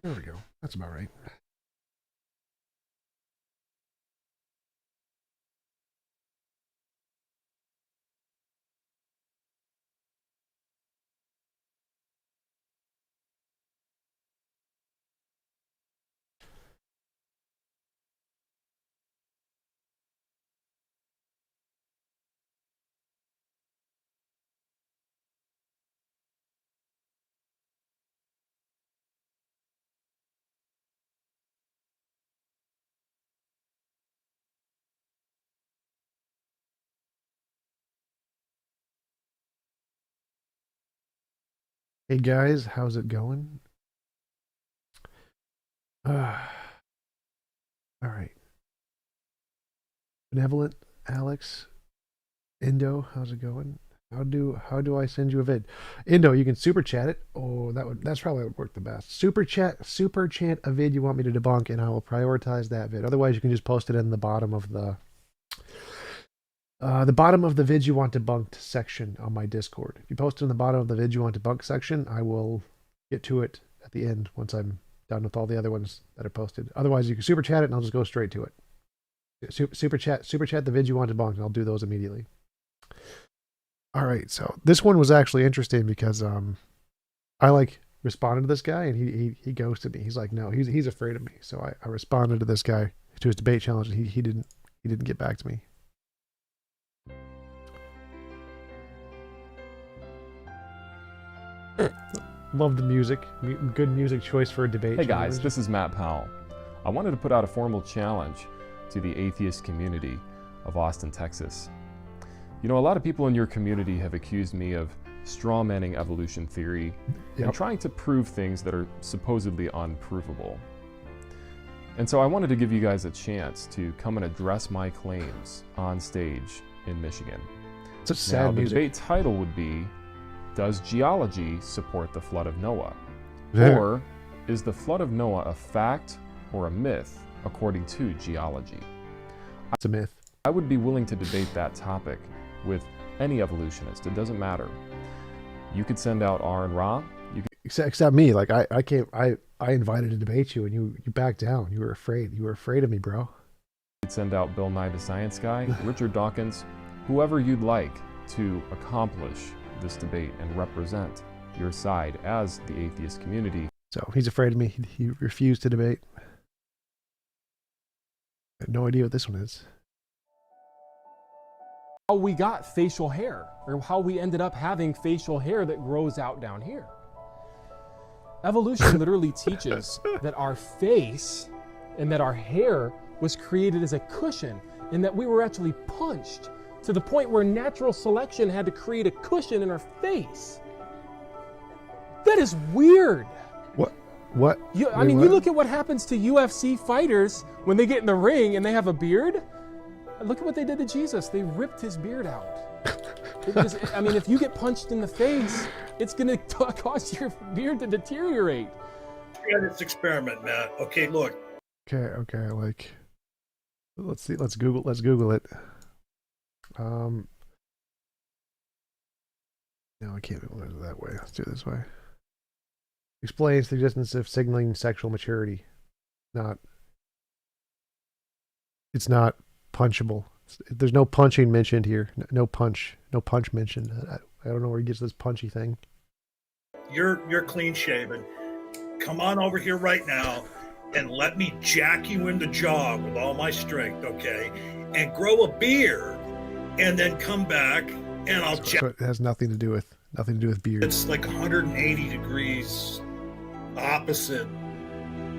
There we go. That's about right. Hey guys, how's it going? All right. Benevolent Alex, Indo, how's it going? How do I send you a vid? Indo, you can super chat it. Oh, that's probably what would work the best. Super chat a vid you want me to debunk, and I will prioritize that vid. Otherwise, you can just post it in the bottom of the vids you want debunked section on my Discord. If you post it in the bottom of the vids you want debunked section, I will get to it at the end once I'm done with all the other ones that are posted. Otherwise, you can super chat it, and I'll just go straight to it. Super chat the vids you want debunked, and I'll do those immediately. All right, so this one was actually interesting because I like responded to this guy, and he ghosted me. He's like, no, he's afraid of me. So I responded to this guy to his debate challenge, and he didn't get back to me. Love the music. Good music choice for a debate. Hey guys, this is Matt Powell. I wanted to put out a formal challenge to the atheist community of Austin, Texas. You know, a lot of people in your community have accused me of strawmanning evolution theory and trying to prove things that are supposedly unprovable. And so I wanted to give you guys a chance to come and address my claims on stage in Michigan. It's a sad music. The debate title would be, does geology support the flood of Noah? Yeah. Or is the flood of Noah a fact or a myth according to geology? It's a myth. I would be willing to debate that topic with any evolutionist. It doesn't matter. You could send out R and Ra. Except me. Like I invited to debate you, and you backed down. You were afraid. You were afraid of me, bro. You could send out Bill Nye the Science Guy, Richard Dawkins, whoever you'd like to accomplish this debate and represent your side as the atheist community. So he's afraid of me. He refused to debate. I have no idea what this one is. How we got facial hair, or how we ended up having facial hair that grows out down here. Evolution literally teaches that our face and that our hair was created as a cushion, and that we were actually punched to the point where natural selection had to create a cushion in our face. That is weird. What? You look at what happens to UFC fighters when they get in the ring and they have a beard. Look at what they did to Jesus. They ripped his beard out. If you get punched in the face, it's going to cause your beard to deteriorate. Yeah, this experiment, Matt. Okay, look. Okay. Like, let's see. Let's Google it. No, I can't do it that way. Let's do it this way. Explains the existence of signaling sexual maturity. It's not punchable. There's no punching mentioned here. No punch mentioned. I don't know where he gets this punchy thing. You're clean shaven. Come on over here right now and let me jack you in the jaw with all my strength, okay? And grow a beard, and then come back and I'll jack. So it has nothing to do with beard. It's like 180 degrees opposite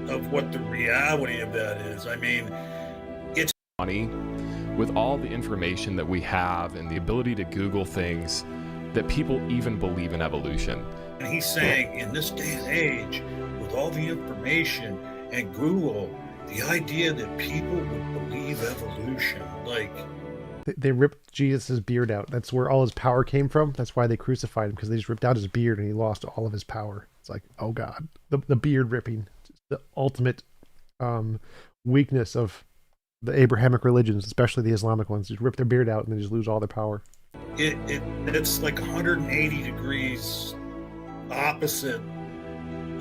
of what the reality of that is. I mean, it's funny with all the information that we have and the ability to Google things that people even believe in evolution. And he's saying in this day and age, with all the information and Google, the idea that people would believe evolution, like... They ripped Jesus' beard out. That's where all his power came from. That's why they crucified him, because they just ripped out his beard and he lost all of his power. It's like, oh God, the beard ripping, the ultimate weakness of the Abrahamic religions, especially the Islamic ones. Just rip their beard out and they just lose all their power. It's like 180 degrees opposite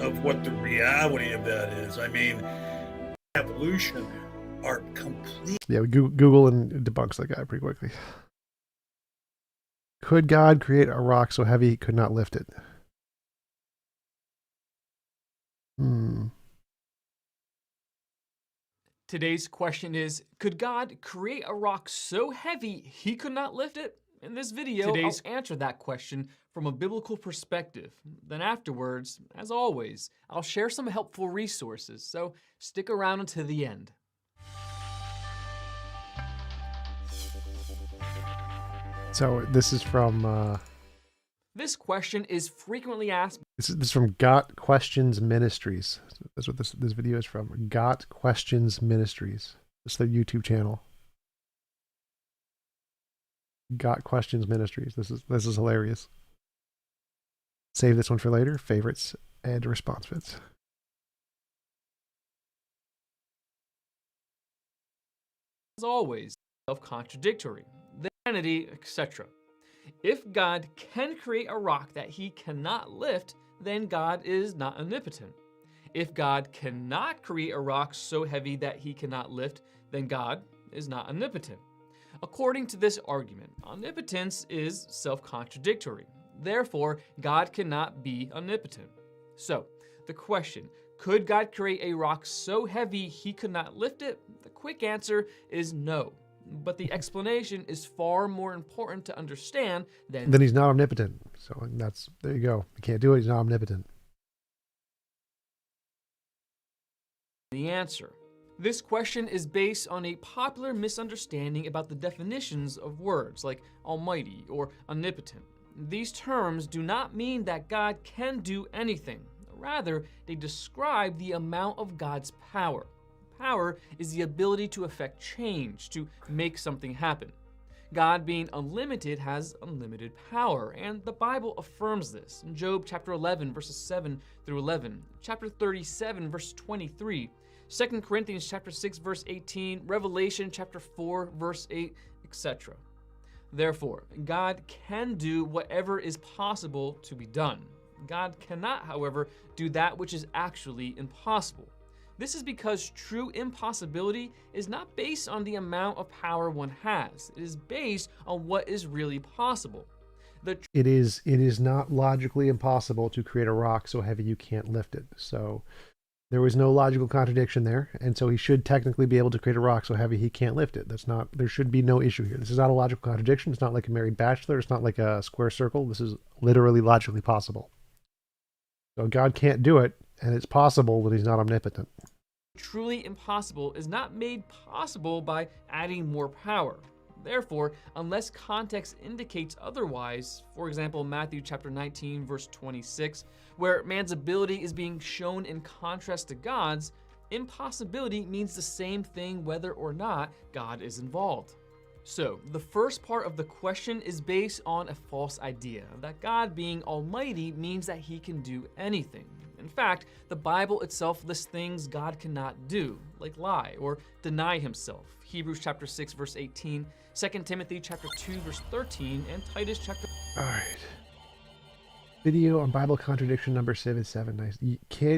of what the reality of that is. I mean, evolution are complete. Yeah, we Google and debunks that guy pretty quickly. Could God create a rock so heavy he could not lift it? Today's question is, could God create a rock so heavy he could not lift it? In this video, I'll answer that question from a biblical perspective. Then afterwards, as always, I'll share some helpful resources, so stick around until the end. So this is from... This question is frequently asked. This is from Got Questions Ministries. That's what this video is from. Got Questions Ministries. It's their YouTube channel. Got Questions Ministries. This is hilarious. Save this one for later. Favorites and response vids. As always, self-contradictory, the identity, etc. If God can create a rock that he cannot lift, then God is not omnipotent. If God cannot create a rock so heavy that he cannot lift, then God is not omnipotent. According to this argument, omnipotence is self-contradictory. Therefore, God cannot be omnipotent. So, the question, could God create a rock so heavy he could not lift it? The quick answer is no. But the explanation is far more important to understand than... Then he's not omnipotent. So there you go. You can't do it, he's not omnipotent. The answer. This question is based on a popular misunderstanding about the definitions of words like almighty or omnipotent. These terms do not mean that God can do anything. Rather, they describe the amount of God's power. Power is the ability to affect change, to make something happen. God, being unlimited, has unlimited power, and the Bible affirms this. In Job chapter 11, verses 7 through 11, chapter 37, verse 23, 2 Corinthians chapter 6, verse 18, Revelation chapter 4, verse 8, etc. Therefore, God can do whatever is possible to be done. God cannot, however, do that which is actually impossible. This is because true impossibility is not based on the amount of power one has. It is based on what is really possible. It is not logically impossible to create a rock so heavy you can't lift it. So there was no logical contradiction there, and so he should technically be able to create a rock so heavy he can't lift it. There should be no issue here. This is not a logical contradiction. It's not like a married bachelor. It's not like a square circle. This is literally logically possible. So God can't do it, and it's possible that he's not omnipotent. Truly impossible is not made possible by adding more power. Therefore, unless context indicates otherwise, for example, Matthew chapter 19, verse 26, where man's ability is being shown in contrast to God's, impossibility means the same thing whether or not God is involved. So, the first part of the question is based on a false idea that God being almighty means that he can do anything. In fact, the Bible itself lists things God cannot do, like lie or deny himself. Hebrews chapter 6, verse 18, 2 Timothy chapter 2, verse 13, and Titus chapter... All right. Video on Bible contradiction number 77. Nice.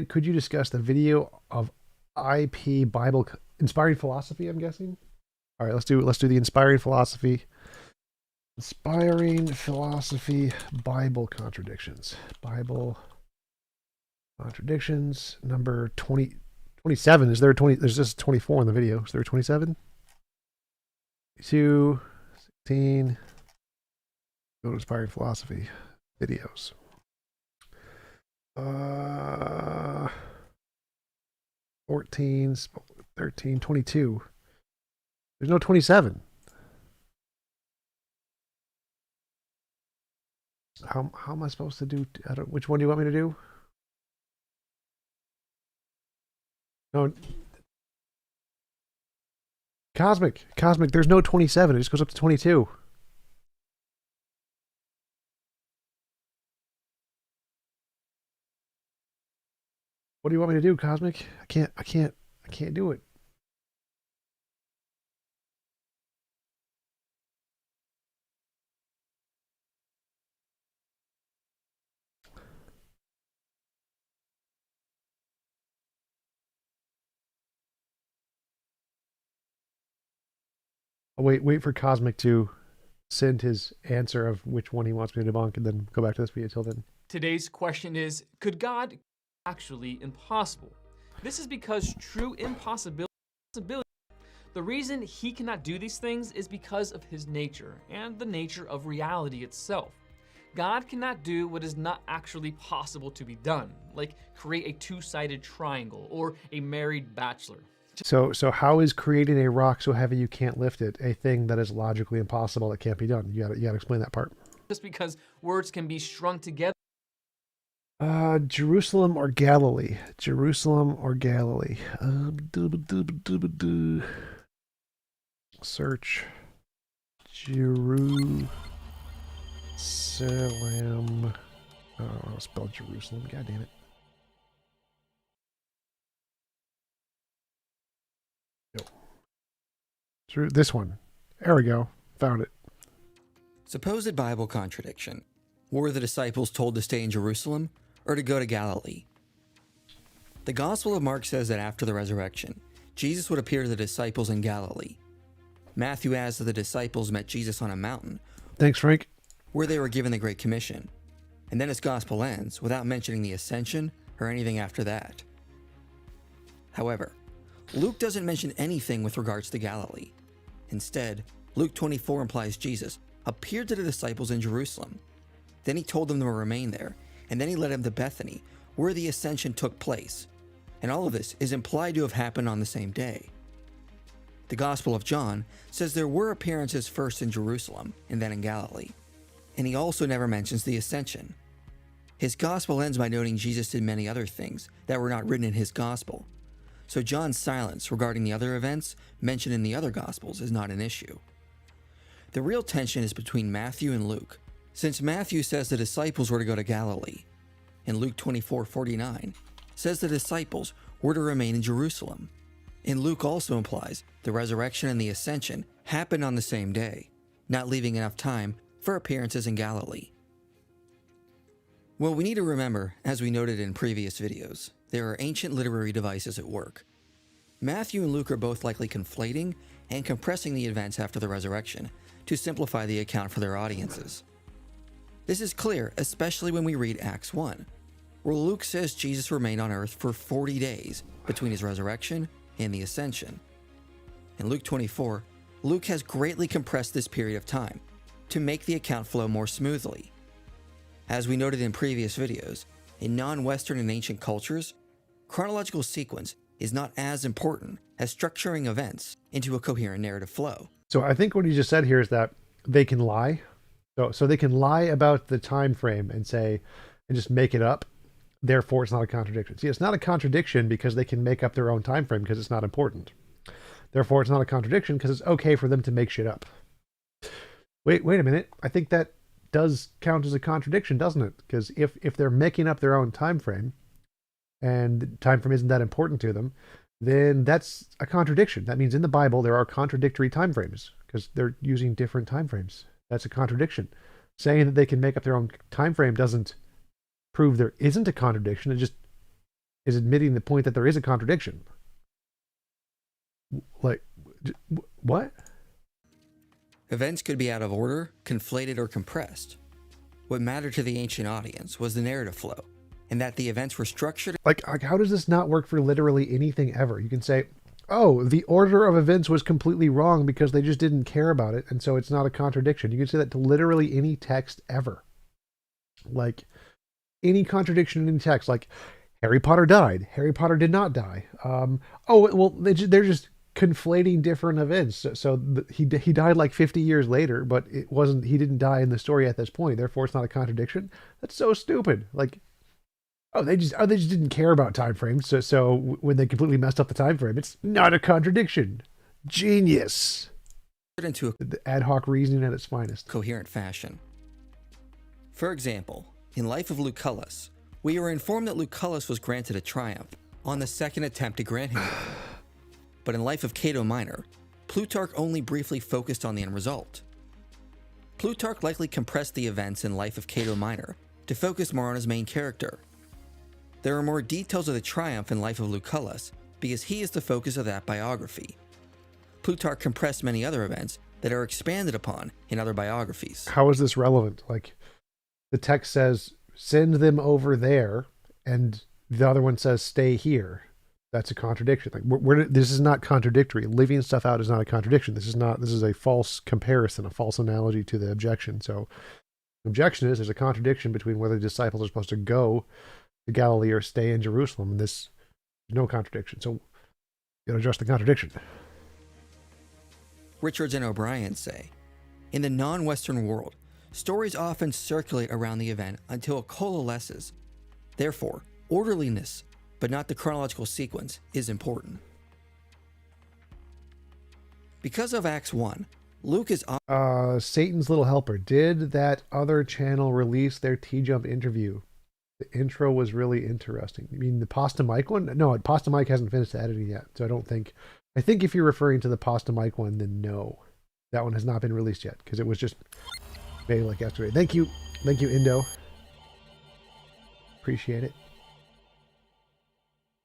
Could you discuss the video of IP Bible inspiring philosophy, I'm guessing? All right, let's do the inspiring philosophy. Inspiring philosophy Bible contradictions. Bible contradictions number 27. Is there a 20? There's just 24 in the video. Is there a 27? 2, 16. Go to inspiring philosophy videos. 14, 13, 22. There's no 27. How am I supposed to do? Which one do you want me to do? No. Cosmic. There's no 27. It just goes up to 22. What do you want me to do, Cosmic? I can't do it. I'll wait for Cosmic to send his answer of which one he wants me to debunk, and then go back to this video. Till then, Today's question is, could God actually impossible? This is because true impossibility, the reason he cannot do these things is because of his nature and the nature of reality itself. God cannot do what is not actually possible to be done, like create a two-sided triangle or a married bachelor. so how is creating a rock so heavy you can't lift it a thing that is logically impossible that can't be done? You gotta explain that part. Just because words can be strung together. Jerusalem or Galilee? Jerusalem or Galilee? Search Jerusalem. Oh, I'll spell Jerusalem. God damn it. Through this one. There we go. Found it. Supposed Bible contradiction. Were the disciples told to stay in Jerusalem or to go to Galilee? The Gospel of Mark says that after the resurrection, Jesus would appear to the disciples in Galilee. Matthew adds that the disciples met Jesus on a mountain, Thanks, Frank. where they were given the Great Commission. And then his Gospel ends without mentioning the ascension or anything after that. However, Luke doesn't mention anything with regards to Galilee. Instead, Luke 24 implies Jesus appeared to the disciples in Jerusalem. Then he told them to remain there, and then he led them to Bethany, where the ascension took place. And all of this is implied to have happened on the same day. The Gospel of John says there were appearances first in Jerusalem and then in Galilee. And he also never mentions the ascension. His Gospel ends by noting Jesus did many other things that were not written in his Gospel. So John's silence regarding the other events mentioned in the other Gospels is not an issue. The real tension is between Matthew and Luke, since Matthew says the disciples were to go to Galilee, and Luke 24:49 says the disciples were to remain in Jerusalem. And Luke also implies the resurrection and the ascension happened on the same day, not leaving enough time for appearances in Galilee. Well, we need to remember, as we noted in previous videos, there are ancient literary devices at work. Matthew and Luke are both likely conflating and compressing the events after the resurrection to simplify the account for their audiences. This is clear, especially when we read Acts 1, where Luke says Jesus remained on earth for 40 days between his resurrection and the ascension. In Luke 24, Luke has greatly compressed this period of time to make the account flow more smoothly. As we noted in previous videos, in non-Western and ancient cultures, chronological sequence is not as important as structuring events into a coherent narrative flow. So I think what he just said here is that they can lie. So they can lie about the time frame and just make it up. Therefore, it's not a contradiction. See, it's not a contradiction because they can make up their own time frame because it's not important. Therefore, it's not a contradiction because it's okay for them to make shit up. Wait a minute. I think that does count as a contradiction, doesn't it? Because if they're making up their own time frame and the time frame isn't that important to them, then that's a contradiction. That means in the Bible there are contradictory time frames because they're using different time frames. That's a contradiction. Saying that they can make up their own time frame doesn't prove there isn't a contradiction. It just is admitting the point that there is a contradiction. Like, what? Events could be out of order, conflated, or compressed. What mattered to the ancient audience was the narrative flow, and that the events were structured. Like how does this not work for literally anything ever? You can say, oh, the order of events was completely wrong because they just didn't care about it, and so it's not a contradiction. You can say that to literally any text ever. Like, any contradiction in any text, like Harry Potter died, Harry Potter did not die. They're just conflating different events. He died like 50 years later, but he didn't die in the story at this point. Therefore, it's not a contradiction. That's so stupid. Like, they just didn't care about time frames. So when they completely messed up the time frame, it's not a contradiction. Genius. Into The ad hoc reasoning at its finest. coherent fashion. For example, in Life of Lucullus, we are informed that Lucullus was granted a triumph on the second attempt to grant him one. But in Life of Cato Minor, Plutarch only briefly focused on the end result. Plutarch likely compressed the events in Life of Cato Minor to focus more on his main character. There are more details of the triumph in Life of Lucullus because he is the focus of that biography. Plutarch compressed many other events that are expanded upon in other biographies. How is this relevant? Like, the text says, send them over there, and the other one says, stay here. That's a contradiction. Like, this is not contradictory. Leaving stuff out is not a contradiction. This is a false comparison, a false analogy to the objection. So the objection is there's a contradiction between whether the disciples are supposed to go to Galilee or stay in Jerusalem. And there's no contradiction. So you got to address the contradiction. Richards and O'Brien say, in the non-Western world, stories often circulate around the event until it coalesces. Therefore, orderliness, but not the chronological sequence, is important. Because of Acts 1, Luke is... Satan's Little Helper. Did that other channel release their T-Jump interview? The intro was really interesting. You mean the Pasta Mike one? No, Pasta Mike hasn't finished the editing yet, so I don't think... I think if you're referring to the Pasta Mike one, then no. That one has not been released yet, because it was just made like yesterday. Thank you, Indo. Appreciate it.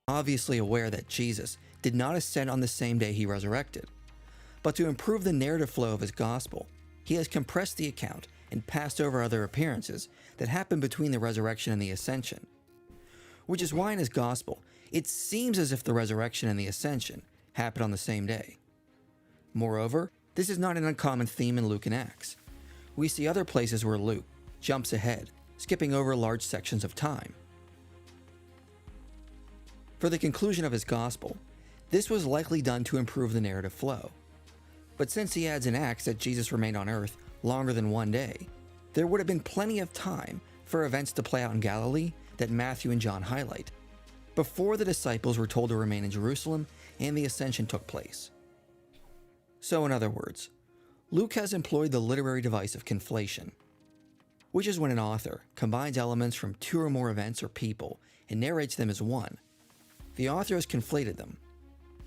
Obviously aware that Jesus did not ascend on the same day he resurrected. But to improve the narrative flow of his gospel, he has compressed the account and passed over other appearances that happened between the resurrection and the ascension. Which is why in his gospel, it seems as if the resurrection and the ascension happened on the same day. Moreover, this is not an uncommon theme in Luke and Acts. We see other places where Luke jumps ahead, skipping over large sections of time. For the conclusion of his gospel, this was likely done to improve the narrative flow. But since he adds in Acts that Jesus remained on earth longer than one day, there would have been plenty of time for events to play out in Galilee that Matthew and John highlight, before the disciples were told to remain in Jerusalem and the ascension took place. So in other words, Luke has employed the literary device of conflation, which is when an author combines elements from two or more events or people and narrates them as one. The author has conflated them.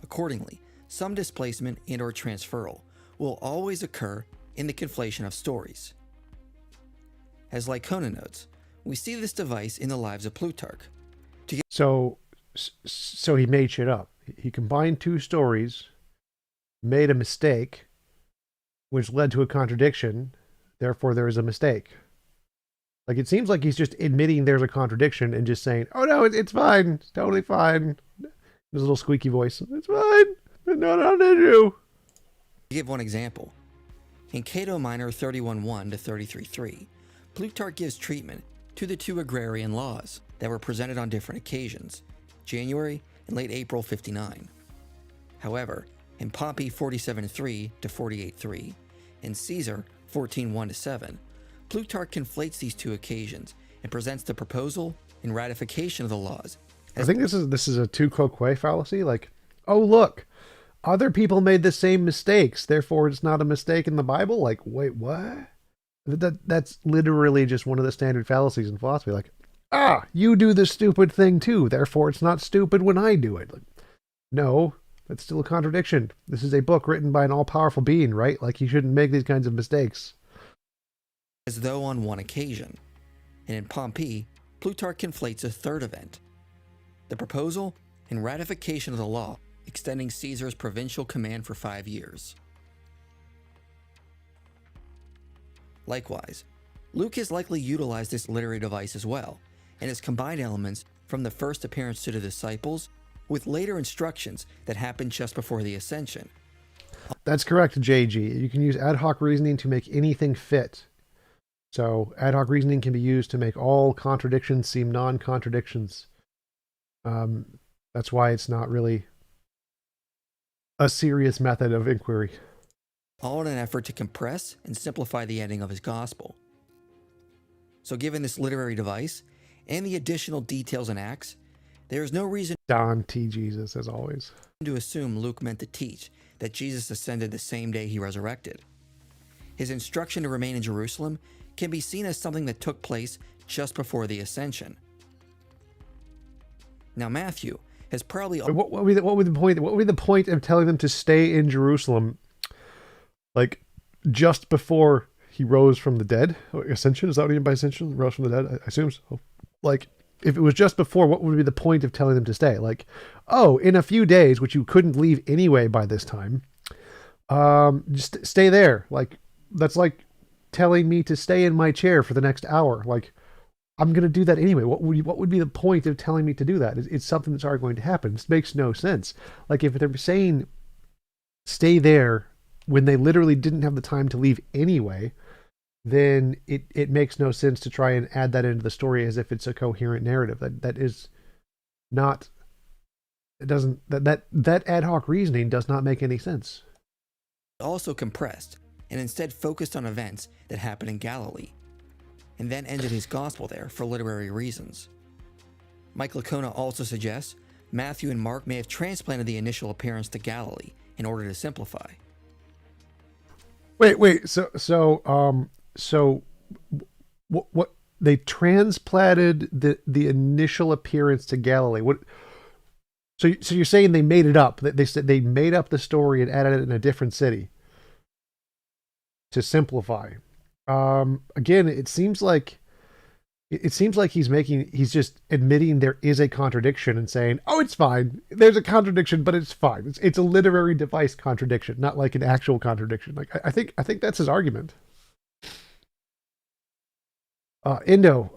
Accordingly, some displacement and/or transferal will always occur in the conflation of stories. As Lycona notes, we see this device in the lives of Plutarch. So he made shit up. He combined two stories, made a mistake, which led to a contradiction. Therefore, there is a mistake. Like, it seems like he's just admitting there's a contradiction and just saying, oh no, it's fine. It's totally fine. There's a little squeaky voice. It's fine. Not an issue. To give one example, in Cato Minor 31:1 to 33:3, Plutarch gives treatment to the two agrarian laws that were presented on different occasions, January and late April 59. However, in Pompey 47:3 to 48:3, and Caesar 14:1 to 7, Plutarch conflates these two occasions and presents the proposal and ratification of the laws. I think this is a tu quoque fallacy. Like, oh look, other people made the same mistakes, therefore it's not a mistake in the Bible. Like, wait, what? That's literally just one of the standard fallacies in philosophy. Like, you do the stupid thing too, therefore it's not stupid when I do it. Like, no, that's still a contradiction. This is a book written by an all-powerful being, right? Like, he shouldn't make these kinds of mistakes. As though on one occasion. And in Pompey, Plutarch conflates a third event, the proposal and ratification of the law extending Caesar's provincial command for 5 years. Likewise, Luke has likely utilized this literary device as well, and has combined elements from the first appearance to the disciples with later instructions that happened just before the ascension. That's correct, JG. You can use ad hoc reasoning to make anything fit. So ad hoc reasoning can be used to make all contradictions seem non-contradictions. That's why it's not really a serious method of inquiry. All in an effort to compress and simplify the ending of his gospel. So given this literary device and the additional details in Acts, there is no reason Don T. Jesus, as always, to assume Luke meant to teach that Jesus ascended the same day he resurrected. His instruction to remain in Jerusalem can be seen as something that took place just before the ascension. Now Matthew has probably... What would be the point of telling them to stay in Jerusalem, like, just before he rose from the dead? Ascension? Is that what you mean by ascension? Rose from the dead? I assume so. Like, if it was just before, what would be the point of telling them to stay? Like, oh, in a few days, which you couldn't leave anyway by this time, just stay there. Like, that's like telling me to stay in my chair for the next hour. Like, I'm going to do that anyway. What would be the point of telling me to do that? It's something that's already going to happen. This makes no sense. Like, if they're saying stay there when they literally didn't have the time to leave anyway, then it makes no sense to try and add that into the story as if it's a coherent narrative. That is not, it doesn't, that ad hoc reasoning does not make any sense. Also compressed, and instead focused on events that happened in Galilee, and then ended his gospel there for literary reasons. Mike Lacona also suggests Matthew and Mark may have transplanted the initial appearance to Galilee in order to simplify. Wait. So what they transplanted the initial appearance to Galilee? What? So you're saying they made it up? They said they made up the story and added it in a different city to simplify. Again, it seems like he's just admitting there is a contradiction and saying, "Oh, it's fine. There's a contradiction, but it's fine. It's a literary device contradiction, not like an actual contradiction." Like I think that's his argument. Indo,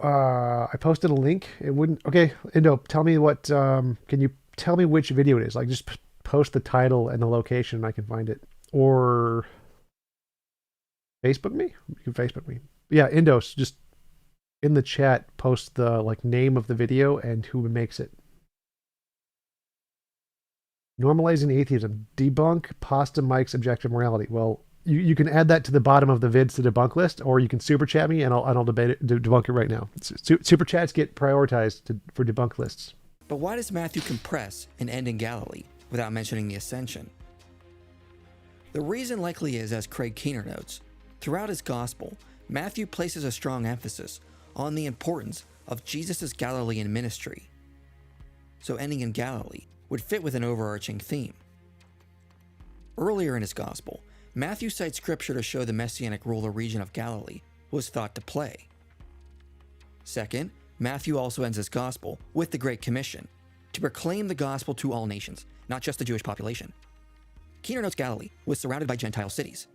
I posted a link. It wouldn't. Okay, Indo, tell me what. Can you tell me which video it is? Like, just post the title and the location, and I can find it. Or Facebook me. You can Facebook me. Yeah, Indo, just in the chat, post the name of the video and who makes it. Normalizing atheism. Debunk Pasta Mike's objective morality. Well, you can add that to the bottom of the Vids to debunk list, or you can super chat me and I'll debunk it right now. Super chats get prioritized for debunk lists. But why does Matthew compress and end in Galilee without mentioning the ascension? The reason likely is, as Craig Keener notes, throughout his gospel, Matthew places a strong emphasis on the importance of Jesus' Galilean ministry. So ending in Galilee would fit with an overarching theme. Earlier in his gospel, Matthew cites scripture to show the messianic role the region of Galilee was thought to play. Second, Matthew also ends his gospel with the Great Commission, to proclaim the gospel to all nations, not just the Jewish population. Keener notes Galilee was surrounded by Gentile cities,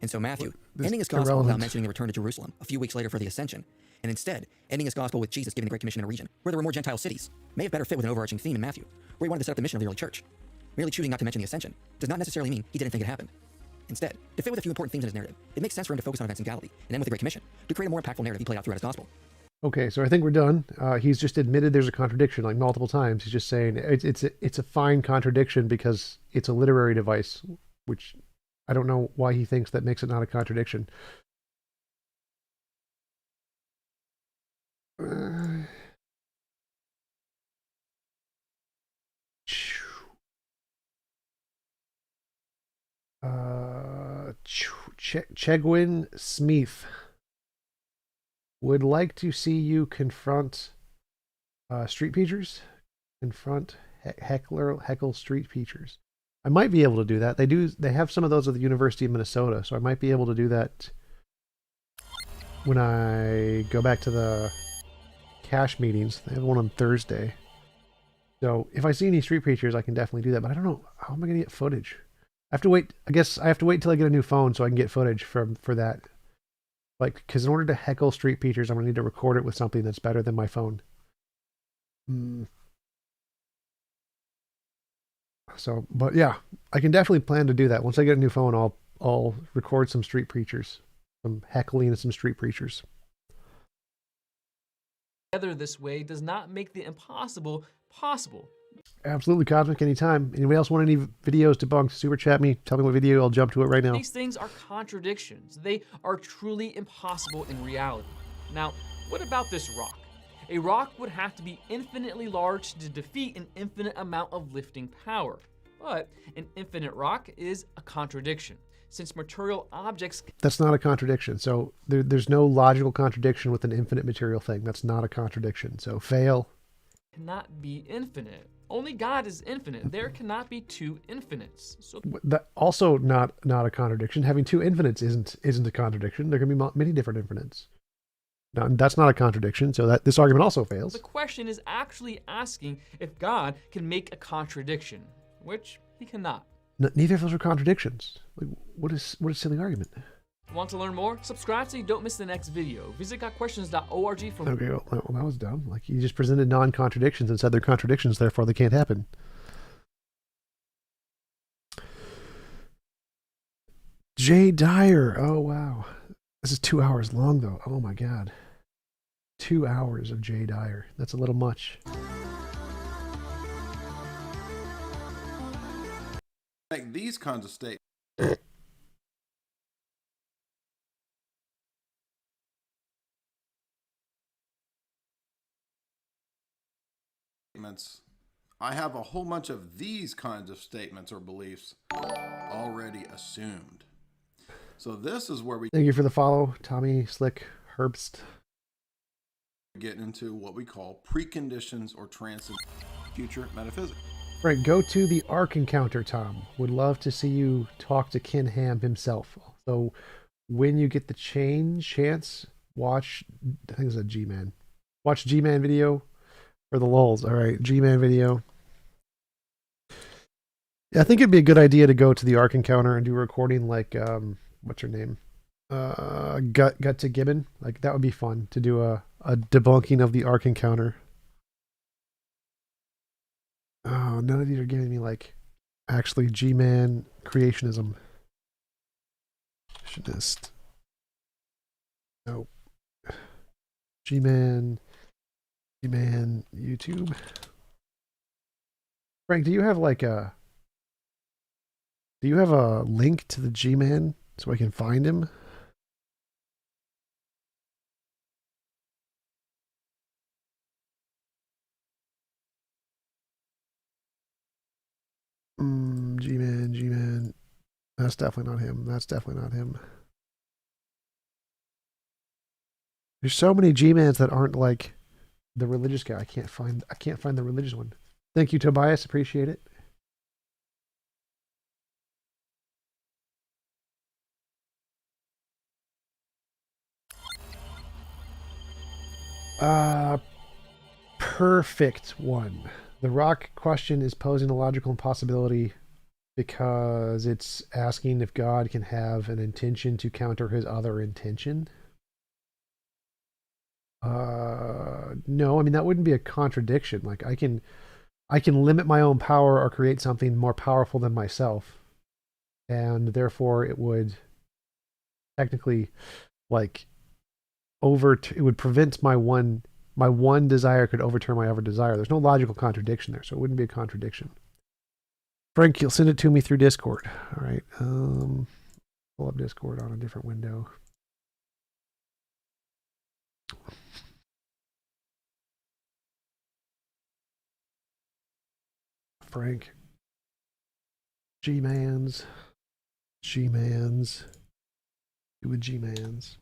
and so Matthew, ending his gospel without mentioning the return to Jerusalem a few weeks later for the ascension, and instead ending his gospel with Jesus giving the Great Commission in a region where there were more Gentile cities, may have better fit with an overarching theme in Matthew, where he wanted to set up the mission of the early church. Merely choosing not to mention the ascension does not necessarily mean he didn't think it happened. Instead, to fit with a few important themes in his narrative, it makes sense for him to focus on events in Galilee and end with the Great Commission to create a more impactful narrative he played out throughout his gospel. Okay, so I think we're done. He's just admitted there's a contradiction multiple times. He's just saying it's a fine contradiction because it's a literary device, which I don't know why he thinks that makes it not a contradiction. Chegwin Smith would like to see you confront street preachers. Confront heckle street preachers. I might be able to do that. They have some of those at the University of Minnesota, so I might be able to do that when I go back to the cash meetings. They have one on Thursday. So if I see any street preachers, I can definitely do that. But I don't know, how am I going to get footage? I have to wait. I guess I have to wait till I get a new phone so I can get footage for that. Because in order to heckle street preachers, I'm going to need to record it with something that's better than my phone. So, but yeah, I can definitely plan to do that. Once I get a new phone, I'll record some street preachers, some heckling and some street preachers. Together this way does not make the impossible possible. Absolutely, Cosmic, anytime. Anybody else want any videos debunked? Super chat me. Tell me what video. I'll jump to it right now. These things are contradictions. They are truly impossible in reality. Now, what about this rock? A rock would have to be infinitely large to defeat an infinite amount of lifting power. But an infinite rock is a contradiction, since material objects... That's not a contradiction. So there's no logical contradiction with an infinite material thing. That's not a contradiction. So fail. Cannot be infinite. Only God is infinite. There cannot be two infinites. So that also not a contradiction. Having two infinites isn't a contradiction. There can be many different infinites. Now, that's not a contradiction, so that this argument also fails. The question is actually asking if God can make a contradiction, which he cannot. Neither of those are contradictions. Like, what a silly argument. Want to learn more? Subscribe so you don't miss the next video. Visit gotquestions.org for Okay, well, that was dumb. Like, you just presented non-contradictions and said they're contradictions, therefore they can't happen. Jay Dyer. Oh, wow. This is 2 hours long, though. Oh, my God. 2 hours of Jay Dyer. That's a little much. Make these kinds of statements. I have a whole bunch of these kinds of statements or beliefs already assumed. So this is where we Thank you for the follow, Tommy Slick Herbst. get into what we call preconditions or transcend future metaphysics. Right, go to the Ark encounter, Tom. Would love to see you talk to Ken Ham himself. So when you get the chance, watch, I think it's a G-Man. Watch G-Man video for the lulz. All right, G-Man video. Yeah, I think it'd be a good idea to go to the Ark encounter and do a recording like, what's her name? Gut to Gibbon. Like, that would be fun to do a debunking of the Ark encounter. Oh, none of these are giving me, like, actually G-Man creationism. Creationist. Nope. G-Man YouTube. Frank, do you have a link to the G-Man so I can find him? G-Man. That's definitely not him. There's so many G-Mans that aren't like the religious guy. I can't find the religious one. Thank you, Tobias. Appreciate it. Perfect one. The rock question is posing a logical impossibility because it's asking if God can have an intention to counter his other intention. No, I mean, that wouldn't be a contradiction. Like, I can limit my own power or create something more powerful than myself, and therefore it would technically, like, it would prevent my one desire could overturn my other desire. There's no logical contradiction there, so it wouldn't be a contradiction. Frank, you'll send it to me through Discord. All right. Pull up Discord on a different window. Frank. G-Mans. Do a G-Mans.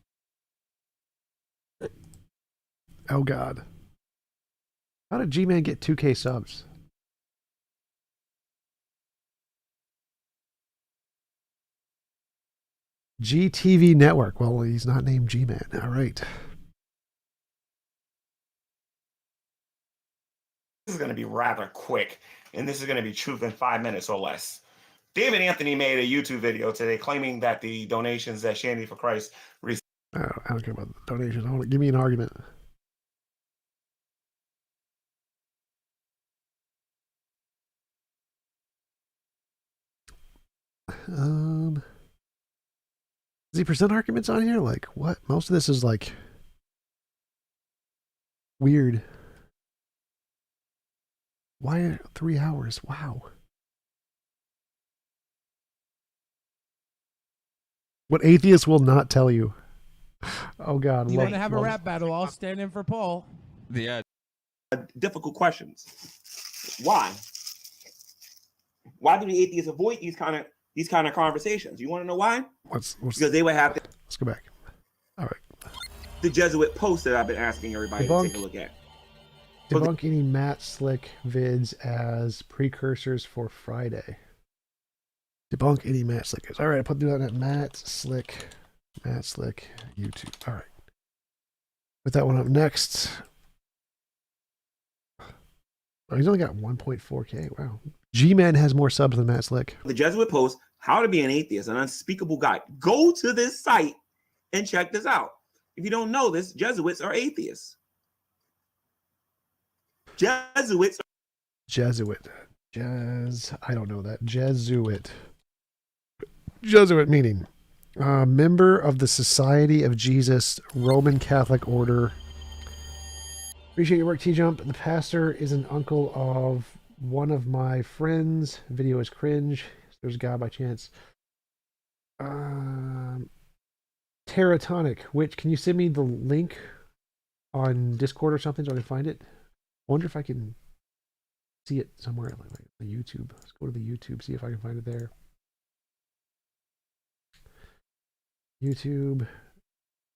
Oh, God. How did G-Man get 2K subs? GTV Network. Well, he's not named G-Man. All right. This is going to be rather quick, and this is going to be truth in 5 minutes or less. David Anthony made a YouTube video today claiming that the donations that Shandy for Christ received. I don't care about the donations. Give me an argument. Does he present arguments on here? Like, what? Most of this is like weird. Why 3 hours? Wow. What atheists will not tell you. Oh, God. You want to have a rap battle? I'll stand in for Paul. Yeah. Difficult questions. Why? Why do the atheists avoid these kind of conversations? You want to know why? Because they would have Let's go back. All right. The Jesuit post that I've been asking everybody to take a look at. Debunk any Matt Slick vids as precursors for Friday. Debunk any Matt Slickers. All right, I put that at Matt Slick YouTube. All right. Put that one up next. Oh, he's only got 1.4K. Wow. G-Man has more subs than Matt Slick. The Jesuit post, How to Be an Atheist, an Unspeakable Guide. Go to this site and check this out. If you don't know this, Jesuits are atheists. Jesuit. I don't know that. Jesuit meaning member of the Society of Jesus, Roman Catholic Order. Appreciate your work, T-Jump. The pastor is an uncle of one of my friends. Video is cringe. There's a guy by chance. Teratonic, which, can you send me the link on Discord or something so I can find it? I wonder if I can see it somewhere, like the YouTube. Let's go to the YouTube, see if I can find it there. YouTube.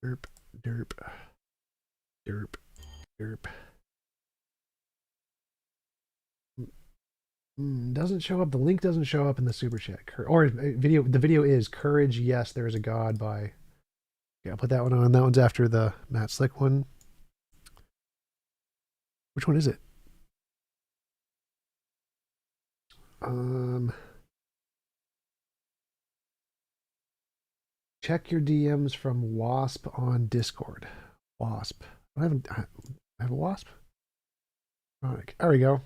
Derp. Doesn't show up. The link doesn't show up in the super chat. Or video. The video is Courage, Yes, There Is a God by. Yeah, I'll put that one on. That one's after the Matt Slick one. Which one is it? Check your DMs from Wasp on Discord. Wasp. I have a Wasp. There we go.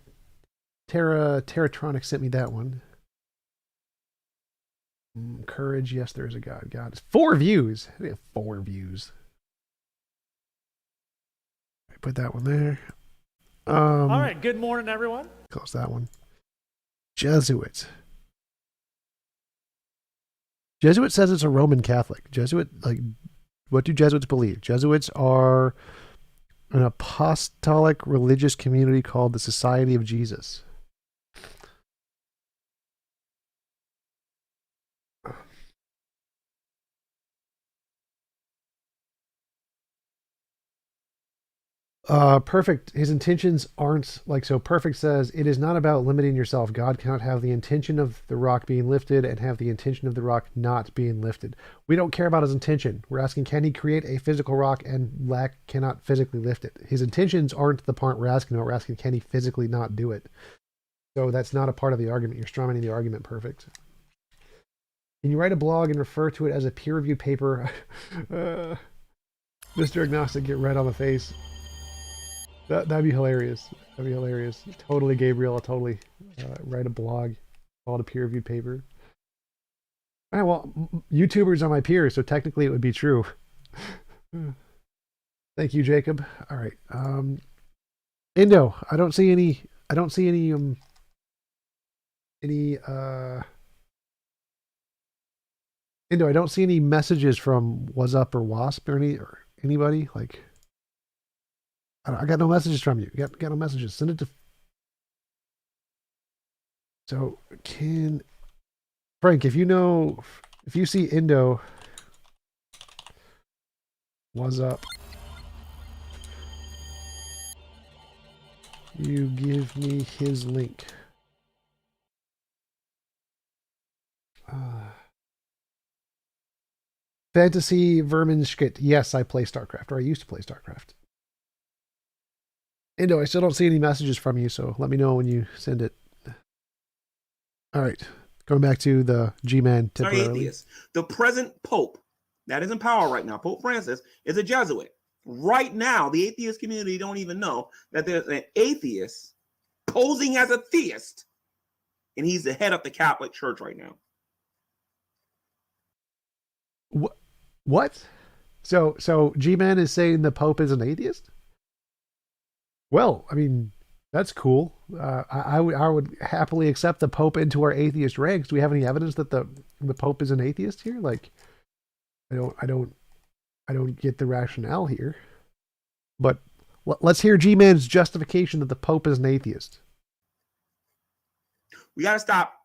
Teratronic sent me that one. Courage, Yes, There Is a God. God, it's 4 views. I have 4 views. I put that one there. All right. Good morning, everyone. Close that one. Jesuit. Jesuit says it's a Roman Catholic. Jesuit, like, what do Jesuits believe? Jesuits are an apostolic religious community called the Society of Jesus. Perfect. His intentions aren't like so. Perfect says it is not about limiting yourself. God cannot have the intention of the rock being lifted and have the intention of the rock not being lifted. We don't care about his intention. We're asking, can he create a physical rock and cannot physically lift it? His intentions aren't the part we're asking about. We're asking, can he physically not do it? So that's not a part of the argument. You're strawmanning the argument. Perfect. Can you write a blog and refer to it as a peer-reviewed paper? Mr. Agnostic, get red on the face. That'd be hilarious. That'd be hilarious. Totally, Gabriel. I'll totally write a blog called a peer-reviewed paper. All right, well, YouTubers are my peers, so technically it would be true. Thank you, Jacob. All right. Indo, I don't see any Indo, I don't see any messages from What's Up or Wasp or anybody. Like, I got no messages from you. Got no messages. Send it to. So can Frank, if you see Indo, What's Up? You give me his link. Fantasy Vermin Skit. Yes, I play StarCraft, or I used to play StarCraft. Indo, I still don't see any messages from you, so let me know when you send it. All right. Going back to the G-Man temporarily. The present Pope that is in power right now, Pope Francis, is a Jesuit. Right now, the atheist community don't even know that there's an atheist posing as a theist, and he's the head of the Catholic Church right now. What? So G-Man is saying the Pope is an atheist? Well, I mean, that's cool. I would happily accept the Pope into our atheist ranks. Do we have any evidence that the Pope is an atheist here? Like, I don't get the rationale here. But let's hear G-Man's justification that the Pope is an atheist. We got to stop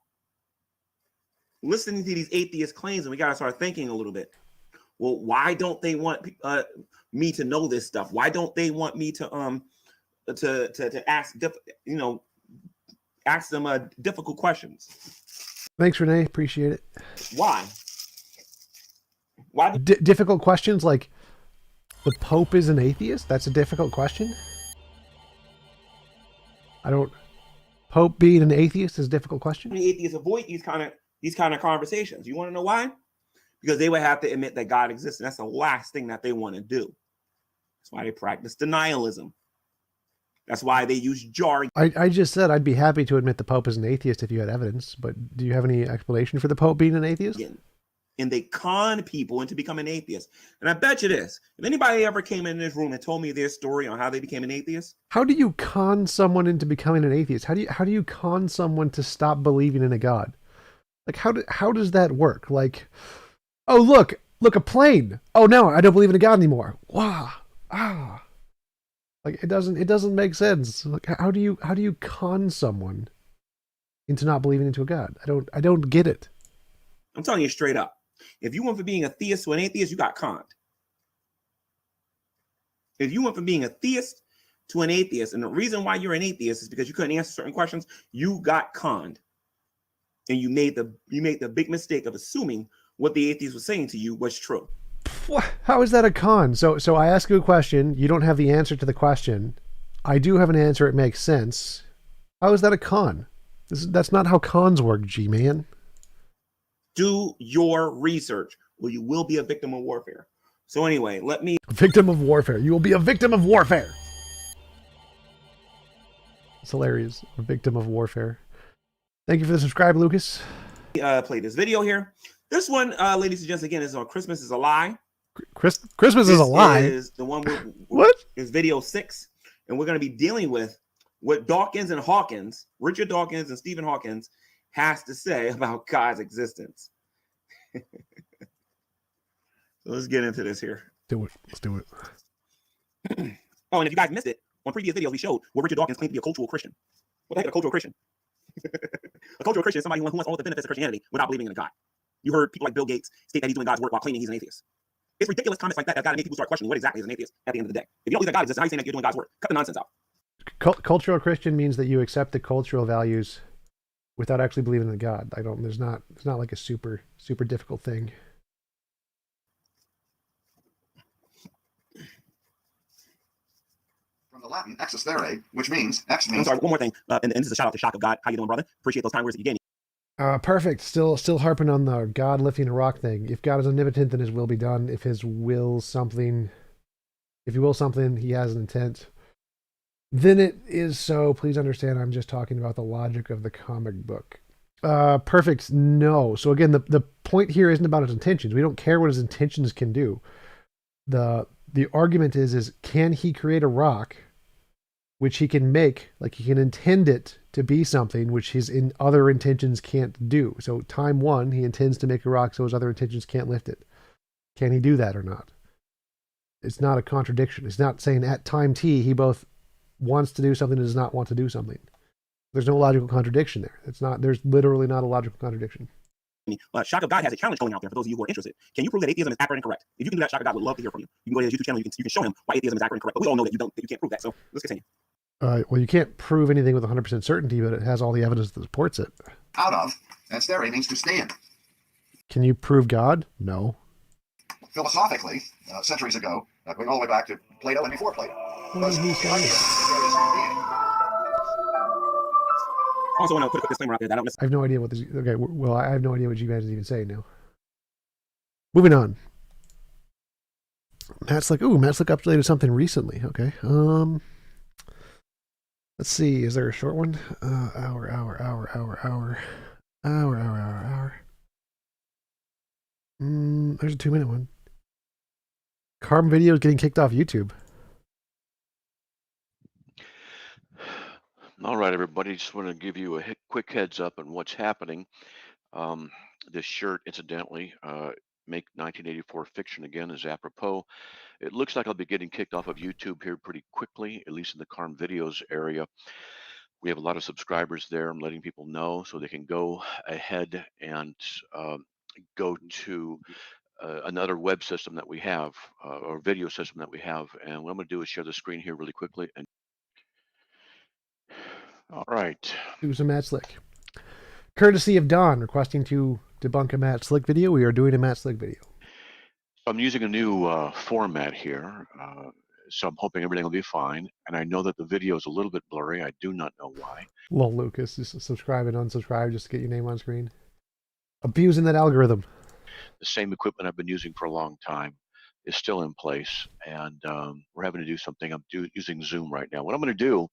listening to these atheist claims, and we got to start thinking a little bit. Well, why don't they want me to know this stuff? Why don't they want me to ask ask them difficult questions? Thanks, Renee. Appreciate it. Why difficult questions like the Pope is an atheist? That's a difficult question. Pope being an atheist is a difficult question? Many atheists avoid these kind of conversations. You want to know why? Because they would have to admit that God exists, and that's the last thing that they want to do. That's why they practice denialism. That's why they use jargon. I just said I'd be happy to admit the Pope is an atheist if you had evidence, but do you have any explanation for the Pope being an atheist? And they con people into becoming atheists. And I bet you this, if anybody ever came in this room and told me their story on how they became an atheist. How do you con someone into becoming an atheist? How do you con someone to stop believing in a God? Like, how does that work? Like, oh, look, a plane. Oh, no, I don't believe in a God anymore. Wow. Ah. Like, it doesn't make sense. Like, how do you con someone into not believing into a God? I don't get it. I'm telling you straight up. If you went from being a theist to an atheist, you got conned. If you went from being a theist to an atheist, and the reason why you're an atheist is because you couldn't answer certain questions, you got conned. And you made the big mistake of assuming what the atheist was saying to you was true. How is that a con? So I ask you a question, you don't have the answer to the question. I do have an answer, it makes sense. How is that a con? That's not how cons work, G-man. Do your research, or you will be a victim of warfare. So anyway, Victim of warfare. You will be a victim of warfare. It's hilarious. A victim of warfare. Thank you for the subscribe, Lucas. Play this video here. This one, ladies and gents, again, is on Christmas is a Lie. Christmas is a lie? Is the one with what? Is video 6. And we're going to be dealing with what Dawkins and Hawkins, Richard Dawkins and Stephen Hawkins, has to say about God's existence. So let's get into this here. Let's do it. Oh, and if you guys missed it, on previous videos we showed where Richard Dawkins claimed to be a cultural Christian. What the heck is a cultural Christian? A cultural Christian is somebody who wants all the benefits of Christianity without believing in a God. You heard people like Bill Gates state that he's doing God's work while claiming he's an atheist. It's ridiculous comments like that got to make people start questioning what exactly is an atheist at the end of the day. If you don't believe that God exists, how are you saying that you're doing God's work? Cut the nonsense out. Cultural Christian means that you accept the cultural values without actually believing in God. It's not like a super difficult thing. From the Latin ex estere, which means ex means. I'm sorry, one more thing. And this is a shout out to Shock of God. How you doing, brother? Appreciate those kind words that you gave me. Perfect. Still harping on the God lifting a rock thing. If God is omnipotent, then his will be done. If he wills something, he has an intent. Then it is so. Please understand, I'm just talking about the logic of the comic book. Perfect. No. So again, the point here isn't about his intentions. We don't care what his intentions can do. The argument is can he create a rock which he can make, like he can intend it to be something which his other intentions can't do. So time one, he intends to make a rock so his other intentions can't lift it. Can he do that or not? It's not a contradiction. It's not saying at time t he both wants to do something and does not want to do something. There's no logical contradiction there. There's literally not a logical contradiction. Shock of God has a challenge going out there for those of you who are interested. Can you prove that atheism is accurate and correct? If you can do that, Shock of God would love to hear from you. You can go to his YouTube channel, you can show him why atheism is accurate and correct. But we all know that you can't prove that. So let's continue. Well, you can't prove anything with 100% certainty, but it has all the evidence that supports it. Out of, and stere means to stand. Can you prove God? No. Philosophically, centuries ago, going all the way back to Plato and before Plato. What did he say? Also want to put a quick disclaimer out there that I don't I have no idea what this. Okay, well, I have no idea what G-Man is even saying now. Moving on. Matt's updated something recently. Okay. Let's see. Is there a short one? Hour. There's a 2-minute one. Carbon video is getting kicked off YouTube. All right, everybody. Just want to give you a quick heads up on what's happening. This shirt, incidentally, Make 1984 Fiction Again is apropos. It looks like I'll be getting kicked off of YouTube here pretty quickly, at least in the Carm Videos area. We have a lot of subscribers there. I'm letting people know so they can go ahead and go to another web system that we have, or video system that we have. And what I'm going to do is share the screen here really quickly. And all right. Do some Matt Slick. Courtesy of Don requesting to debunk a Matt Slick video. We are doing a Matt Slick video. I'm using a new format here. So I'm hoping everything will be fine. And I know that the video is a little bit blurry. I do not know why. Well, Lucas, just subscribe and unsubscribe just to get your name on screen. Abusing that algorithm. The same equipment I've been using for a long time is still in place, and we're having to do something. I'm using Zoom right now. What I'm going to do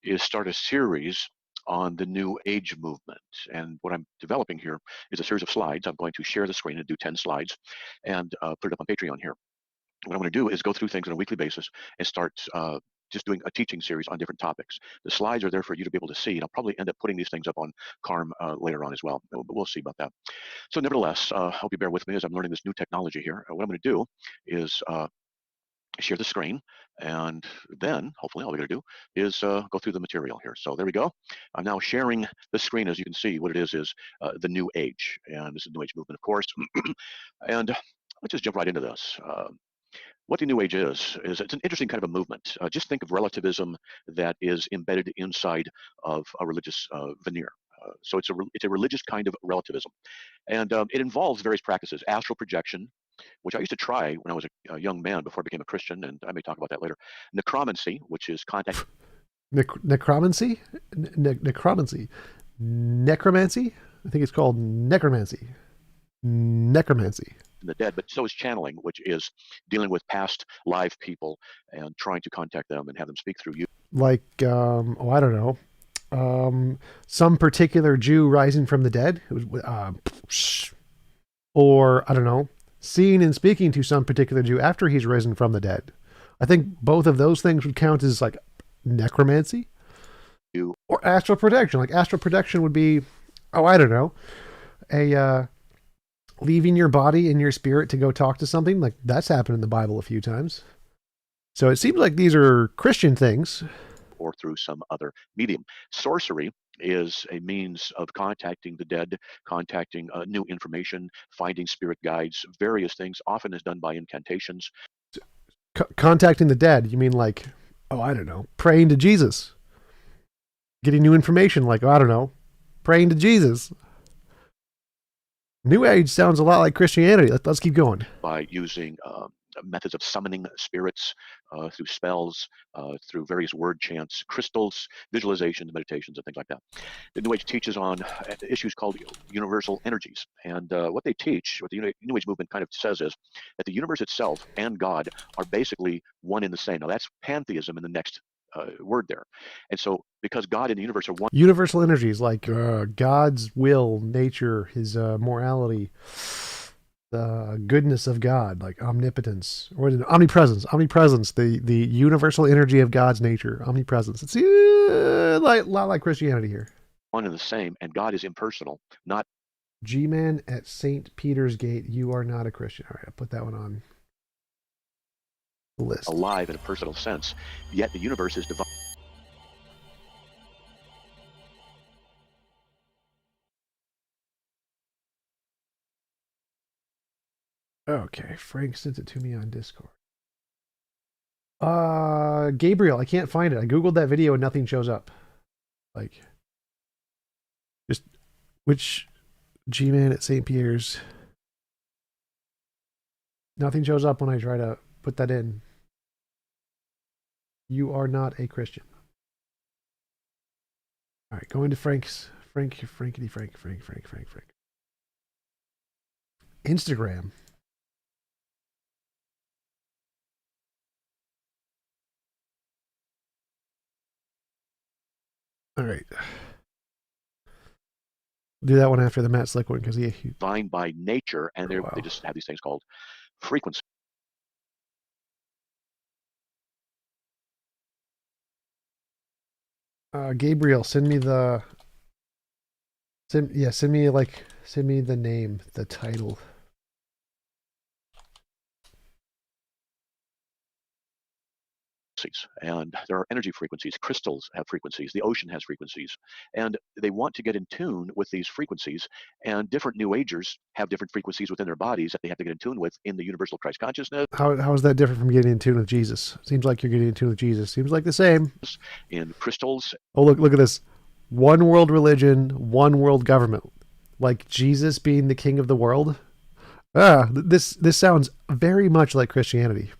is start a series on the New Age movement. And what I'm developing here is a series of slides. I'm going to share the screen and do 10 slides and put it up on Patreon here. What I'm going to do is go through things on a weekly basis and start just doing a teaching series on different topics. The slides are there for you to be able to see, and I'll probably end up putting these things up on Carm later on as well. But we'll see about that. So nevertheless, I hope you bear with me as I'm learning this new technology here. What I'm going to do is share the screen, and then hopefully all we're going to do is go through the material here. So there we go. I'm now sharing the screen. As you can see, what it is the New Age, and this is the New Age movement, of course. And let's just jump right into this. What the New Age is it's an interesting kind of a movement. Just think of relativism that is embedded inside of a religious veneer. So it's a religious kind of relativism. And it involves various practices, astral projection, which I used to try when I was a young man before I became a Christian, and I may talk about that later. Necromancy, which is contact. Necromancy? Necromancy? Necromancy? I think it's called necromancy. Necromancy. The dead, but so is channeling, which is dealing with past live people and trying to contact them and have them speak through you. Like, I don't know, some particular Jew rising from the dead, or I don't know, seeing and speaking to some particular Jew after he's risen from the dead. I think both of those things would count as like necromancy or astral projection. Like astral projection would be, I don't know, leaving your body and your spirit to go talk to something. Like that's happened in the Bible a few times. So it seems like these are Christian things. Or through some other medium. Sorcery is a means of contacting the dead, contacting new information, finding spirit guides, various things, often is done by incantations. Contacting the dead, you mean like, I don't know, praying to Jesus. Getting new information, like, I don't know, praying to Jesus. New Age sounds a lot like Christianity. Let's keep going. By using methods of summoning spirits through spells, through various word chants, crystals, visualizations, meditations, and things like that. The New Age teaches on issues called universal energies. And what they teach, what the New Age movement kind of says is that the universe itself and God are basically one and the same. Now that's pantheism in the next word there. And so because God and the universe are one. Universal energies like God's will, nature, his morality, the goodness of God, like omnipotence, or omnipresence, the universal energy of God's nature, omnipresence. It's a lot like Christianity here. One and the same, and God is impersonal, not. G-Man at St. Peter's Gate, you are not a Christian. All right, I'll put that one on the list. Alive in a personal sense, yet the universe is divine. Okay, Frank sent it to me on Discord. Gabriel, I can't find it. I googled that video and nothing shows up. Like, just which G-Man at St. Pierre's. Nothing shows up when I try to put that in. You are not a Christian. All right, going to Frank. Instagram. All right. Do that one after the Matt Slick one because he divine by nature, and they just have these things called frequency. Gabriel, send me the name, the title. And there are energy frequencies. Crystals have frequencies. The ocean has frequencies. And they want to get in tune with these frequencies. And different New Agers have different frequencies within their bodies that they have to get in tune with in the universal Christ consciousness. How is that different from getting in tune with Jesus? Seems like you're getting in tune with Jesus. Seems like the same. In crystals. Oh, look at this. One world religion, one world government. Like Jesus being the king of the world. This sounds very much like Christianity.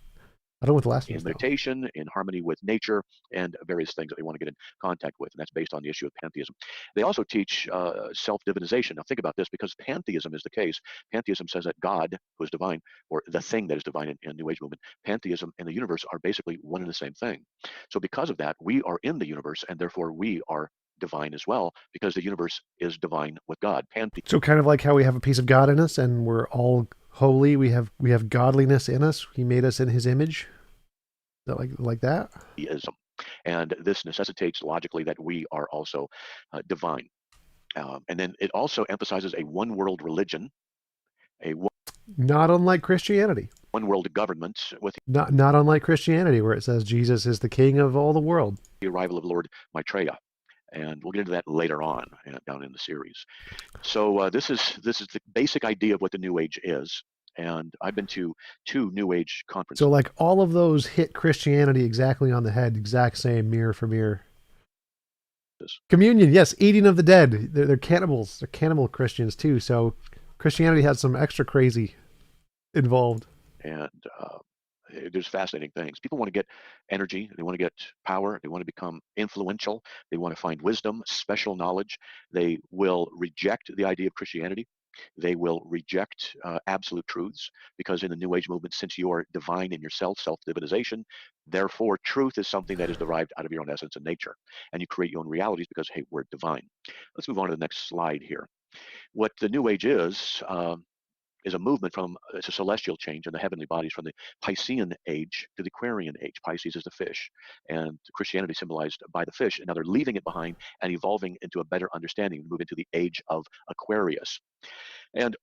I don't know what the last one in is, though. meditation, in harmony with nature, and various things that they want to get in contact with. And that's based on the issue of pantheism. They also teach self-divinization. Now think about this, because pantheism is the case. Pantheism says that God, who is divine, or the thing that is divine in New Age movement, pantheism and the universe are basically one and the same thing. So because of that, we are in the universe, and therefore we are divine as well, because the universe is divine with God. So kind of like how we have a piece of God in us, and we're all holy. We have godliness in us. He made us in His image. Is that like that? Theism. And this necessitates logically that we are also divine. And then it also emphasizes a one-world religion, Not unlike Christianity. one-world government with Not unlike Christianity, where it says Jesus is the King of all the world. the arrival of Lord Maitreya. And we'll get into that later on down in the series. So this is the basic idea of what the New Age is. And I've been to 2 New Age conferences. So like all of those hit Christianity exactly on the head, exact same, mirror for mirror. Communion, yes, eating of the dead. They're cannibals. They're cannibal Christians too. So Christianity has some extra crazy involved. And there's fascinating things. People want to get energy. They want to get power. They want to become influential. They want to find wisdom, special knowledge. They will reject the idea of Christianity. They will reject absolute truths, because in the New Age movement, since you are divine in yourself, self-divinization, therefore truth is something that is derived out of your own essence and nature. And you create your own realities because, hey, we're divine. Let's move on to the next slide here. What the New Age is a movement from it's a celestial change in the heavenly bodies from the Piscean age to the Aquarian age. Pisces is the fish, and Christianity symbolized by the fish. And now they're leaving it behind and evolving into a better understanding to move into the age of Aquarius. And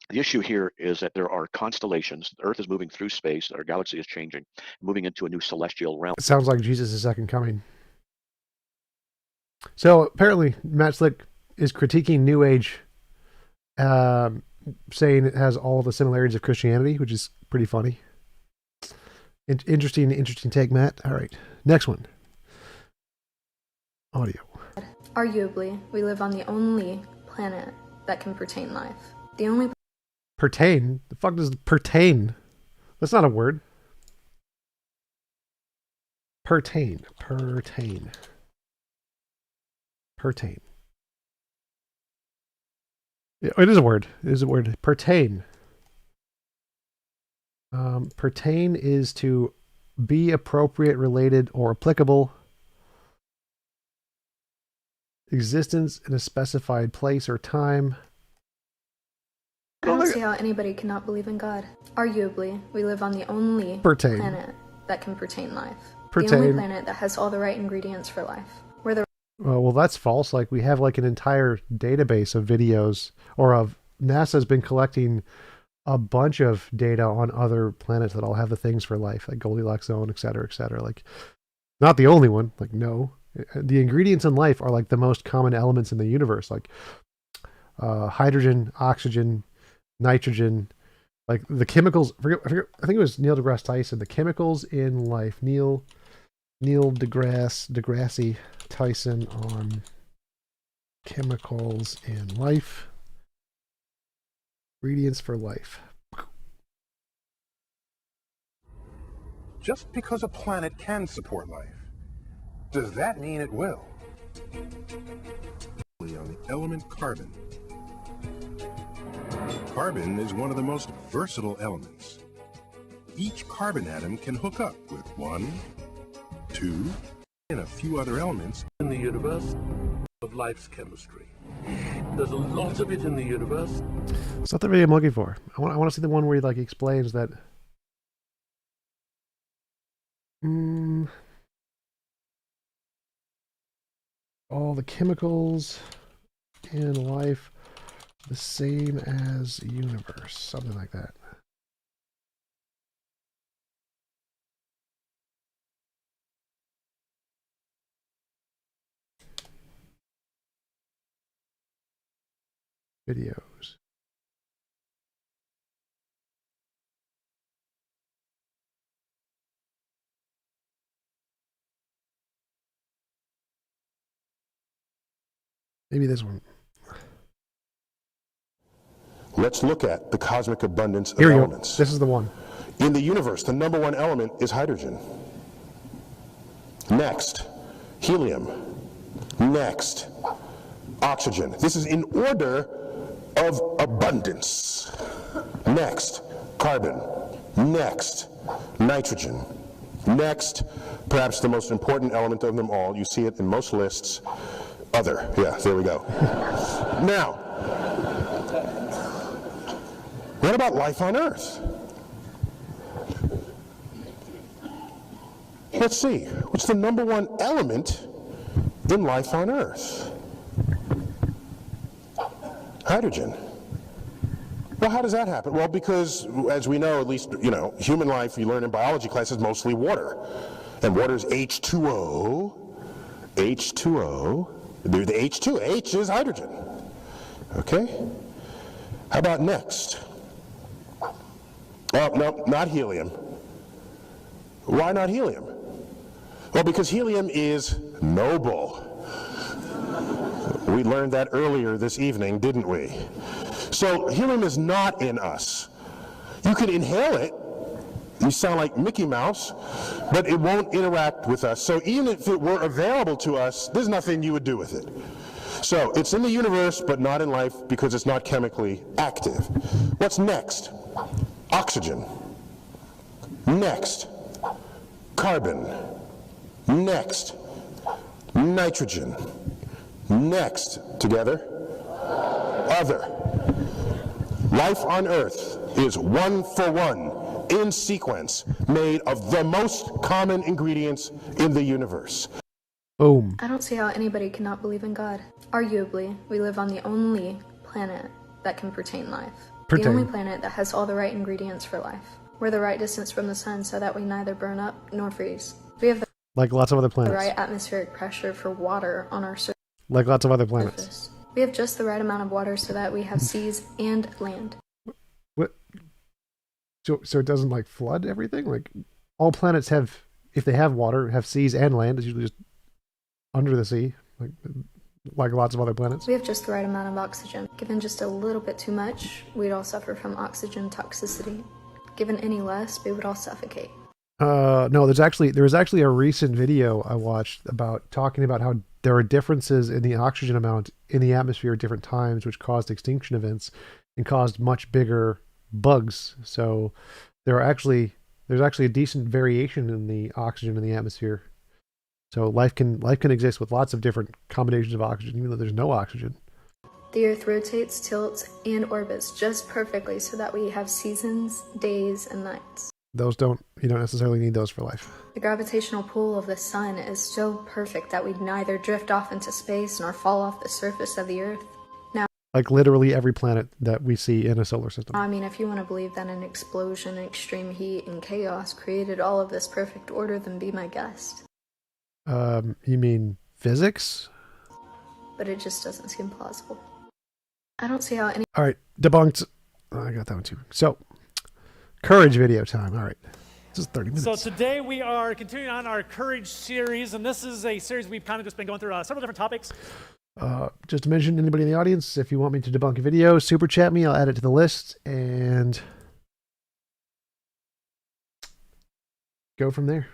the issue here is that there are constellations. The Earth is moving through space. Our galaxy is changing, moving into a new celestial realm. It sounds like Jesus' second coming. So apparently Matt Slick is critiquing New Age, saying it has all the similarities of Christianity, which is pretty funny. Interesting take, Matt. All right, next one. Audio. Arguably, we live on the only planet that can pertain life. The only Pertain? The fuck does pertain? That's not a word. Pertain. Yeah, it is a word. It is a word. Pertain. Pertain is to be appropriate, related, or applicable. Existence in a specified place or time. I don't see how anybody cannot believe in God. Arguably, we live on the only planet that can pertain life. The only planet that has all the right ingredients for life. We're the well, that's false. Like, we have like an entire database of videos, or of NASA's been collecting a bunch of data on other planets that all have the things for life, like Goldilocks zone, et cetera, et cetera. Like, not the only one. Like, no. The ingredients in life are like the most common elements in the universe, like hydrogen, oxygen, nitrogen, like the chemicals. I think it was Neil deGrasse Tyson. The chemicals in life. Neil deGrasse Tyson on chemicals in life. Ingredients for life. Just because a planet can support life, does that mean it will? On the element carbon. Carbon is one of the most versatile elements. Each carbon atom can hook up with 1, 2, and a few other elements in the universe of life's chemistry. There's a lot of it in the universe. It's not the video I'm looking for. I want to see the one where he like explains that. All the chemicals in life the same as universe, something like that. Videos. Maybe this one. Let's look at the cosmic abundance of Here we go. elements. This is the one. In the universe, the number one element is hydrogen. Next, helium. Next, oxygen. This is in order of abundance. Next, carbon. Next, nitrogen. Next, perhaps the most important element of them all, you see it in most lists, other. Yeah, there we go. Now, what about life on Earth? Let's see, what's the number one element in life on Earth? Hydrogen. Well, how does that happen? Well, because, as we know, at least, human life, you learn in biology class, is mostly water. And water is H2O. H2O. The H2. H is hydrogen. Okay? How about next? Oh, no, not helium. Why not helium? Well, because helium is noble. We learned that earlier this evening, didn't we? So helium is not in us. You can inhale it. You sound like Mickey Mouse, but it won't interact with us. So even if it were available to us, there's nothing you would do with it. So it's in the universe, but not in life because it's not chemically active. What's next? Oxygen. Next, carbon. Next, nitrogen. Next, together, other. Life on Earth is one for one, in sequence, made of the most common ingredients in the universe. Boom. I don't see how anybody cannot believe in God. Arguably, we live on the only planet that can pertain life. The only planet that has all the right ingredients for life. We're the right distance from the sun so that we neither burn up nor freeze. We have like lots of other planets. The right atmospheric pressure for water on our surface. Like lots of other planets. We have just the right amount of water so that we have seas and land. What? So it doesn't like flood everything? Like all planets have, if they have water, have seas and land. It's usually just under the sea, like lots of other planets. We have just the right amount of oxygen. Given just a little bit too much, we'd all suffer from oxygen toxicity. Given any less, we would all suffocate. No, there was actually a recent video I watched talking about how there are differences in the oxygen amount in the atmosphere at different times, which caused extinction events and caused much bigger bugs. So there's actually a decent variation in the oxygen in the atmosphere. So life can exist with lots of different combinations of oxygen, even though there's no oxygen. The Earth rotates, tilts, and orbits just perfectly so that we have seasons, days, and nights. You don't necessarily need those for life. The gravitational pull of the sun is so perfect that we'd neither drift off into space nor fall off the surface of the Earth. Now, like literally every planet that we see in a solar system. I mean, if you want to believe that an explosion, extreme heat, and chaos created all of this perfect order, then be my guest. You mean physics? But it just doesn't seem plausible. I don't see how any... All right, debunked. Oh, I got that one too. So, courage video time. All right. This is 30 minutes. So today we are continuing on our courage series, and this is a series we've kind of just been going through several different topics. Just to mention, anybody in the audience, if you want me to debunk a video, super chat me. I'll add it to the list and go from there.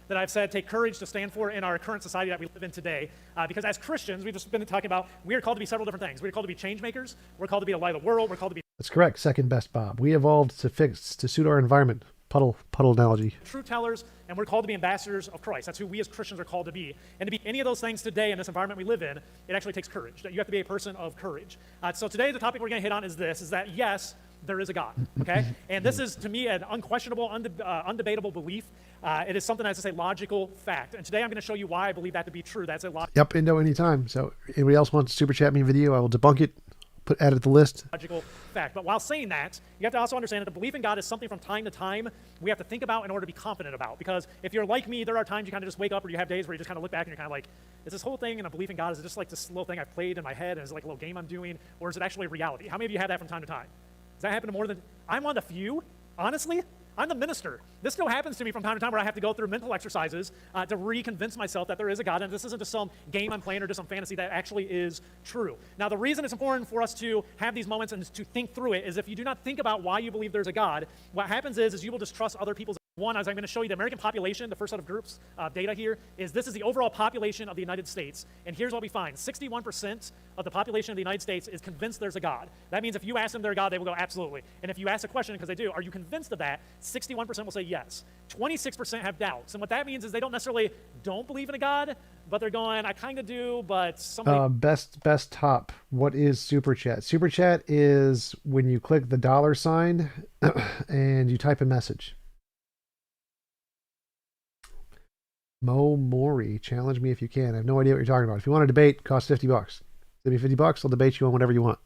That I've said take courage to stand for in our current society that we live in today. Because as Christians, we've just been talking about, we are called to be several different things. We're called to be change makers. We're called to be the light of the world. We're called to be... That's correct. Second best, Bob. We evolved to suit our environment. Puddle analogy. Truth tellers, and we're called to be ambassadors of Christ. That's who we as Christians are called to be. And to be any of those things today in this environment we live in, it actually takes courage. You have to be a person of courage. So today the topic we're going to hit on is that yes, there is a God, okay? And this is, to me, an unquestionable, undebatable belief. It is something that's just a logical fact. And today I'm going to show you why I believe that to be true. That's a logical... Yep, Indo anytime. So anybody else wants to super chat me a video, I will debunk it, add it to the list. Logical fact. But while saying that, you have to also understand that the belief in God is something from time to time we have to think about in order to be confident about. Because if you're like me, there are times you kind of just wake up or you have days where you just kind of look back and you're kind of like, is this whole thing and a belief in God, is it just like this little thing I've played in my head and is it like a little game I'm doing, or is it actually reality? How many of you have that from time to time? Does that happen to more than... I'm one of the few, honestly, I'm the minister. This still happens to me from time to time where I have to go through mental exercises to reconvince myself that there is a God, and this isn't just some game I'm playing or just some fantasy, that actually is true. Now, the reason it's important for us to have these moments and to think through it is if you do not think about why you believe there's a God, what happens is you will just trust other people's. One, as I'm going to show you the American population, the first set of groups data here, is this is the overall population of the United States. And here's what we find. 61% of the population of the United States is convinced there's a God. That means if you ask them they're a God, they will go, absolutely. And if you ask a question, because they do, are you convinced of that? 61% will say yes. 26% have doubts. And what that means is they don't necessarily don't believe in a God, but they're going, I kind of do, but somebody... Best top. What is Super Chat? Super Chat is when you click the $sign and you type a message. Mo Mori, challenge me if you can. I have no idea what you're talking about. If you want to debate, it costs $50. Give me $50, I'll debate you on whatever you want.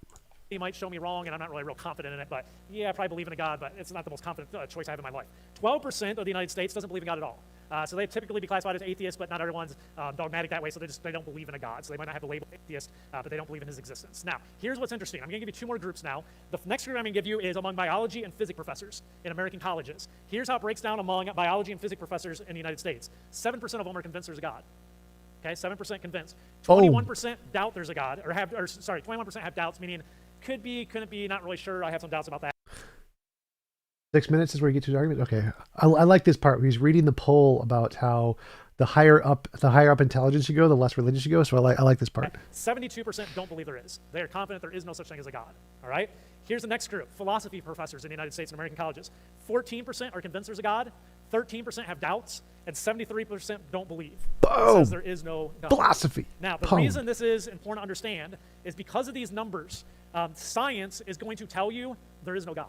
He might show me wrong, and I'm not really real confident in it, but yeah, I probably believe in a God, but it's not the most confident choice I have in my life. 12% of the United States doesn't believe in God at all. So they typically be classified as atheists, but not everyone's dogmatic that way, so they don't believe in a God. So they might not have the label atheist, but they don't believe in his existence. Now, here's what's interesting. I'm going to give you two more groups now. The next group I'm going to give you is among biology and physics professors in American colleges. Here's how it breaks down among biology and physics professors in the United States. 7% of them are convinced there's a God. Okay, 7% convinced. 21% doubt there's a God, 21% have doubts, meaning could be, couldn't be, not really sure. I have some doubts about that. 6 minutes is where you get to the argument. Okay, I like this part. He's reading the poll about how the higher up intelligence you go, the less religious you go. So I like this part. 72% don't believe there is. They are confident there is no such thing as a God. All right. Here's the next group: philosophy professors in the United States and American colleges. 14% are convinced there's a God. 13% have doubts, and 73% don't believe. It says there is no God. Philosophy. Now, the reason this is important to understand is because of these numbers. Science is going to tell you there is no God.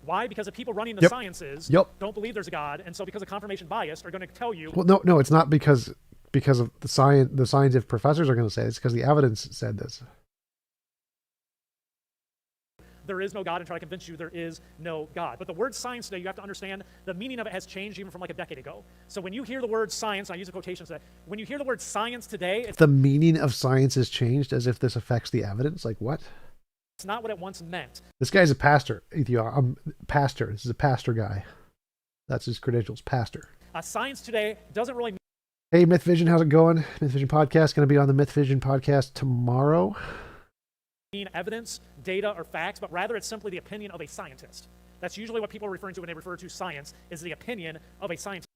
Why? Because the people running the sciences don't believe there's a God, and so because of confirmation bias, are going to tell you. Well, no, it's not because of the scientific professors are going to say it. It's because the evidence said this. There is no God, and try to convince you there is no God. But the word science today, you have to understand the meaning of it has changed even from like a decade ago. So when you hear the word science, I use a quotation today. When you hear the word science today, the meaning of science has changed as if this affects the evidence. Like what? It's not what it once meant. This guy's a pastor. Pastor. This is a pastor guy. That's his credentials. Pastor. Science today doesn't really. Hey, Myth Vision, how's it going? Myth Vision podcast going to be on the Myth Vision podcast tomorrow. Mean evidence, data, or facts, but rather it's simply the opinion of a scientist. That's usually what people are referring to when they refer to science, is the opinion of a scientist.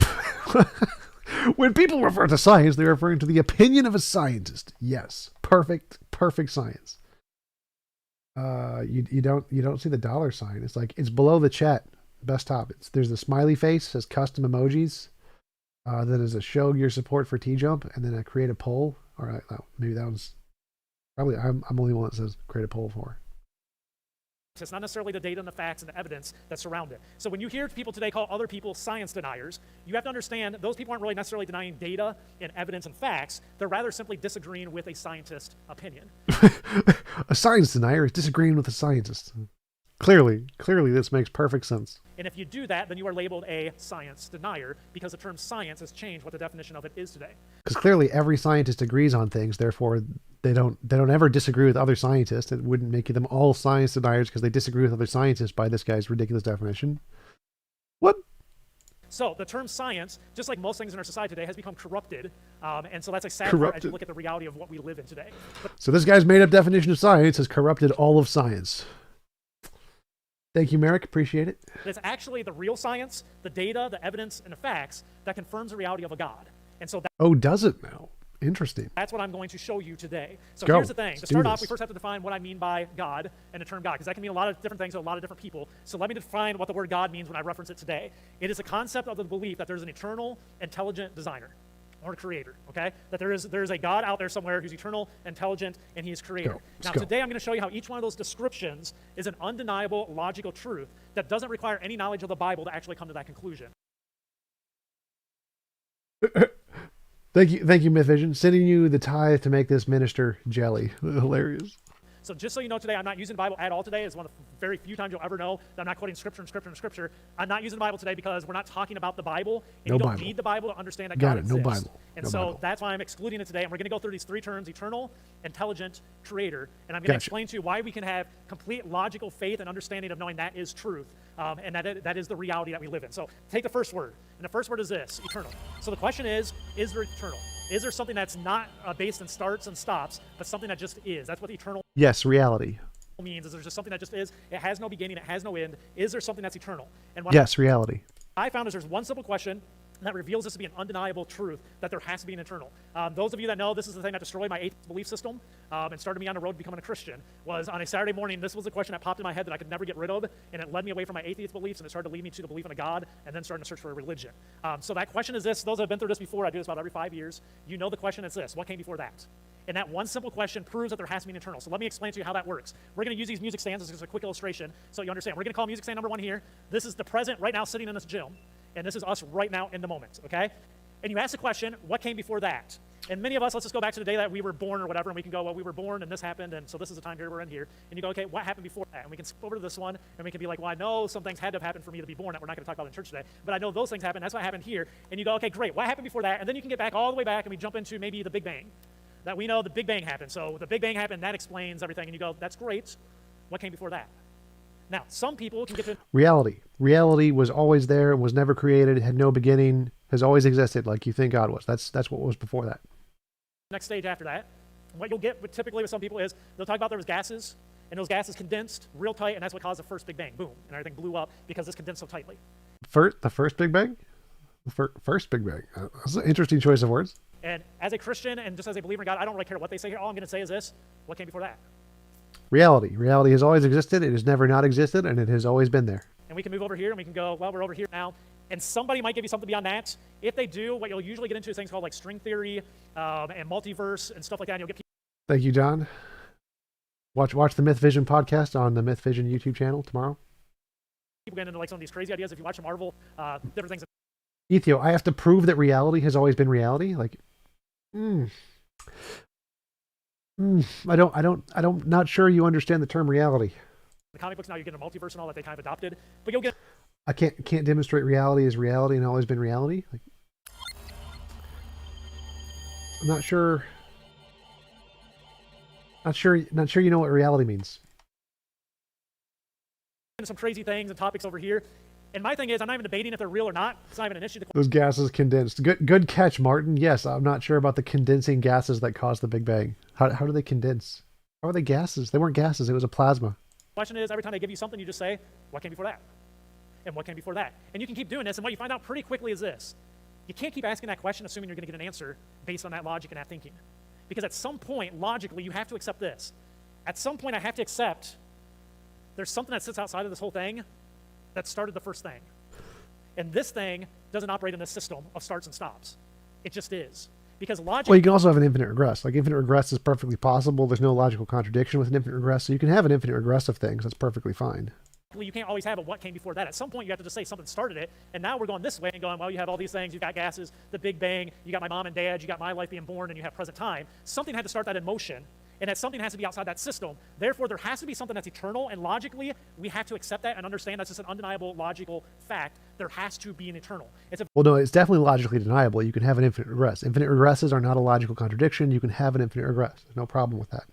When people refer to science, they're referring to the opinion of a scientist. Yes, perfect science. You don't see the $sign. It's like it's below the chat. Best top. There's the smiley face, says custom emojis. Then there's a show your support for T-Jump, and then a create a poll. All right, maybe that one's. Probably, I'm the only one that says create a poll for. It's not necessarily the data and the facts and the evidence that surround it. So when you hear people today call other people science deniers, you have to understand those people aren't really necessarily denying data and evidence and facts. They're rather simply disagreeing with a scientist's opinion. A science denier is disagreeing with a scientist. Clearly, this makes perfect sense. And if you do that, then you are labeled a science denier because the term science has changed what the definition of it is today. Because clearly every scientist agrees on things, therefore they don't ever disagree with other scientists. It wouldn't make them all science deniers because they disagree with other scientists by this guy's ridiculous definition. What? So the term science, just like most things in our society today, has become corrupted. And so that's a sad part as you look at the reality of what we live in today. So this guy's made up definition of science has corrupted all of science. Thank you, Merrick. Appreciate it. It's actually the real science, the data, the evidence, and the facts that confirms the reality of a God. And so does it now? Interesting. That's what I'm going to show you today. So here's the thing. To start off, we first have to define what I mean by God and the term God, because that can mean a lot of different things to a lot of different people. So let me define what the word God means when I reference it today. It is a concept of the belief that there's an eternal, intelligent designer or creator, okay? That there is a God out there somewhere who's eternal, intelligent, and he is creator. Now, today I'm going to show you how each one of those descriptions is an undeniable, logical truth that doesn't require any knowledge of the Bible to actually come to that conclusion. Thank you, Myth Vision. Sending you the tithe to make this minister jelly. Hilarious. So just so you know today, I'm not using the Bible at all today. It's one of the very few times you'll ever know that I'm not quoting scripture and scripture and scripture. I'm not using the Bible today because we're not talking about the Bible. And you don't need the Bible to understand that God exists. No Bible. And so that's why I'm excluding it today. And we're going to go through these three terms: eternal, intelligent, creator. And I'm going to explain to you why we can have complete logical faith and understanding of knowing that is truth. And that is the reality that we live in. So take the first word. And the first word is this: eternal. So the question is there eternal? Is there something that's not based in starts and stops, but something that just is? That's what eternal Yes, reality. Means. Is there just something that just is? It has no beginning, it has no end. Is there something that's eternal? And what yes, reality. I found is there's one simple question that reveals this to be an undeniable truth, that there has to be an eternal. Those of you that know, this is the thing that destroyed my atheist belief system and started me on the road to becoming a Christian, was on a Saturday morning, this was the question that popped in my head that I could never get rid of, and it led me away from my atheist beliefs, and it started to lead me to the belief in a God, and then starting to search for a religion. So that question is this: those that have been through this before, I do this about every 5 years, you know the question is this: what came before that? And that one simple question proves that there has to be an eternal. So let me explain to you how that works. We're going to use these music stands as a quick illustration so you understand. We're going to call music stand number 1 here. This is the present right now sitting in this gym. And this is us right now in the moment, okay? And you ask the question, what came before that? And many of us, let's just go back to the day that we were born or whatever, and we can go, well, we were born and this happened, and so this is the time period we're in here. And you go, okay, what happened before that? And we can skip over to this one, and we can be like, well, I know some things had to have happened for me to be born that we're not going to talk about in church today, but I know those things happened. That's what happened here. And you go, okay, great. What happened before that? And then you can get back all the way back, and we jump into maybe the Big Bang. That we know the Big Bang happened. So the Big Bang happened, that explains everything. And you go, that's great. What came before that? Now, some people can get to reality. Reality was always there, was never created, had no beginning, has always existed, like you think God was. That's what was before that. Next stage after that, what you'll get typically with some people is they'll talk about there was gases, and those gases condensed real tight, and that's what caused the first Big Bang. Boom, and everything blew up because it's condensed so tightly. The first Big Bang? First Big Bang. That's an interesting choice of words. And as a Christian and just as a believer in God, I don't really care what they say here. All I'm going to say is this: what came before that? Reality. Reality has always existed. It has never not existed, and it has always been there. And we can move over here, and we can go, well, we're over here now. And somebody might give you something beyond that. If they do, what you'll usually get into is things called like string theory and multiverse and stuff like that. And you'll get people. Thank you, John. Watch the Myth Vision podcast on the Myth Vision YouTube channel tomorrow. People get into like some of these crazy ideas. If you watch the Marvel, different things. Ethio, I have to prove that reality has always been reality. Like, not sure you understand the term reality. The comic books now, you get a multiverse and all that they kind of adopted, but you'll get. I can't demonstrate reality as reality and always been reality. Like, I'm not sure. Not sure you know what reality means. Some crazy things and topics over here. And my thing is, I'm not even debating if they're real or not. It's not even an issue. Those gases condensed. Good catch, Martin. Yes, I'm not sure about the condensing gases that caused the Big Bang. How do they condense? How are they gases? They weren't gases. It was a plasma. The question is, every time they give you something, you just say, what came before that? And what came before that? And you can keep doing this, and what you find out pretty quickly is this. You can't keep asking that question assuming you're going to get an answer based on that logic and that thinking. Because at some point, logically, you have to accept this. At some point, I have to accept there's something that sits outside of this whole thing that started the first thing. And this thing doesn't operate in this system of starts and stops. It just is. Because logic... Well, you can also have an infinite regress. Like, infinite regress is perfectly possible. There's no logical contradiction with an infinite regress. So you can have an infinite regress of things. That's perfectly fine. You can't always have a what came before that. At some point, you have to just say something started it. And now we're going this way and going, well, you have all these things. You've got gases, the Big Bang. You got my mom and dad. You got my life being born, and you have present time. Something had to start that in motion. And that something has to be outside that system. Therefore, there has to be something that's eternal. And logically, we have to accept that and understand that's just an undeniable logical fact. There has to be an eternal. Well, no, it's definitely logically deniable. You can have an infinite regress. Infinite regresses are not a logical contradiction. You can have an infinite regress. There's no problem with that.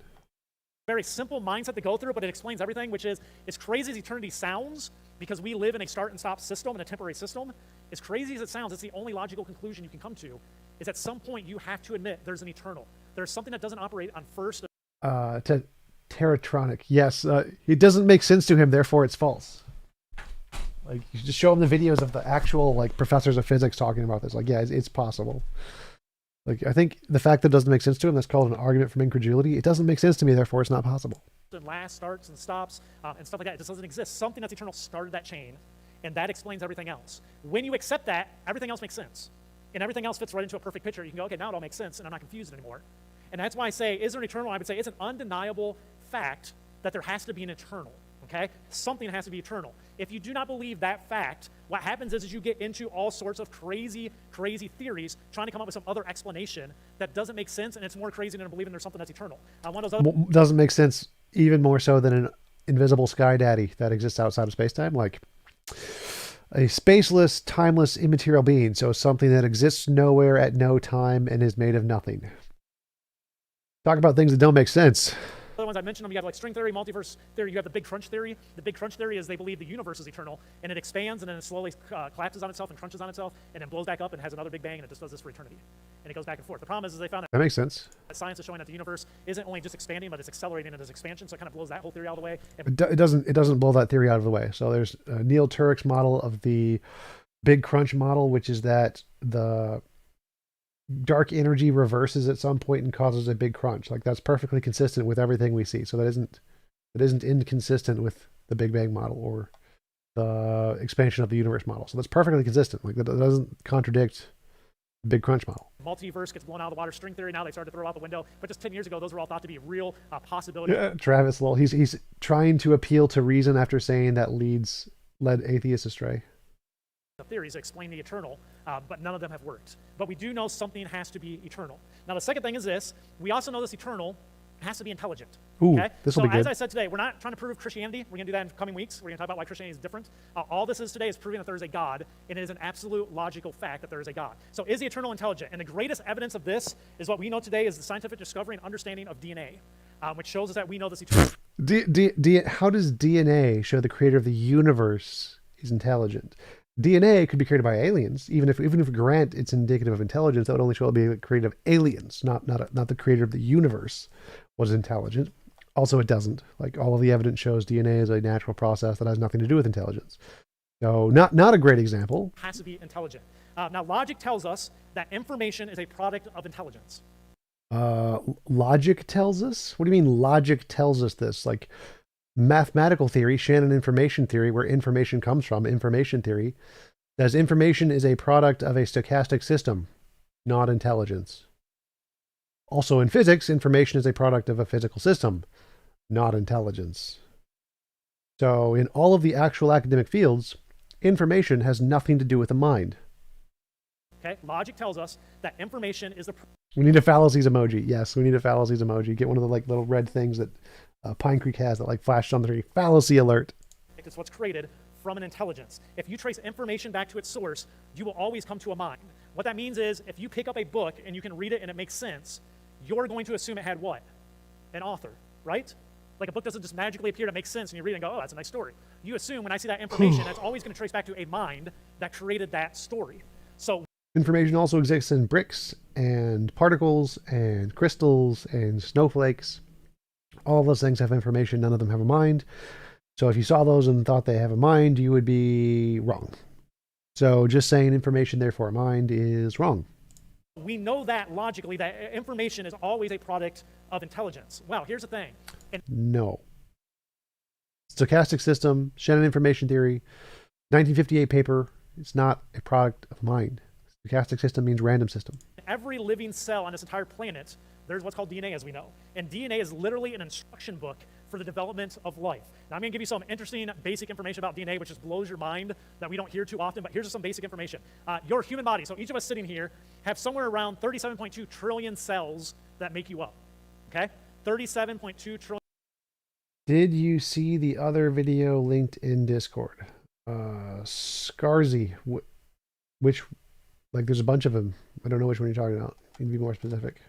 Very simple mindset to go through, but it explains everything, which is, as crazy as eternity sounds, because we live in a start and stop system and a temporary system, as crazy as it sounds, it's the only logical conclusion you can come to, is at some point you have to admit there's an eternal. There's something that doesn't operate on first. Teratronic. Yes. It doesn't make sense to him, therefore it's false. Like, you just show him the videos of the actual, like, professors of physics talking about this. Like, yeah, it's possible. Like, I think the fact that it doesn't make sense to him, that's called an argument from incredulity. It doesn't make sense to me, therefore it's not possible. And last starts and stops and stuff like that. It just doesn't exist. Something that's eternal started that chain, and that explains everything else. When you accept that, everything else makes sense. And everything else fits right into a perfect picture. You can go, okay, now it all makes sense, and I'm not confused anymore. And that's why I say, is there an eternal? I would say it's an undeniable fact that there has to be an eternal, okay? Something has to be eternal. If you do not believe that fact, what happens is you get into all sorts of crazy, crazy theories trying to come up with some other explanation that doesn't make sense, and it's more crazy than believing there's something that's eternal. One of those other doesn't make sense even more so than an invisible sky daddy that exists outside of space-time, like a spaceless, timeless, immaterial being. So something that exists nowhere at no time and is made of nothing. Talk about things that don't make sense. Other ones I mentioned them, you have like string theory, multiverse theory, you have the Big Crunch theory. The Big Crunch theory is they believe the universe is eternal, and it expands, and then it slowly collapses on itself and crunches on itself, and then blows back up and has another big bang, and it just does this for eternity. And it goes back and forth. The problem is they found that makes sense. That science is showing that the universe isn't only just expanding, but it's accelerating in its expansion, so it kind of blows that whole theory out of the way. It doesn't blow that theory out of the way. So there's Neil Turek's model of the Big Crunch model, which is that the dark energy reverses at some point and causes a big crunch. Like, that's perfectly consistent with everything we see. So that isn't inconsistent with the Big Bang model or the expansion of the universe model. So that's perfectly consistent. Like, that doesn't contradict the Big Crunch model. Multiverse gets blown out of the water. String theory now they started to throw out the window, but just 10 years ago those were all thought to be real possibilities. Yeah, Travis Lowell, he's trying to appeal to reason after saying that led atheists astray. The theories that explain the eternal, but none of them have worked. But we do know something has to be eternal. Now the second thing is this: we also know this eternal has to be intelligent. Ooh, okay? this will be good. As I said today, we're not trying to prove Christianity. We're going to do that in coming weeks. We're going to talk about why Christianity is different. All this is today is proving that there is a God, and it is an absolute logical fact that there is a God. So is the eternal intelligent? And the greatest evidence of this is what we know today is the scientific discovery and understanding of DNA, which shows us that we know this eternal. How does DNA show the creator of the universe is intelligent? DNA could be created by aliens. Even if grant it's indicative of intelligence, that would only show it be created of aliens, not the creator of the universe was intelligent. Also, it doesn't. Like, all of the evidence shows DNA is a natural process that has nothing to do with intelligence. So not a great example. Has to be intelligent. Now, logic tells us that information is a product of intelligence. Logic tells us? What do you mean logic tells us this? Like, mathematical theory, Shannon information theory, where information comes from, information theory, says information is a product of a stochastic system, not intelligence. Also in physics, information is a product of a physical system, not intelligence. So in all of the actual academic fields, information has nothing to do with the mind. Okay, logic tells us that information is the... We need a fallacies emoji. Yes, we need a fallacies emoji. Get one of the like little red things that Pine Creek has that like flashed on the screen. Fallacy alert. It's what's created from an intelligence. If you trace information back to its source, you will always come to a mind. What that means is if you pick up a book and you can read it and it makes sense, you're going to assume it had what? An author, right? Like, a book doesn't just magically appear to make sense and you read it and go, oh, that's a nice story. You assume when I see that information, that's always going to trace back to a mind that created that story. So information also exists in bricks and particles and crystals and snowflakes. All of those things have information. None of them have a mind. So if you saw those and thought they have a mind, you would be wrong. So just saying information, therefore a mind, is wrong. We know that logically, that information is always a product of intelligence. Well, here's the thing. No. Stochastic system, Shannon information theory, 1958 paper. It's not a product of mind. Stochastic system means random system. Every living cell on this entire planet, there's what's called DNA, as we know. And DNA is literally an instruction book for the development of life. Now, I'm going to give you some interesting basic information about DNA, which just blows your mind that we don't hear too often, but here's just some basic information. Your human body, so each of us sitting here, have somewhere around 37.2 trillion cells that make you up, okay? 37.2 trillion. Did you see the other video linked in Discord? Scarzy, which, like, there's a bunch of them. I don't know which one you're talking about. You need to be more specific.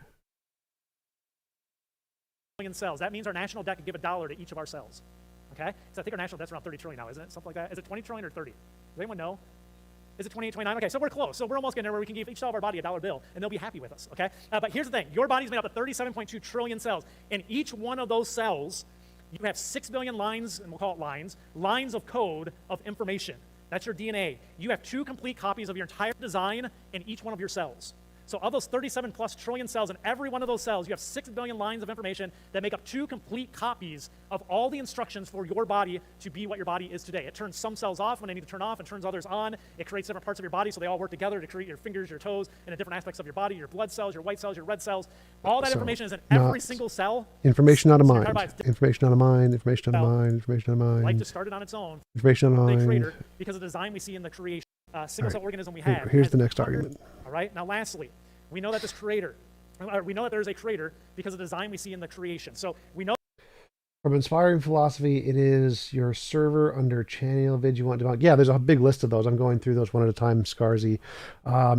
Cells. That means our national debt could give $1 to each of our cells. Okay? So I think our national debt's around 30 trillion now, isn't it? Something like that. Is it 20 trillion or 30? Does anyone know? Is it 28, 29? Okay, so we're close. So we're almost getting there where we can give each cell of our body $1 bill, and they'll be happy with us. Okay? But here's the thing: your body's made up of 37.2 trillion cells. In each one of those cells, you have 6 billion lines, and we'll call it lines of code of information. That's your DNA. You have 2 complete copies of your entire design in each one of your cells. So of those 37 plus trillion cells, in every one of those cells, you have 6 billion lines of information that make up 2 complete copies of all the instructions for your body to be what your body is today. It turns some cells off when they need to turn off and turns others on. It creates different parts of your body so they all work together to create your fingers, your toes, and the different aspects of your body, your blood cells, your white cells, your red cells. All that information is in every single cell. Information out of mind. Information out of mind. Information out of mind. Information out of mind. Life just started on its own. Information out of mind. Creator, because of the design we see in the creation. Single cell organism we have. Here's the next argument. All right. Now, lastly, we know that there is a creator because of the design we see in the creation. So we know From Inspiring Philosophy, it is your server under channel Vids you want debunked. Yeah, there's a big list of those. I'm going through those one at a time, Scarzy.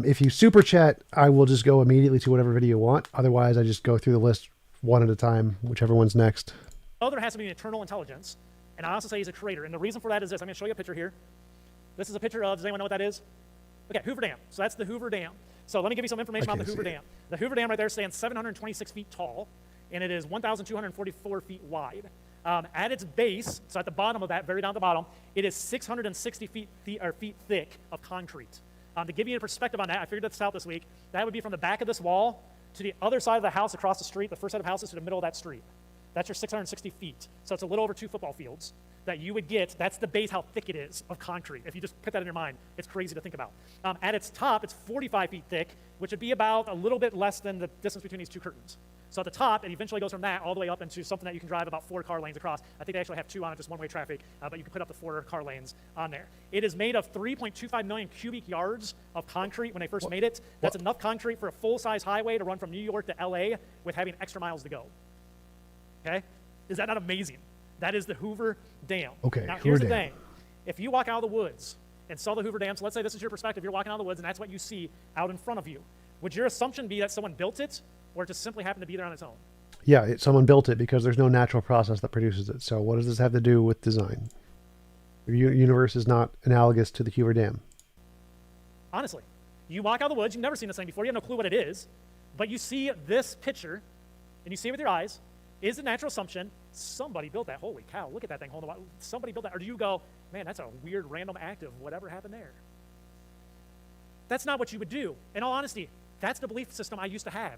If you super chat, I will just go immediately to whatever video you want. Otherwise, I just go through the list one at a time, whichever one's next. Oh, there has to be an eternal intelligence. And I also say he's a creator. And the reason for that is this. I'm going to show you a picture here. This is a picture of, does anyone know what that is? Okay, Hoover Dam. So that's the Hoover Dam. So let me give you some information about the Hoover Dam. The Hoover Dam right there stands 726 feet tall, and it is 1,244 feet wide. At its base, so at the bottom of that, very down at the bottom, it is 660 feet thick of concrete. To give you a perspective on that, I figured this out this week. That would be from the back of this wall to the other side of the house across the street, the first set of houses to the middle of that street. That's your 660 feet. So it's a little over 2 football fields that you would get. That's the base, how thick it is of concrete. If you just put that in your mind, it's crazy to think about. At its top, it's 45 feet thick, which would be about a little bit less than the distance between these two curtains. So at the top, it eventually goes from that all the way up into something that you can drive about 4 car lanes across. I think they actually have 2 on it, just one-way traffic, but you can put up to 4 car lanes on there. It is made of 3.25 million cubic yards of concrete when they first made it. That's enough concrete for a full-size highway to run from New York to LA with having extra miles to go. Okay? Is that not amazing? That is the Hoover Dam. Okay, now here's the thing. If you walk out of the woods and saw the Hoover Dam, so let's say this is your perspective, you're walking out of the woods and that's what you see out in front of you. Would your assumption be that someone built it or it just simply happened to be there on its own? Yeah, someone built it because there's no natural process that produces it. So what does this have to do with design? Your universe is not analogous to the Hoover Dam. Honestly, you walk out of the woods, you've never seen this thing before, you have no clue what it is, but you see this picture and you see it with your eyes. Is the natural assumption somebody built that? Holy cow, look at that thing. Somebody built that. Or do you go, man, that's a weird random act of whatever happened there? That's not what you would do. In all honesty, that's the belief system I used to have.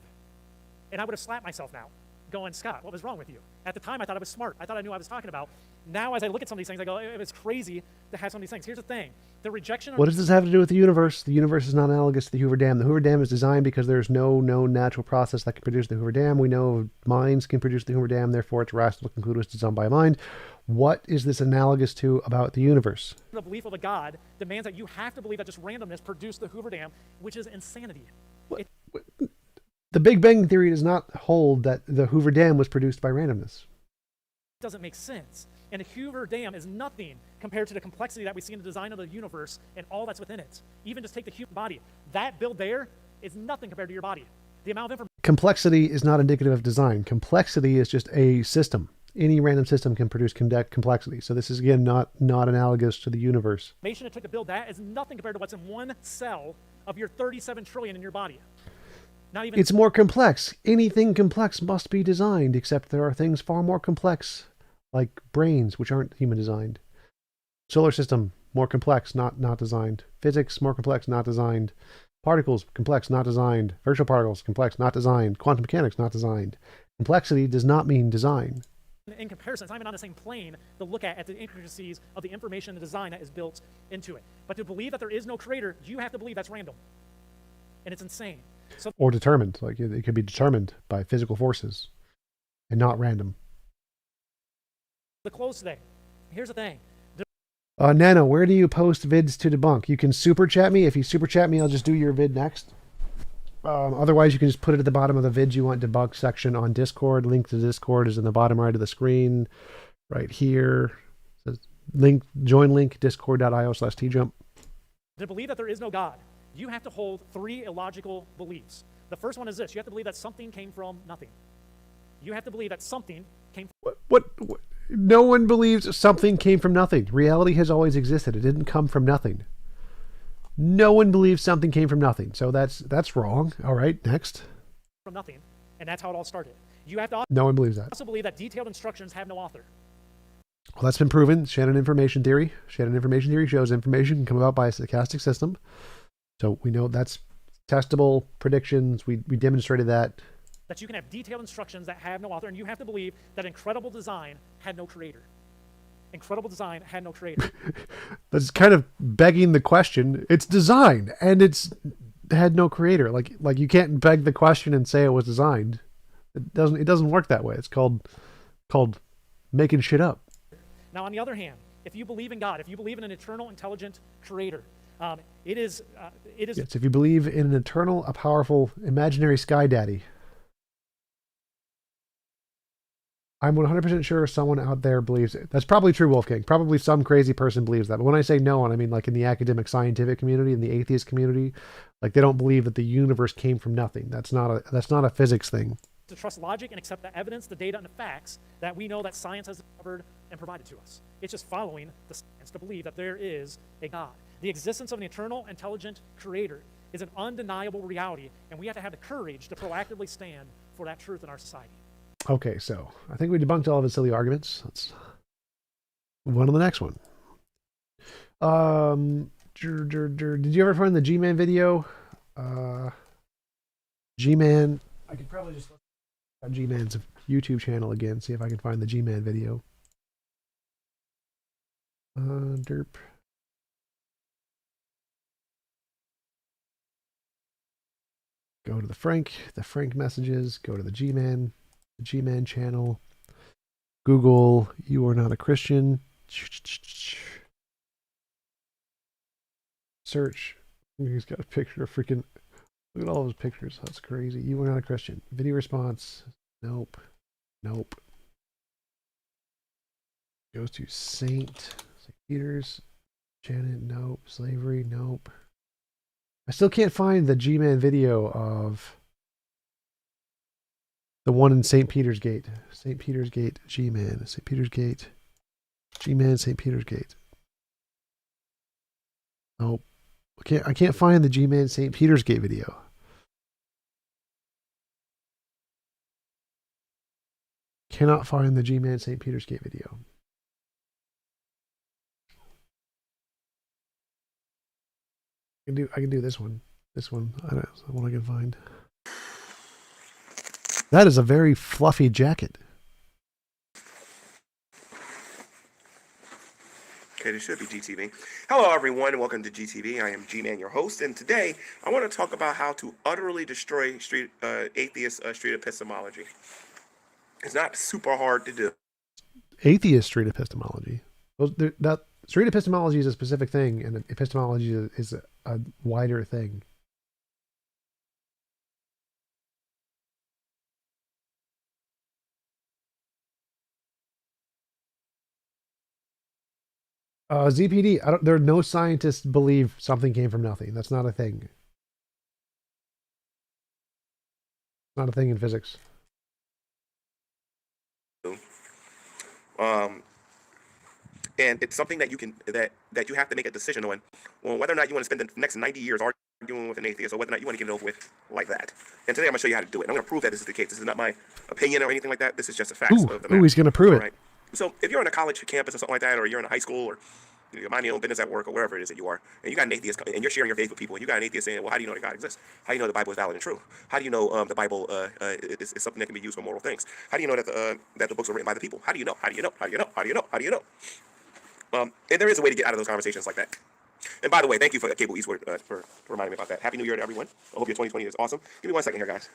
And I would have slapped myself now, going, Scott, what was wrong with you? At the time, I thought I was smart. I thought I knew what I was talking about. Now, as I look at some of these things, I go, it was crazy to have some of these things. Here's the thing. The rejection of... What does this have to do with the universe? The universe is not analogous to the Hoover Dam. The Hoover Dam is designed because there's no known natural process that can produce the Hoover Dam. We know minds can produce the Hoover Dam, therefore it's rational to conclude it was designed by a mind. What is this analogous to about the universe? The belief of a God demands that you have to believe that just randomness produced the Hoover Dam, which is insanity. The Big Bang Theory does not hold that the Hoover Dam was produced by randomness. It doesn't make sense. And the Hoover Dam is nothing compared to the complexity that we see in the design of the universe and all that's within it. Even just take the human body. That build there is nothing compared to your body. The amount of information... Complexity is not indicative of design. Complexity is just a system. Any random system can produce complexity. So this is, again, not analogous to the universe. The information it took to build that is nothing compared to what's in one cell of your 37 trillion in your body. Not even... It's more complex. Anything complex must be designed, except there are things far more complex, like brains, which aren't human designed. Solar system, more complex, not designed. Physics, more complex, not designed. Particles, complex, not designed. Virtual particles, complex, not designed. Quantum mechanics, not designed. Complexity does not mean design. In comparison, it's not even on the same plane to look at the intricacies of the information and the design that is built into it. But to believe that there is no creator, you have to believe that's random. And it's insane. So, or determined. Like it could be determined by physical forces and not random. The close thing. Here's the thing. Nano, where do you post vids to debunk? You can super chat me. If you super chat me, I'll just do your vid next. Otherwise, you can just put it at the bottom of the vids you want debunked section on Discord. Link to Discord is in the bottom right of the screen, right here. It says join link discord.io/tjump. To believe that there is no God, you have to hold 3 illogical beliefs. The first one is this. You have to believe that something came from nothing. You have to believe that something came from... What? No one believes something came from nothing. Reality has always existed. It didn't come from nothing. No one believes something came from nothing. So that's wrong. All right, next. From nothing, and that's how it all started. You have to no one believes that. Also believe that detailed instructions have no author. Well, that's been proven. Shannon information theory. Shannon information theory shows information can come about by a stochastic system. So we know that's testable predictions. We demonstrated that. That you can have detailed instructions that have no author, and you have to believe that incredible design had no creator. Incredible design had no creator. That's kind of begging the question. It's design, and it's had no creator. Like you can't beg the question and say it was designed. It doesn't work that way. It's called making shit up. Now, on the other hand, if you believe in God, if you believe in an eternal, intelligent creator, it is. Yes, if you believe in an eternal, a powerful, imaginary sky daddy. I'm 100% sure someone out there believes it. That's probably true, Wolfgang. Probably some crazy person believes that. But when I say no one, I mean like in the academic scientific community, in the atheist community, like they don't believe that the universe came from nothing. That's not a physics thing. To trust logic and accept the evidence, the data, and the facts that we know that science has discovered and provided to us. It's just following the science to believe that there is a God. The existence of an eternal, intelligent creator is an undeniable reality, and we have to have the courage to proactively stand for that truth in our society. Okay, so I think we debunked all of his silly arguments. Let's move on to the next one. Did you ever find the G-Man video? G-Man. I could probably just look at G-Man's YouTube channel again, see if I can find the G-Man video. Derp. Go to the Frank messages, go to the G-Man channel. Google, you are not a Christian. Search. He's got a picture of freaking, look at all those pictures. That's crazy. You are not a Christian. Video response. Nope. Goes to St. Peter's. Janet, nope. Slavery, nope. I still can't find the G-Man video of the one in St. Peter's Gate. St. Peter's Gate, G-Man. St. Peter's Gate. G-Man, St. Peter's Gate. Nope. I can't find the G-Man St. Peter's Gate video. Cannot find the G-Man St. Peter's Gate video. I can do this one. This one. I don't know what I can find. That is a very fluffy jacket. Okay, this should be GTV. Hello, everyone, and welcome to GTV. I am G-Man, your host, and today I want to talk about how to utterly destroy atheist street epistemology. It's not super hard to do. Atheist street epistemology. That street epistemology is a specific thing, and epistemology is a wider thing. ZPD, there are no scientists believe something came from nothing. That's not a thing. Not a thing in physics. And it's something that you can that you have to make a decision on whether or not you want to spend the next 90 years arguing with an atheist, or whether or not you want to get it over with like that. And today I'm going to show you how to do it. I'm going to prove that this is the case. This is not my opinion or anything like that. This is just a fact of the matter. He's going to prove it. Right. So if you're on a college campus or something like that, or you're in a high school, or you're minding your own business at work, or wherever it is that you are, and you got an atheist, and you're sharing your faith with people, and you got an atheist saying, well, how do you know that God exists? How do you know the Bible is valid and true? How do you know the Bible is something that can be used for moral things? How do you know that the books were written by the people? How do you know? How do you know? How do you know? How do you know? How do you know? And there is a way to get out of those conversations like that. And by the way, thank you for Cable Eastward for reminding me about that. Happy New Year to everyone. I hope your 2020 is awesome. Give me 1 second here, guys.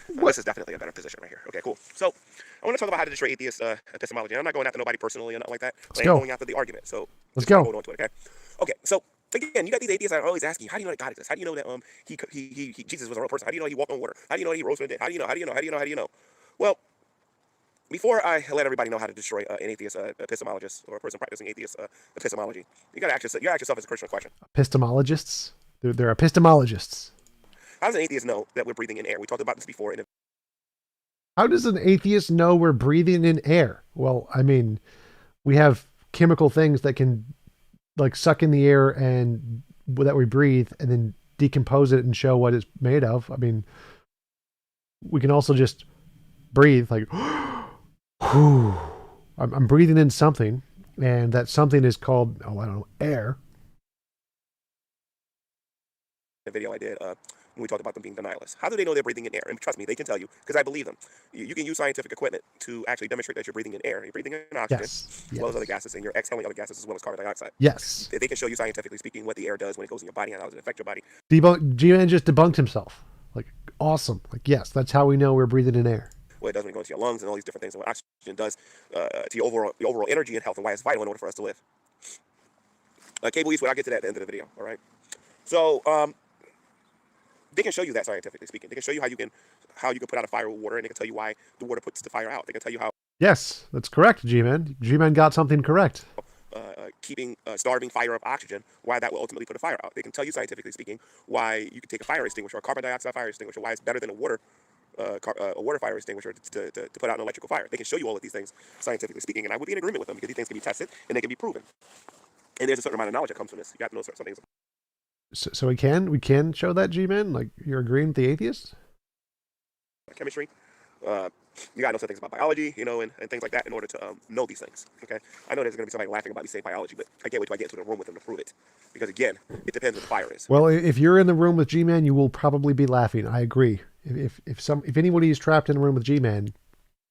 This is definitely a better position right here. Okay, cool. So I want to talk about how to destroy atheist epistemology. I'm not going after nobody personally or nothing like that. I'm going after the argument. So let's go. Hold on to it, okay? Okay, so again, you got these atheists that are always asking, how do you know that God exists? How do you know that Jesus was a real person? How do you know he walked on water? How do you know he rose from the dead? How do you know? How do you know? How do you know? How do you know? Well, before I let everybody know how to destroy an atheist epistemologist, or a person practicing atheist epistemology, you got to ask yourself as a Christian question. Epistemologists? They're epistemologists. How does an atheist know that we're breathing in air? We talked about this before. How does an atheist know we're breathing in air? Well, I mean, we have chemical things that can like suck in the air and that we breathe, and then decompose it and show what it's made of. I mean, we can also just breathe like, I'm breathing in something, and that something is called, I don't know, air. The video I did when we talked about them being denialists. How do they know they're breathing in air? And trust me, they can tell you, because I believe them. You can use scientific equipment to actually demonstrate that you're breathing in air. You're breathing in oxygen, as well as other gases, and you're exhaling other gases as well as carbon dioxide. Yes. They can show you scientifically speaking what the air does when it goes in your body and how does it affect your body. G-Man just debunked himself. Like, awesome. Like, yes, that's how we know we're breathing in air. What it does when it goes into your lungs and all these different things, and what oxygen does to your overall energy and health, and why it's vital in order for us to live. Cable Eastwood, I'll get to that at the end of the video, all right? So, They can show you that scientifically speaking. They can show you how you can put out a fire with water, and they can tell you why the water puts the fire out. They can tell you how Yes, that's correct, G-Man. G-Man got something correct. keeping starving fire of oxygen, why that will ultimately put a fire out. They can tell you scientifically speaking why you can take a fire extinguisher, a carbon dioxide fire extinguisher, why it's better than a water fire extinguisher to put out an electrical fire. They can show you all of these things scientifically speaking, and I would be in agreement with them because these things can be tested and they can be proven. And there's a certain amount of knowledge that comes from this. You have to know some things. So we can show that, G-Man? Like, you're agreeing with the atheists? Chemistry. You gotta know some things about biology, you know, and things like that in order to know these things. Okay, I know there's gonna be somebody laughing about me saying biology, but I can't wait till I get into the room with them to prove it. Because again, it depends what the fire is. Well, if you're in the room with G-Man, you will probably be laughing. I agree. If anybody is trapped in a room with G-Man,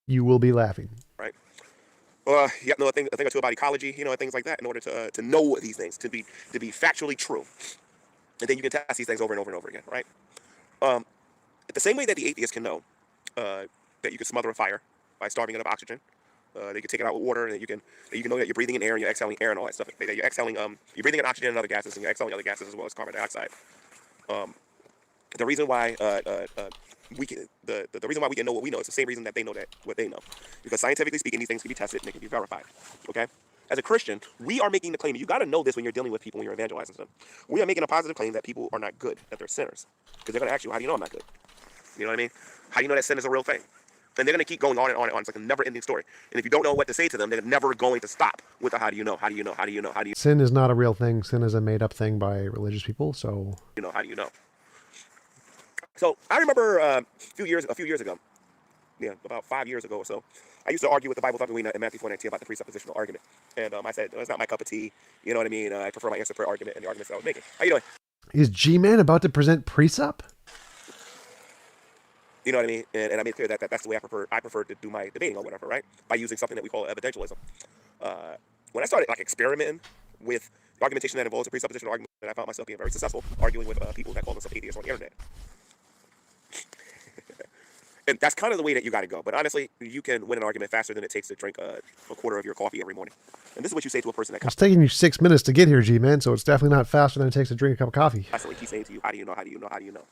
you will be laughing. Right. You have to know a thing or two about ecology, you know, and things like that in order to know these things, to be factually true. And then you can test these things over and over and over again, right? The same way that the atheist can know that you can smother a fire by starving it of oxygen. They can take it out with water, and you can know that you're breathing in air and you're exhaling air and all that stuff. That you're exhaling, you're breathing in oxygen and other gases, and you're exhaling other gases as well as carbon dioxide. The reason why the reason why we can know what we know is the same reason that they know what they know, because scientifically speaking, these things can be tested and they can be verified. Okay. As a Christian, we are making the claim. You got to know this when you're dealing with people, when you're evangelizing them. We are making a positive claim that people are not good, that they're sinners, because they're going to ask you, how do you know I'm not good? You know what I mean? How do you know that sin is a real thing? And they're going to keep going on and on and on. It's like a never-ending story. And if you don't know what to say to them, they're never going to stop with the how do you know, how do you know, how do you know, how do you Sin is not a real thing. Sin is a made-up thing by religious people, so... You know, how do you know? So I remember a few years ago, about 5 years ago or so, I used to argue with the Bible Thumping Wiener in Matthew 4:19 about the presuppositional argument. And I said, it's not my cup of tea. You know what I mean? I prefer my answer prayer argument and the arguments that I was making. How you doing? Is G-Man about to present presup? You know what I mean? And I made clear that that's the way I prefer to do my debating or whatever, right? By using something that we call evidentialism. When I started experimenting with the argumentation that involves a presuppositional argument, I found myself being very successful arguing with people that call themselves atheists on the internet. And that's kind of the way that you got to go. But honestly, you can win an argument faster than it takes to drink a quarter of your coffee every morning. And this is what you say to a person that It's taking you 6 minutes to get here, G-Man, so it's definitely not faster than it takes to drink a cup of coffee. That's what keeps saying to you, how do you know, how do you know, how do you know?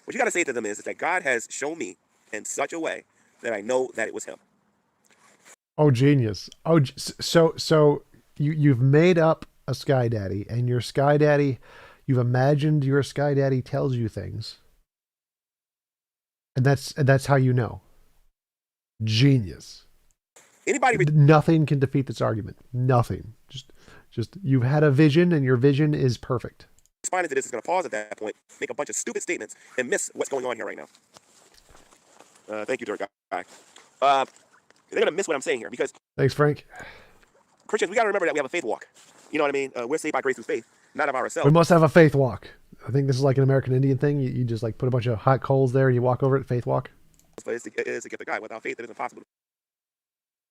What you got to say to them is that God has shown me in such a way that I know that it was him. Oh, genius. Oh, so you've made up a Sky Daddy, and your Sky Daddy, you've imagined your Sky Daddy tells you things. And that's how you know. Genius. Nothing can defeat this argument. Nothing. Just you've had a vision, and your vision is perfect. Responding to this is going to pause at that point, make a bunch of stupid statements, and miss what's going on here right now. Thank you, Dirk Guy. They're going to miss what I'm saying here because... Thanks, Frank. Christians, we got to remember that we have a faith walk. You know what I mean? We're saved by grace through faith, not of ourselves. We must have a faith walk. I think this is like an American Indian thing. You just put a bunch of hot coals there and you walk over it, faith walk. But it's a gift of God. Without faith, it isn't possible.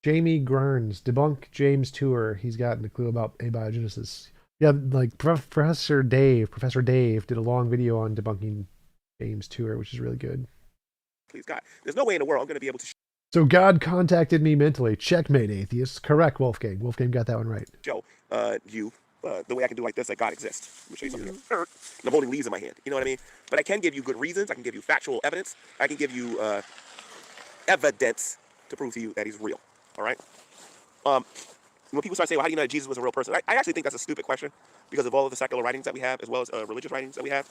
Jamie Grarns, debunk James Tour. He's gotten a clue about abiogenesis. Yeah, Professor Dave did a long video on debunking James Tour, which is really good. Please God, there's no way in the world I'm going to be able to So God contacted me mentally. Checkmate, atheists. Correct, Wolfgang. Wolfgang got that one right. show the way I can do like this, that God exists. Let me show you something here. And I'm holding leaves in my hand. You know what I mean? But I can give you good reasons. I can give you factual evidence. I can give you evidence to prove to you that he's real. All right? When people start saying, well, how do you know that Jesus was a real person? I actually think that's a stupid question because of all of the secular writings that we have, as well as religious writings that we have.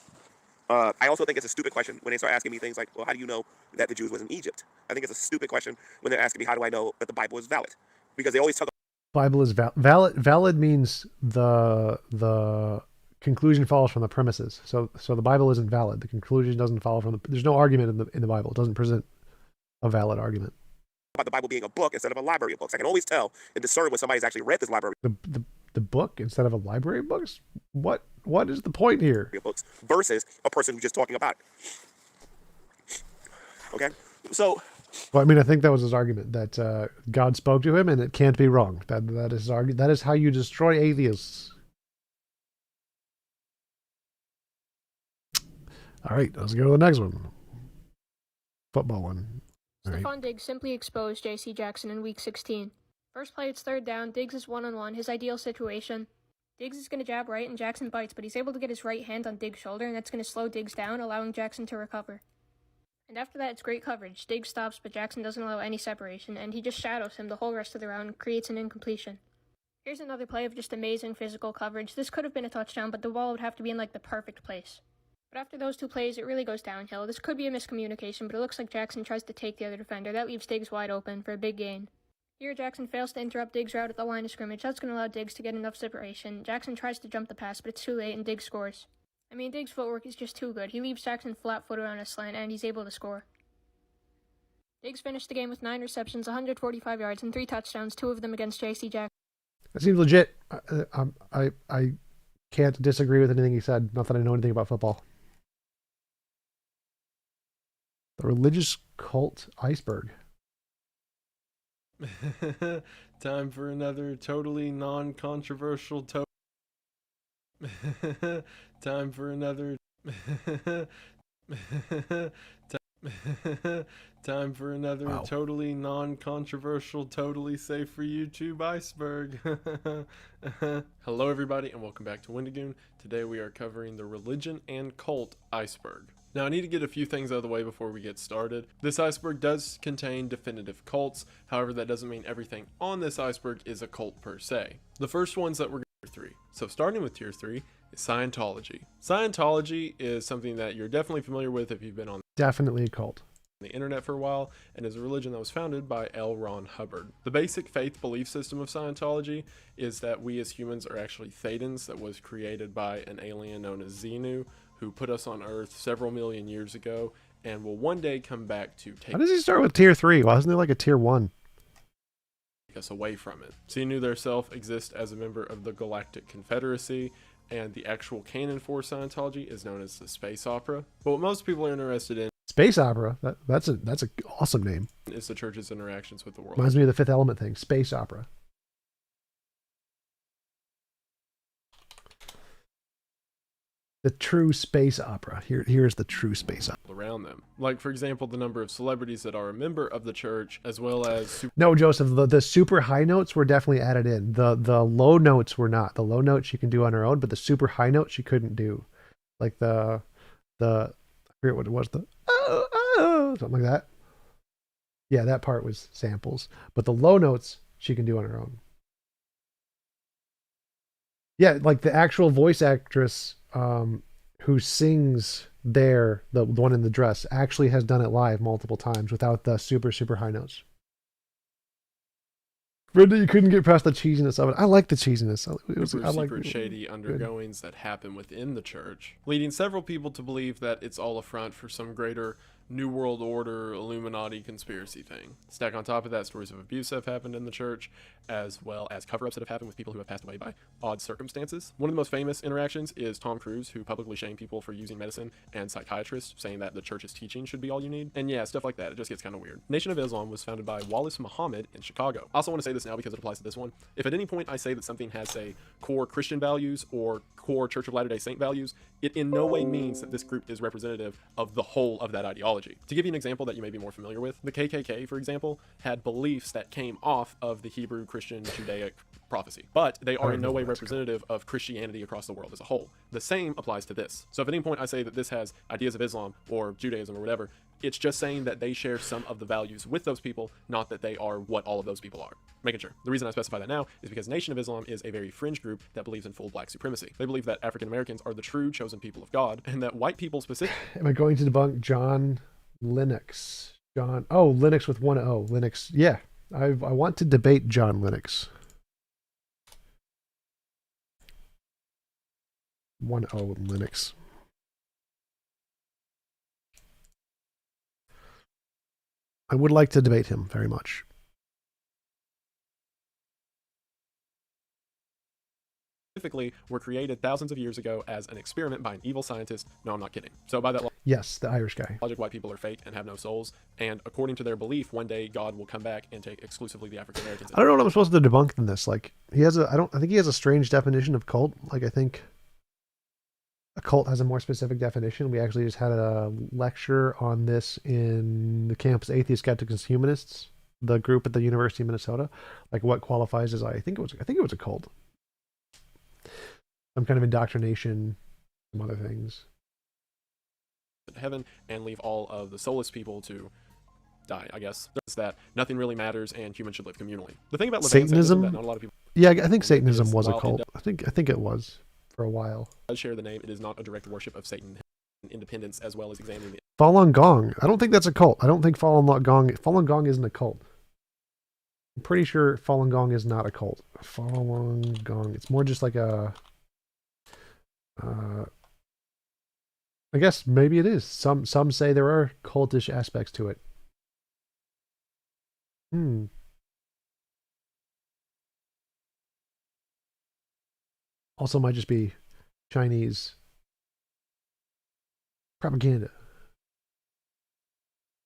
I also think it's a stupid question when they start asking me things like, well, how do you know that the Jews was in Egypt? I think it's a stupid question when they're asking me, how do I know that the Bible is valid? Because they always talk Bible is valid. Valid means the conclusion follows from the premises. So the Bible isn't valid. The conclusion doesn't follow from there's no argument in the Bible. It doesn't present a valid argument. About the Bible being a book instead of a library of books. I can always tell and discern when somebody's actually read this library. The book instead of a library of books? What is the point here? Books versus a person who's just talking about it. Okay? So well, I mean, I think that was his argument that God spoke to him and it can't be wrong. That is his argument. That is how you destroy atheists. All right, let's go to the next one. Football one. Stephon Diggs simply exposed J.C. Jackson in Week 16. First play, it's third down. Diggs is one-on-one, his ideal situation. Diggs is going to jab right, and Jackson bites, but he's able to get his right hand on Diggs' shoulder, and that's going to slow Diggs down, allowing Jackson to recover. And after that, it's great coverage. Diggs stops, but Jackson doesn't allow any separation, and he just shadows him the whole rest of the round and creates an incompletion. Here's another play of just amazing physical coverage. This could have been a touchdown, but the ball would have to be in, like, the perfect place. But after those two plays, it really goes downhill. This could be a miscommunication, but it looks like Jackson tries to take the other defender. That leaves Diggs wide open for a big gain. Here, Jackson fails to interrupt Diggs' route at the line of scrimmage. That's going to allow Diggs to get enough separation. Jackson tries to jump the pass, but it's too late, and Diggs scores. I mean, Diggs' footwork is just too good. He leaves Jackson flat-footed on a slant, and he's able to score. Diggs finished the game with 9 receptions, 145 yards, and 3 touchdowns, 2 of them against J.C. Jackson. That seems legit. I can't disagree with anything he said. Not that I know anything about football. The religious cult iceberg. Time for another totally non-controversial Time for another Time for another totally non-controversial, totally safe for YouTube iceberg. Hello everybody and welcome back to Wendigoon. Today we are covering the religion and cult iceberg. Now I need to get a few things out of the way before we get started. This iceberg does contain definitive cults, however that doesn't mean everything on this iceberg is a cult per se. The first ones that we're Tier 3. So starting with Tier 3 is Scientology. Scientology is something that you're definitely familiar with if you've been on Definitely a cult. The internet for a while, and is a religion that was founded by L. Ron Hubbard. The basic faith belief system of Scientology is that we as humans are actually Thetans that was created by an alien known as Xenu, who put us on Earth several million years ago and will one day come back to take How does he start with Tier 3? Wasn't there like a Tier 1? us away from it. Xenu theirself exist as a member of the Galactic Confederacy, and the actual canon for Scientology is known as the space opera. But what most people are interested in Space opera? That's an awesome name. Is the church's interactions with the world. Reminds me of the Fifth Element thing. Space opera. The true space opera. Here's the true space opera. Around them. Like, for example, the number of celebrities that are a member of the church, as well as... No, Joseph, the super high notes were definitely added in. The low notes were not. The low notes she can do on her own, but the super high notes she couldn't do. Like I forget what it was, something like that. Yeah, that part was samples. But the low notes she can do on her own. Yeah, like the actual voice actress who sings there, the one in the dress, actually has done it live multiple times without the super, super high notes. Brenda, you couldn't get past the cheesiness of it. I like the cheesiness. Secret shady undergoings that happen within the church, leading several people to believe that it's all a front for some greater New World Order, Illuminati conspiracy thing. Stack on top of that, stories of abuse have happened in the church, as well as cover-ups that have happened with people who have passed away by odd circumstances. One of the most famous interactions is Tom Cruise, who publicly shamed people for using medicine, and psychiatrists saying that the church's teaching should be all you need. And yeah, stuff like that. It just gets kind of weird. Nation of Islam was founded by Wallace Muhammad in Chicago. I also want to say this now because it applies to this one. If at any point I say that something has, say, core Christian values or core Church of Latter-day Saint values, it in no way means that this group is representative of the whole of that ideology. To give you an example that you may be more familiar with, the KKK, for example, had beliefs that came off of the Hebrew, Christian, Judaic prophecy, but they are in no way representative of Christianity across the world as a whole. The same applies to this. So if at any point I say that this has ideas of Islam or Judaism or whatever, it's just saying that they share some of the values with those people, not that they are what all of those people are. Making sure. The reason I specify that now is because Nation of Islam is a very fringe group that believes in full black supremacy. They believe that African Americans are the true chosen people of God, and that white people specifically... Am I going to debunk John Linux? Linux with one O. Linux. Yeah, I want to debate John Linux. 1 O Linux. I would like to debate him very much. Specifically were created thousands of years ago as an experiment by an evil scientist. No, I'm not kidding. So by that yes, the Irish guy. Logic, white people are fake and have no souls, and according to their belief, one day God will come back and take exclusively the African Americans. I don't know what I'm supposed to debunk in this. Like I think he has a strange definition of cult. Like I think a cult has a more specific definition. We actually just had a lecture on this in the campus Atheist Skeptics and Humanists, the group at the University of Minnesota. Like what qualifies as I think it was a cult. some kind of indoctrination, some other things. Heaven and leave all of the soulless people to die, I guess. It's that nothing really matters and humans should live communally. The thing about Satanism, that not a lot of people... Yeah, I think Satanism was a cult. I think it was for a while. Does share the name. It is not a direct worship of Satan. Independence as well as examining the... Falun Gong. I don't think that's a cult. I don't think Falun Gong isn't a cult. I'm pretty sure Falun Gong is not a cult. Falun Gong. It's more just like a... I guess maybe it is. Some say there are cultish aspects to it. Also might just be Chinese propaganda.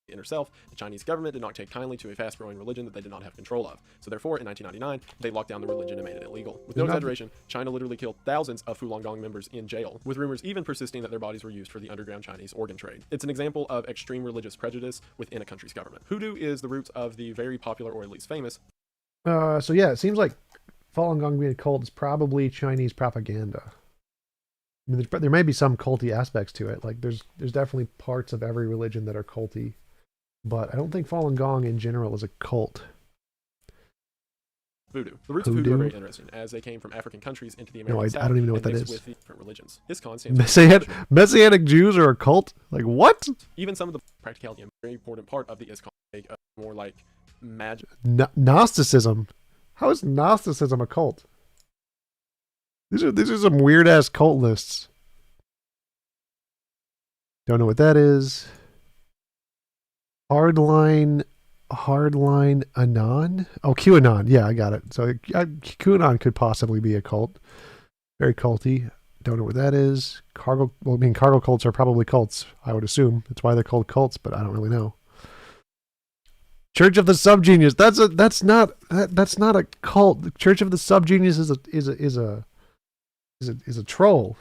Inner self, the Chinese government did not take kindly to a fast-growing religion that they did not have control of. So therefore, in 1999, they locked down the religion and made it illegal. With no exaggeration, China literally killed thousands of Falun Gong members in jail, with rumors even persisting that their bodies were used for the underground Chinese organ trade. It's an example of extreme religious prejudice within a country's government. Hoodoo is the roots of the very popular, or at least famous... So yeah, it seems like Falun Gong being a cult is probably Chinese propaganda. I mean, there may be some culty aspects to it. Like there's definitely parts of every religion that are culty. But I don't think Falun Gong in general is a cult. Voodoo. The roots of voodoo are very interesting, as they came from African countries into the American South. I don't even know what that is. With different religions. Messianic Jews are a cult? Like what? Even some of the practicality, a very important part of the ISKCON, more like magic. Gnosticism. How is Gnosticism a cult? These are some weird ass cult lists. Don't know what that is. Hardline Anon? Oh, QAnon. Yeah, I got it. So QAnon could possibly be a cult. Very culty. Don't know what that is. Cargo cults are probably cults, I would assume. That's why they're called cults, but I don't really know. Church of the Subgenius. That's not a cult. The Church of the Subgenius is a troll.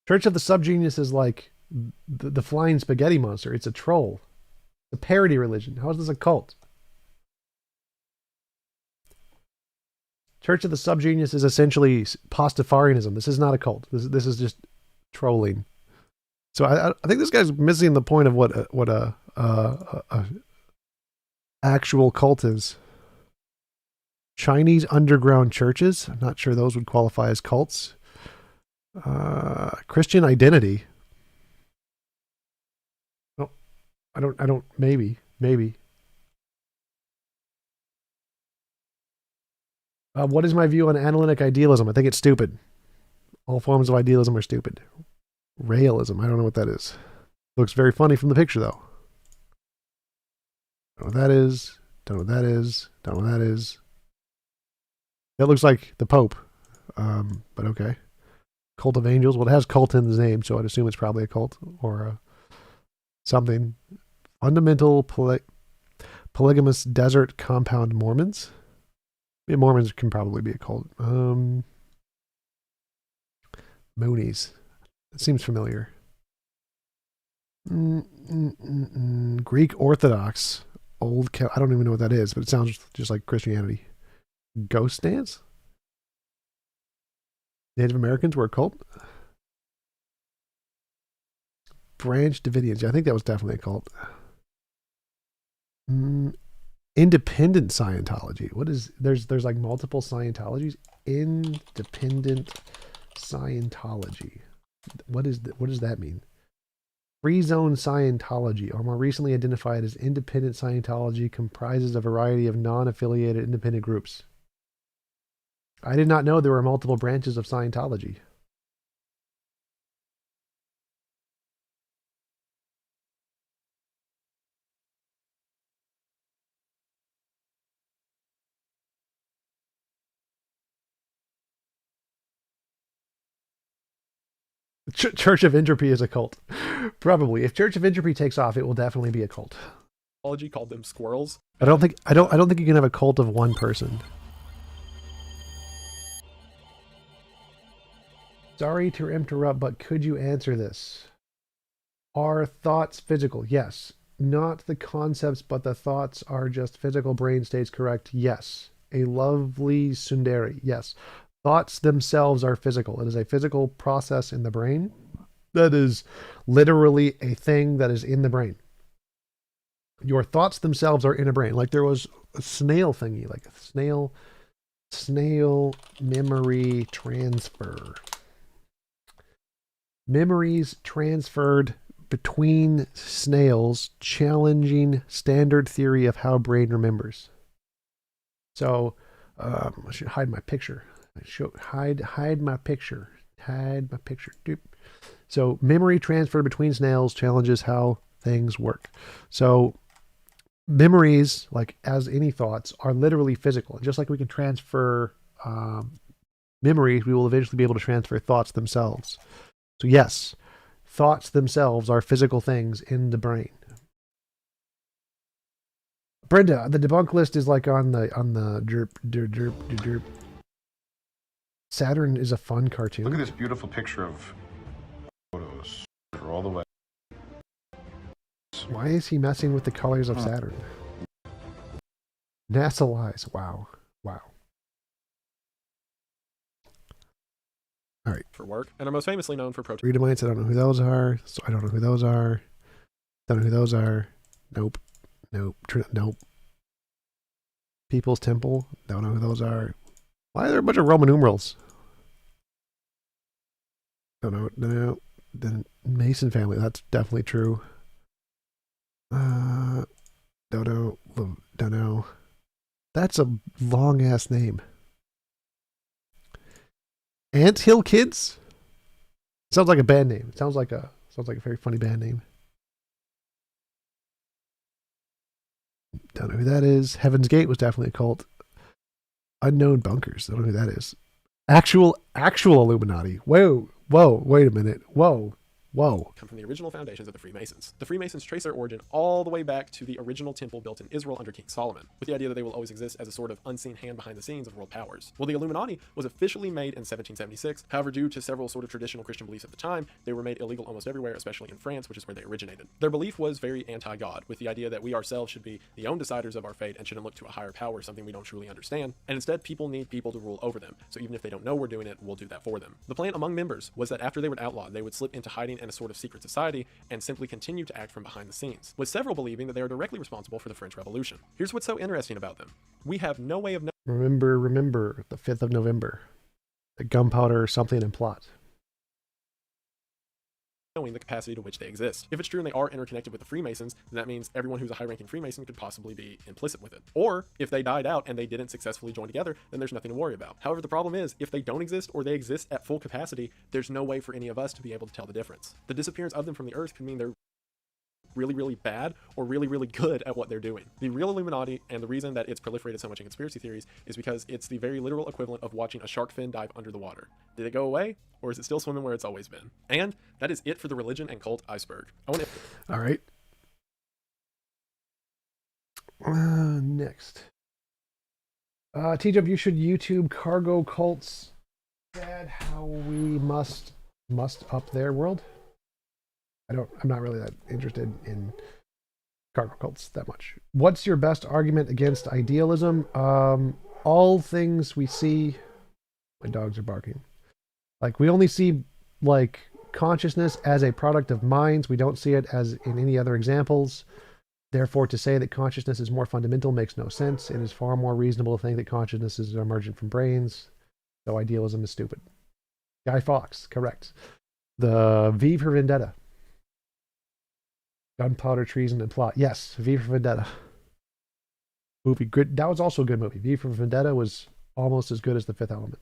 Church of the Subgenius is like the flying spaghetti monster. It's a troll. A parody religion. How is this a cult? Church of the Subgenius is essentially Pastafarianism. This is not a cult. This is just trolling. So I think this guy's missing the point of what a actual cult is. Chinese underground churches. I'm not sure those would qualify as cults. Christian identity. Oh, I don't, maybe. What is my view on analytic idealism? I think it's stupid. All forms of idealism are stupid. Realism. I don't know what that is. Looks very funny from the picture though. Don't know what that is. Don't know what that is. Don't know what that is. That looks like the Pope. But okay. Cult of Angels. Well, it has cult in the name, so I'd assume it's probably a cult or something. Fundamental polygamous desert compound Mormons. Yeah, Mormons can probably be a cult. Moonies. It seems familiar. Greek Orthodox. I don't even know what that is, but it sounds just like Christianity. Ghost dance? Native Americans were a cult? Branch Davidians. Yeah, I think that was definitely a cult. Independent Scientology. What is... There's like multiple Scientologies. Independent Scientology. What does that mean? Free Zone Scientology, or more recently identified as Independent Scientology, comprises a variety of non-affiliated independent groups. I did not know there were multiple branches of Scientology. Church of Entropy is a cult. Probably. If Church of Entropy takes off, it will definitely be a cult. Called them squirrels. I don't think you can have a cult of one person. Sorry to interrupt, but could you answer this? Are thoughts physical? Yes. not the concepts, but the thoughts are just physical brain states, correct? Yes. A lovely Sundari. Yes. Thoughts themselves are physical. It is a physical process in the brain that is literally a thing that is in the brain. Your thoughts themselves are in a brain. Like there was a snail thingy, like a snail memory transfer. Memories transferred between snails, challenging standard theory of how brain remembers. So, I should hide my picture. Hide my picture. Hide my picture. Doop. So, memory transferred between snails challenges how things work. So, memories, like as any thoughts, are literally physical. And just like we can transfer memories, we will eventually be able to transfer thoughts themselves. So yes, thoughts themselves are physical things in the brain. Brenda, the debunk list is like on the derp. Saturn is a fun cartoon. Look at this beautiful picture of photos all the way. Why is he messing with the colors of Saturn? NASA lies. Wow. All right. For work, and are most famously known for protesting. Readamites, I don't know who those are. So I don't know who those are. Don't know who those are. Nope. People's Temple, don't know who those are. Why are there a bunch of Roman numerals? Don't know. No. The Mason family, that's definitely true. Don't know. That's a long ass name. Ant Hill Kids? Sounds like a band name. It sounds like a very funny band name. Don't know who that is. Heaven's Gate was definitely a cult. Unknown Bunkers. Don't know who that is. Actual Illuminati. Whoa, wait a minute. Whoa. Come from the original foundations of the Freemasons. The Freemasons trace their origin all the way back to the original temple built in Israel under King Solomon, with the idea that they will always exist as a sort of unseen hand behind the scenes of world powers. Well, the Illuminati was officially made in 1776. However, due to several sort of traditional Christian beliefs at the time, they were made illegal almost everywhere, especially in France, which is where they originated. Their belief was very anti-God, with the idea that we ourselves should be the own deciders of our fate and shouldn't look to a higher power, something we don't truly understand. And instead, people need people to rule over them. So even if they don't know we're doing it, we'll do that for them. The plan among members was that after they were outlawed, they would slip into hiding in a sort of secret society and simply continue to act from behind the scenes, with several believing that they are directly responsible for the French Revolution. Here's what's so interesting about them. We have no way of Remember the 5th of November. The gunpowder something and plot. knowing the capacity to which they exist. If it's true and they are interconnected with the Freemasons, then that means everyone who's a high-ranking Freemason could possibly be implicit with it. Or, if they died out and they didn't successfully join together, then there's nothing to worry about. However, the problem is, if they don't exist or they exist at full capacity, there's no way for any of us to be able to tell the difference. The disappearance of them from the Earth could mean they're really, really bad or really, really good at what they're doing. The real Illuminati, and the reason that it's proliferated so much in conspiracy theories, is because it's the very literal equivalent of watching a shark fin dive under the water. Did it go away, or is it still swimming where it's always been? And that is it for the religion and cult iceberg. All right. Next. TJump, you should YouTube cargo cults. Dad, how we must up their world. I'm not really that interested in cargo cults that much. What's your best argument against idealism? All things we see. My dogs are barking. Like, we only see like consciousness as a product of minds. We don't see it as in any other examples. Therefore, to say that consciousness is more fundamental makes no sense. It is far more reasonable to think that consciousness is emergent from brains. So idealism is stupid. Guy Fawkes, correct. The V for Vendetta. Gunpowder, Treason, and Plot. Yes, V for Vendetta. Movie good. That was also a good movie. V for Vendetta was almost as good as The Fifth Element.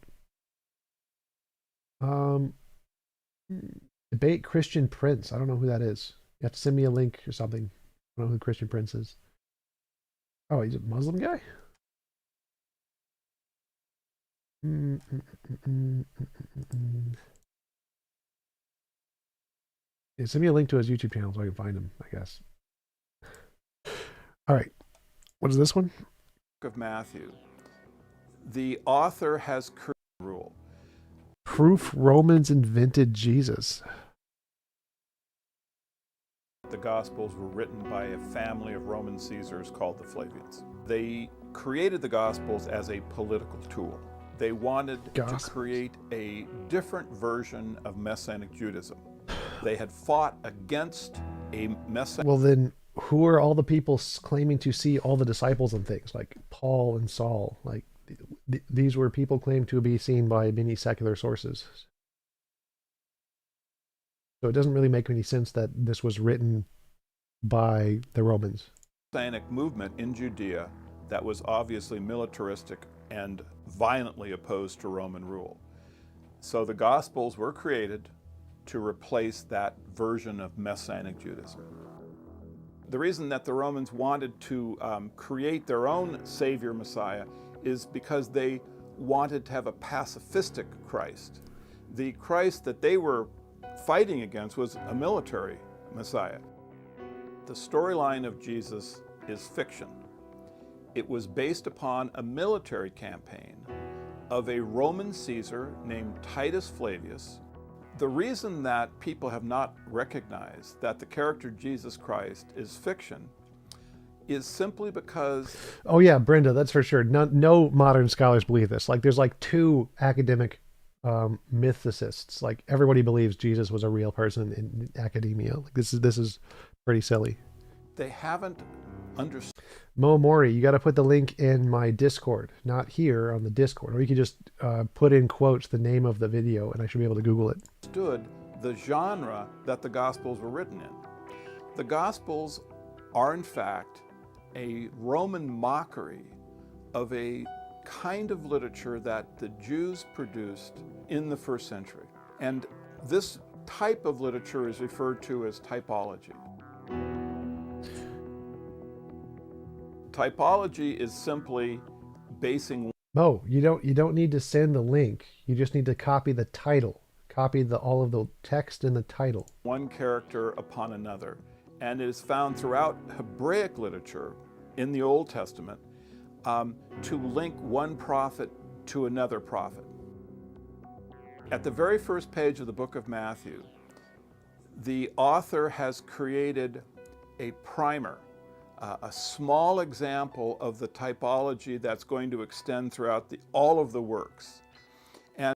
Debate Christian Prince. I don't know who that is. You have to send me a link or something. I don't know who Christian Prince is. Oh, he's a Muslim guy? Yeah, send me a link to his YouTube channel so I can find him, I guess. All right. What is this one? Book of Matthew. The author has rule. Proof Romans invented Jesus. The Gospels were written by a family of Roman Caesars called the Flavians. They created the Gospels as a political tool. They wanted to create a different version of Messianic Judaism. They had fought against a Messianic... Well, then who are all the people claiming to see all the disciples and things, like Paul and Saul? Like, these were people claimed to be seen by many secular sources. So it doesn't really make any sense that this was written by the Romans. Messianic movement in Judea that was obviously militaristic and violently opposed to Roman rule. So the Gospels were created to replace that version of Messianic Judaism. The reason that the Romans wanted to create their own Savior Messiah is because they wanted to have a pacifistic Christ. The Christ that they were fighting against was a military Messiah. The storyline of Jesus is fiction. It was based upon a military campaign of a Roman Caesar named Titus Flavius. The reason that people have not recognized that the character Jesus Christ is fiction is simply because... Oh yeah, Brenda, that's for sure. No modern scholars believe this. Like, there's like two academic mythicists. Like, everybody believes Jesus was a real person in academia. Like, this is pretty silly. They haven't understood. Mo Mori, you got to put the link in my Discord, not here on the Discord, or you can just put in quotes the name of the video, and I should be able to Google it. Understood the genre that the Gospels were written in. The Gospels are in fact a Roman mockery of a kind of literature that the Jews produced in the first century. And this type of literature is referred to as typology. Typology is simply basing... Mo, you don't need to send the link. You just need to copy the title. Copy all of the text in the title. One character upon another. And it is found throughout Hebraic literature in the Old Testament to link one prophet to another prophet. At the very first page of the book of Matthew, the author has created a primer, a small example of the typology that's going to extend throughout all of the works. And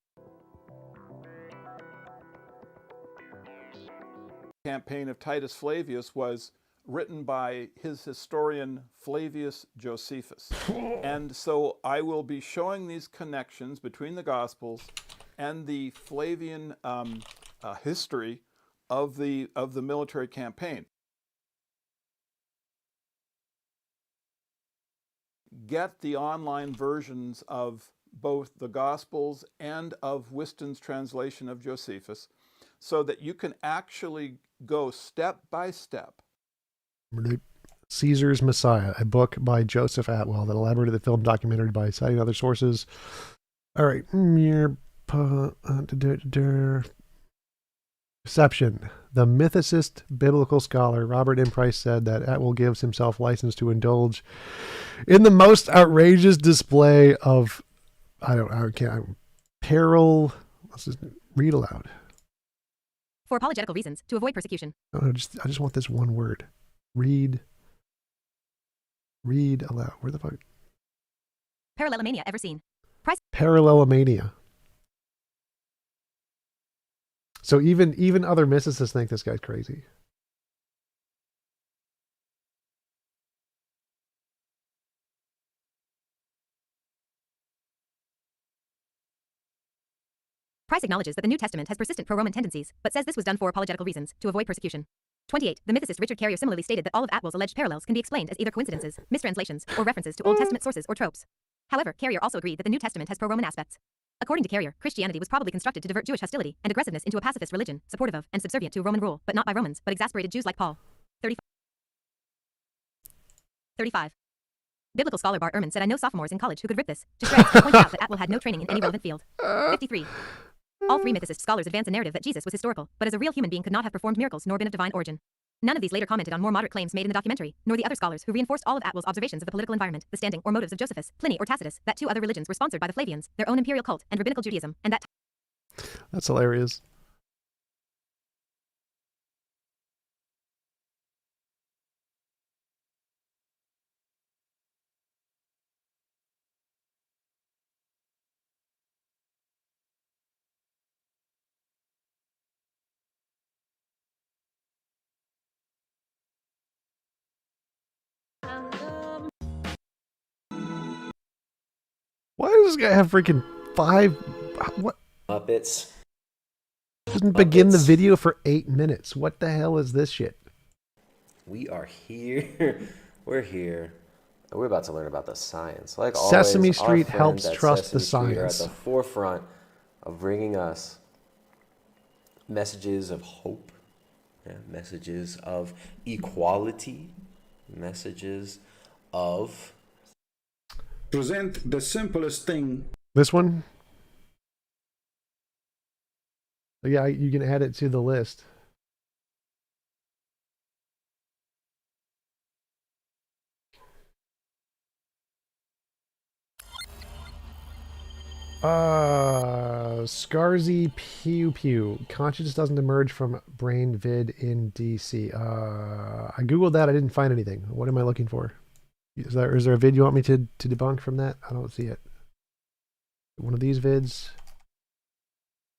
the campaign of Titus Flavius was written by his historian Flavius Josephus. And so I will be showing these connections between the Gospels and the Flavian history of the military campaign. Get the online versions of both the Gospels and of Whiston's translation of Josephus so that you can actually go step by step. Caesar's Messiah, a book by Joseph Atwell that elaborated the film documentary by citing other sources. All right. Reception. The mythicist biblical scholar Robert M. Price said that Atwell gives himself license to indulge in the most outrageous display of, peril. Let's just read aloud. For apologetical reasons, to avoid persecution. I just want this one word. Read aloud. Where the fuck? Parallelomania ever seen? Price. Parallelomania. So even other mysticists think this guy's crazy. Price acknowledges that the New Testament has persistent pro-Roman tendencies, but says this was done for apologetical reasons, to avoid persecution. 28. The mythicist Richard Carrier similarly stated that all of Atwell's alleged parallels can be explained as either coincidences, mistranslations, or references to Old Testament sources or tropes. However, Carrier also agreed that the New Testament has pro-Roman aspects. According to Carrier, Christianity was probably constructed to divert Jewish hostility and aggressiveness into a pacifist religion, supportive of and subservient to Roman rule, but not by Romans, but exasperated Jews like Paul. 35. Biblical scholar Bart Ehrman said, I know sophomores in college who could rip this, to shreds, to point out that Atwell had no training in any relevant field. 53. All three mythicist scholars advance a narrative that Jesus was historical, but as a real human being could not have performed miracles nor been of divine origin. None of these later commented on more moderate claims made in the documentary, nor the other scholars who reinforced all of Atwell's observations of the political environment, the standing or motives of Josephus, Pliny, or Tacitus, that two other religions were sponsored by the Flavians, their own imperial cult, and rabbinical Judaism, and that... That's hilarious. Why does this guy have freaking 5? What? Muppets. Doesn't begin the video for 8 minutes. What the hell is this shit? We are here. We're here. And we're about to learn about the science. Like Sesame always, Street our helps friends at trust Sesame the Street are at science. the forefront of bringing us messages of hope, messages of equality, messages of present the simplest thing. This one? Yeah, you can add it to the list. Scarzy Pew Pew. Consciousness doesn't emerge from brain vid in DC. I googled that. I didn't find anything. What am I looking for? Is there a vid you want me to debunk from that? I don't see it. One of these vids.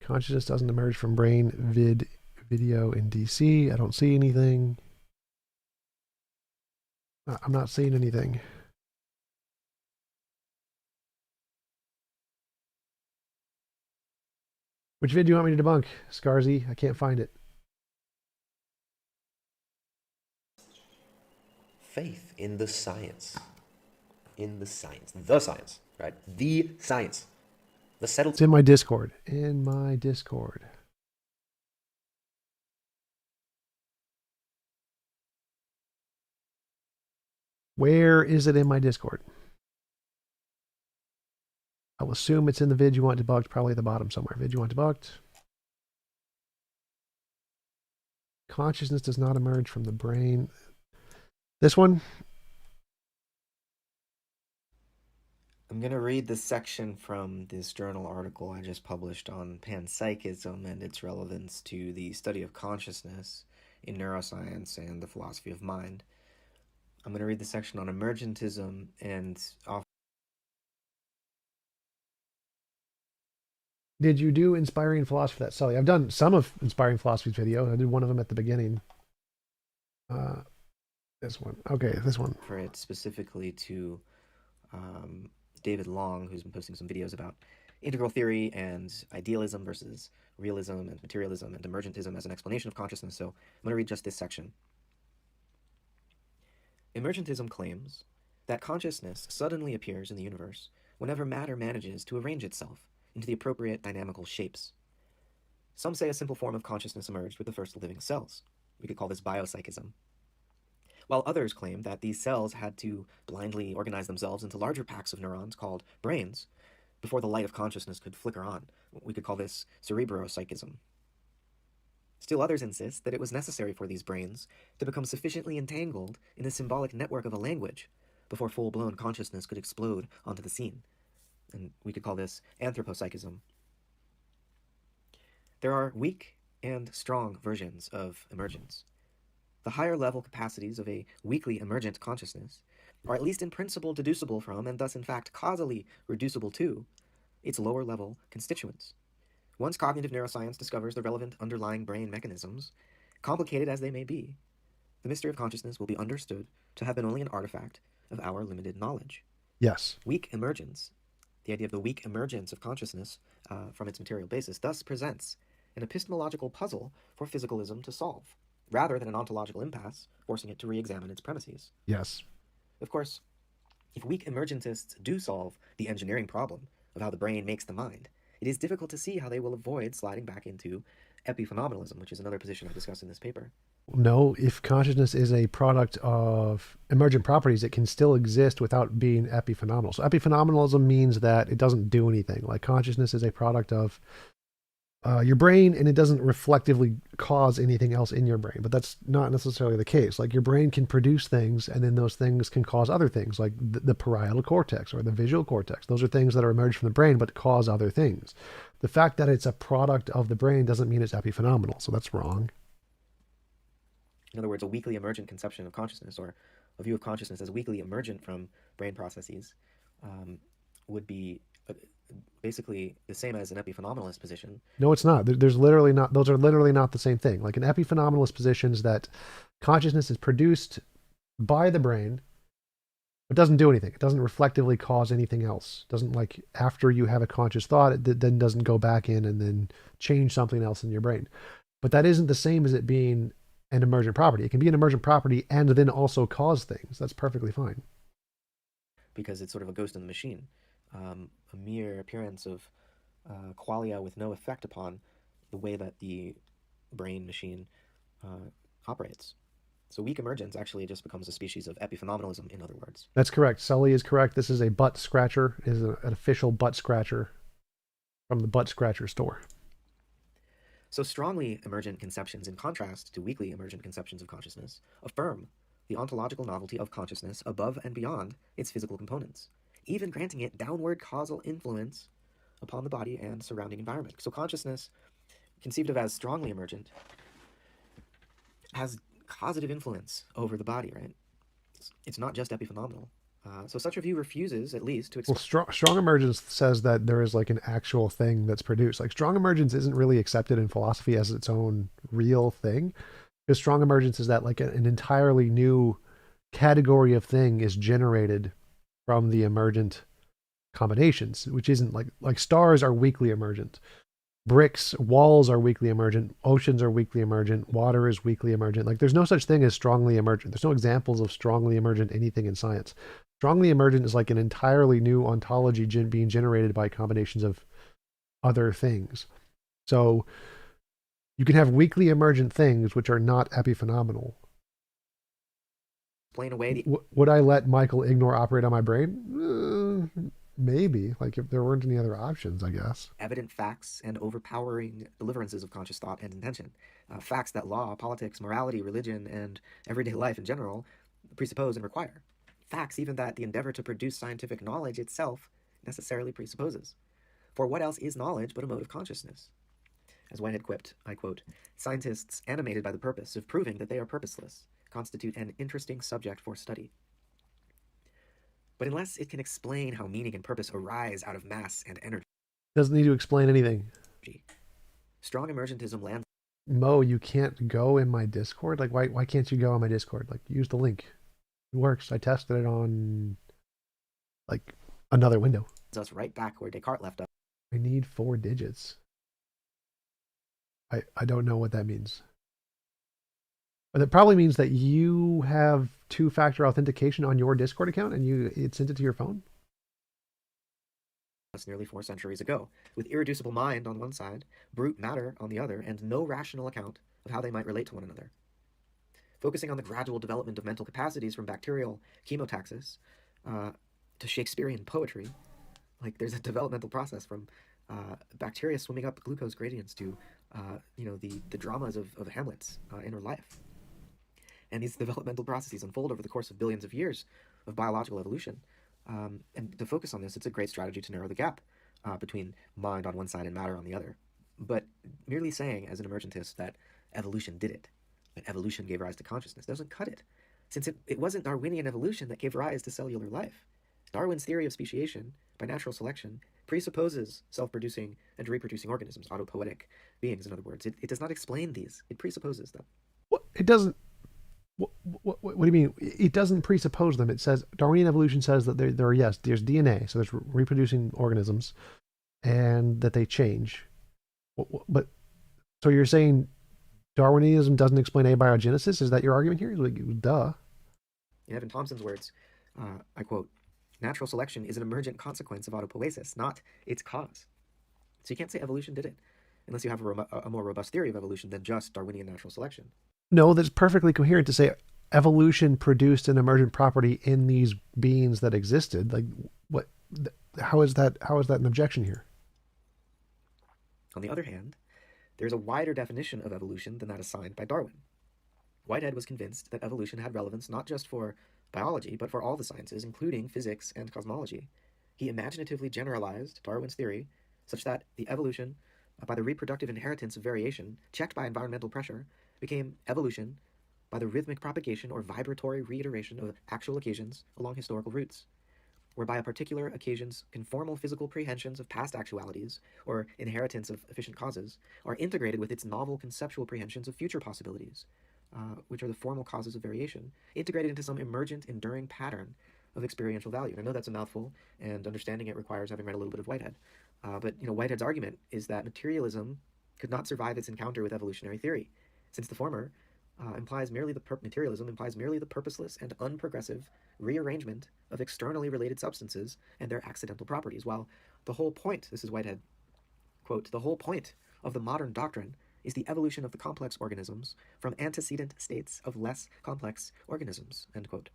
Consciousness doesn't emerge from brain vid video in DC. I don't see anything. I'm not seeing anything. Which vid do you want me to debunk, Scarzy? I can't find it. faith in the science. In the science. The science, right? The science. The settled... It's in my Discord. In my Discord. Where is it in my Discord? I'll assume it's in the vid you want debunked, probably at the bottom somewhere. Vid you want debunked. Consciousness does not emerge from the brain. This one? I'm going to read the section from this journal article I just published on panpsychism and its relevance to the study of consciousness in neuroscience and the philosophy of mind. I'm going to read the section on emergentism and Did you do Inspiring Philosophy? That's Sully. I've done some of Inspiring Philosophy's video. I did one of them at the beginning. This one. Okay, this one. For it specifically to David Long, who's been posting some videos about integral theory and idealism versus realism and materialism and emergentism as an explanation of consciousness. So I'm going to read just this section. Emergentism claims that consciousness suddenly appears in the universe whenever matter manages to arrange itself into the appropriate dynamical shapes. Some say a simple form of consciousness emerged with the first living cells. We could call this biopsychism. While others claim that these cells had to blindly organize themselves into larger packs of neurons called brains before the light of consciousness could flicker on. We could call this cerebropsychism. Still others insist that it was necessary for these brains to become sufficiently entangled in the symbolic network of a language before full-blown consciousness could explode onto the scene. And we could call this anthropopsychism. There are weak and strong versions of emergence. The higher level capacities of a weakly emergent consciousness are at least in principle deducible from, and thus in fact causally reducible to, its lower level constituents. Once cognitive neuroscience discovers the relevant underlying brain mechanisms, complicated as they may be, the mystery of consciousness will be understood to have been only an artifact of our limited knowledge. Yes. Weak emergence, the idea of the weak emergence of consciousness from its material basis, thus presents an epistemological puzzle for physicalism to solve, rather than an ontological impasse forcing it to re-examine its premises. Yes. Of course, if weak emergentists do solve the engineering problem of how the brain makes the mind, it is difficult to see how they will avoid sliding back into epiphenomenalism, which is another position I discuss in this paper. No, if consciousness is a product of emergent properties, it can still exist without being epiphenomenal. So epiphenomenalism means that it doesn't do anything. Like consciousness is a product of your brain, and it doesn't reflectively cause anything else in your brain. But that's not necessarily the case. Like your brain can produce things, and then those things can cause other things, like the parietal cortex or the visual cortex. Those are things that are emerged from the brain, but cause other things. The fact that it's a product of the brain doesn't mean it's epiphenomenal. So that's wrong. In other words, a weakly emergent conception of consciousness, or a view of consciousness as weakly emergent from brain processes, would be basically the same as an epiphenomenalist position. No, it's not. There's literally not. Those are literally not the same thing. Like an epiphenomenalist position is that consciousness is produced by the brain, It doesn't do anything. It doesn't reflectively cause anything else. It doesn't, like, after you have a conscious thought, it then doesn't go back in and then change something else in your brain. But that isn't the same as it being an emergent property. It can be an emergent property and then also cause things. That's perfectly fine. Because it's sort of a ghost in the machine, a mere appearance of qualia with no effect upon the way that the brain machine operates. So weak emergence actually just becomes a species of epiphenomenalism, in other words. That's correct. Sully is correct. This is a butt scratcher. It is an official butt scratcher from the butt scratcher store. So strongly emergent conceptions, in contrast to weakly emergent conceptions of consciousness, affirm the ontological novelty of consciousness above and beyond its physical components, even granting it downward causal influence upon the body and surrounding environment. So consciousness, conceived of as strongly emergent, has causative influence over the body, right? It's not just epiphenomenal. So such a view refuses, at least, to explain. Well, strong emergence says that there is like an actual thing that's produced. Like strong emergence isn't really accepted in philosophy as its own real thing, because strong emergence is that like an entirely new category of thing is generated from the emergent combinations, which isn't like stars are weakly emergent. Bricks, walls are weakly emergent, oceans are weakly emergent, water is weakly emergent. Like there's no such thing as strongly emergent. There's no examples of strongly emergent anything in science. Strongly emergent is like an entirely new ontology being generated by combinations of other things. So you can have weakly emergent things which are not epiphenomenal. Explain away the... Would I let Michael Ignore operate on my brain? Maybe, like if there weren't any other options, I guess. Evident facts and overpowering deliverances of conscious thought and intention. Facts that law, politics, morality, religion, and everyday life in general presuppose and require. Facts even that the endeavor to produce scientific knowledge itself necessarily presupposes. For what else is knowledge but a mode of consciousness? As Whitehead quipped, I quote, "Scientists animated by the purpose of proving that they are purposeless constitute an interesting subject for study. But unless it can explain how meaning and purpose arise out of mass and energy..." Doesn't need to explain anything. Strong emergentism lands... Mo, you can't go in my Discord? Like, why can't you go on my Discord? Like, use the link. It works. I tested it on, like, another window. ...us right back where Descartes left us. I need 4 digits. I don't know what that means. But it probably means that you have 2-factor authentication on your Discord account and it sent it to your phone? That's nearly 4 centuries ago, with irreducible mind on one side, brute matter on the other, and no rational account of how they might relate to one another. Focusing on the gradual development of mental capacities from bacterial chemotaxis to Shakespearean poetry, like there's a developmental process from bacteria swimming up glucose gradients to the dramas of Hamlet's inner life. And these developmental processes unfold over the course of billions of years of biological evolution. And to focus on this, it's a great strategy to narrow the gap between mind on one side and matter on the other. But merely saying, as an emergentist, that evolution did it, that evolution gave rise to consciousness, doesn't cut it. Since it wasn't Darwinian evolution that gave rise to cellular life. Darwin's theory of speciation, by natural selection, presupposes self-producing and reproducing organisms, autopoietic beings, in other words. It does not explain these. It presupposes them. It doesn't... What do you mean? It doesn't presuppose them. It says Darwinian evolution says that there's DNA, so there's reproducing organisms, and that they change. But so you're saying Darwinism doesn't explain abiogenesis? Is that your argument here? Like, duh. In Evan Thompson's words, I quote, "Natural selection is an emergent consequence of autopoiesis, not its cause." So you can't say evolution did it unless you have a more robust theory of evolution than just Darwinian natural selection. No, that's perfectly coherent to say evolution produced an emergent property in these beings that existed. Like, what? How is that an objection here? On the other hand, there's a wider definition of evolution than that assigned by Darwin. Whitehead was convinced that evolution had relevance not just for biology, but for all the sciences, including physics and cosmology. He imaginatively generalized Darwin's theory such that the evolution, by the reproductive inheritance of variation, checked by environmental pressure, became evolution by the rhythmic propagation or vibratory reiteration of actual occasions along historical routes, whereby a particular occasion's conformal physical prehensions of past actualities, or inheritance of efficient causes, are integrated with its novel conceptual prehensions of future possibilities, which are the formal causes of variation, integrated into some emergent, enduring pattern of experiential value. And I know that's a mouthful, and understanding it requires having read a little bit of Whitehead. But Whitehead's argument is that materialism could not survive its encounter with evolutionary theory, since the former materialism implies merely the purposeless and unprogressive rearrangement of externally related substances and their accidental properties, while the whole point, this is Whitehead, quote, the whole point of the modern doctrine is the evolution of the complex organisms from antecedent states of less complex organisms, end quote.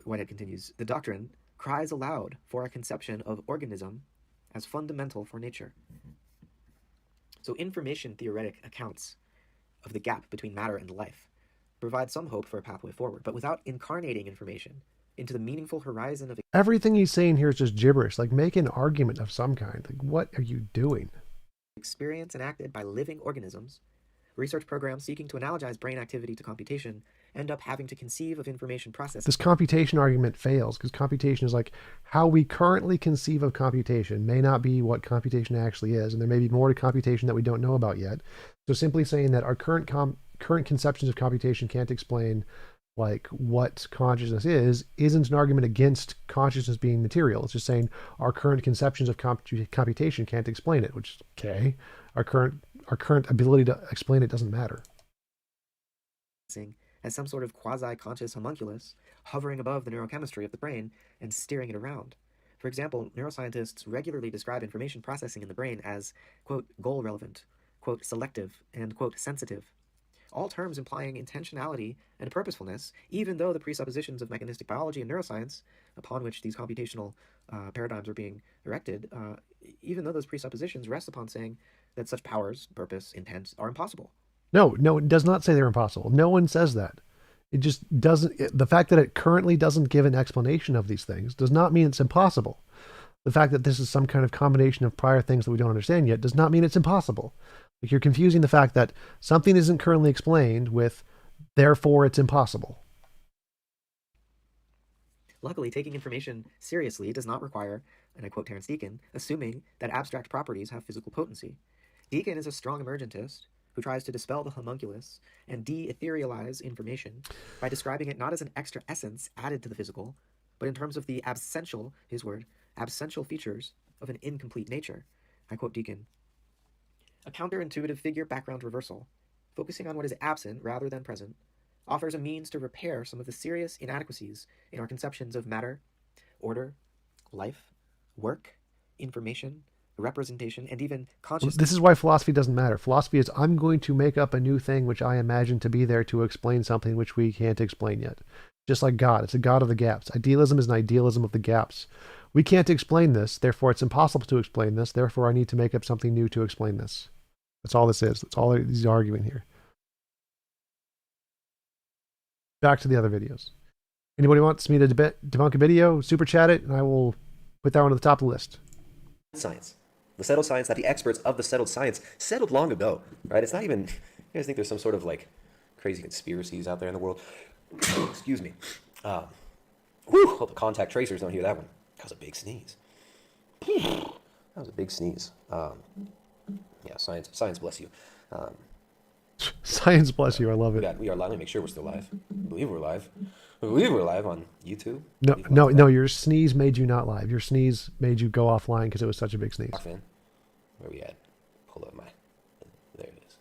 Whitehead continues, the doctrine cries aloud for a conception of organism as fundamental for nature. So information theoretic accounts of the gap between matter and life provide some hope for a pathway forward, but without incarnating information into the meaningful horizon of everything he's saying here is just gibberish. Like, make an argument of some kind. Like, what are you doing? Experience enacted by living organisms, research programs seeking to analogize brain activity to computation end up having to conceive of information processing. This computation argument fails because computation is like how we currently conceive of computation may not be what computation actually is, and there may be more to computation that we don't know about yet. So simply saying that our current conceptions of computation can't explain like what consciousness is isn't an argument against consciousness being material. It's just saying our current conceptions of computation can't explain it, which is okay. Our current ability to explain it doesn't matter. As some sort of quasi-conscious homunculus hovering above the neurochemistry of the brain and steering it around. For example, neuroscientists regularly describe information processing in the brain as, quote, goal-relevant, quote, selective, and, quote, sensitive. All terms implying intentionality and purposefulness, even though the presuppositions of mechanistic biology and neuroscience, upon which these computational paradigms are being erected, even though those presuppositions rest upon saying that such powers, purpose, intent are impossible. No, it does not say they're impossible. No one says that. It just doesn't. The fact that it currently doesn't give an explanation of these things does not mean it's impossible. The fact that this is some kind of combination of prior things that we don't understand yet does not mean it's impossible. Like, you're confusing the fact that something isn't currently explained with, therefore it's impossible. Luckily, taking information seriously does not require, and I quote Terence Deacon, assuming that abstract properties have physical potency. Deacon is a strong emergentist who tries to dispel the homunculus and de-etherealize information by describing it not as an extra essence added to the physical, but in terms of the absential, his word, absential features of an incomplete nature. I quote Deacon, a counterintuitive figure background reversal, focusing on what is absent rather than present, offers a means to repair some of the serious inadequacies in our conceptions of matter, order, life, work, information, representation, and even consciousness. This is why philosophy doesn't matter. Philosophy is, I'm going to make up a new thing which I imagine to be there to explain something which we can't explain yet. Just like God, it's a God of the gaps. Idealism is an idealism of the gaps. We can't explain this, therefore it's impossible to explain this, therefore I need to make up something new to explain this. That's all this is. That's all he's arguing here. Back to the other videos. Anybody wants me to debunk a video, super chat it, and I will put that one at the top of the list. Science. The settled science that the experts of the settled science settled long ago, right? It's not even, you guys think there's some sort of like crazy conspiracies out there in the world? Excuse me. Hope the contact tracers don't hear that one. That was a big sneeze. That was a big sneeze. Yeah, science bless you. Science bless you, I love it. We are live. Let me make sure we're still live. I believe we're live. I believe we're live on YouTube. No, your sneeze made you not live. Your sneeze made you go offline because it was such a big sneeze. Where we at? Pull up my... There it is.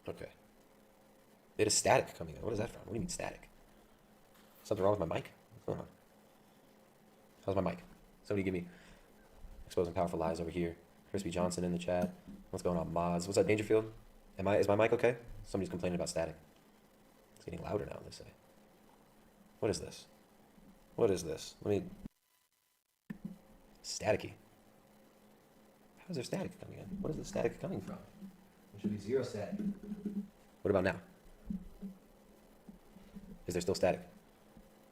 Okay. It is static coming in. What is that from? What do you mean static? Something wrong with my mic? What's going on? How's my mic? Somebody give me... Exposing powerful lies over here. Crispy Johnson in the chat. What's going on, Moz? What's up, Dangerfield? Is my mic okay? Somebody's complaining about static. It's getting louder now, they say. What is this? What is this? Let me... Staticky. How is there static coming in? What is the static coming from? It should be zero static. What about now? Is there still static?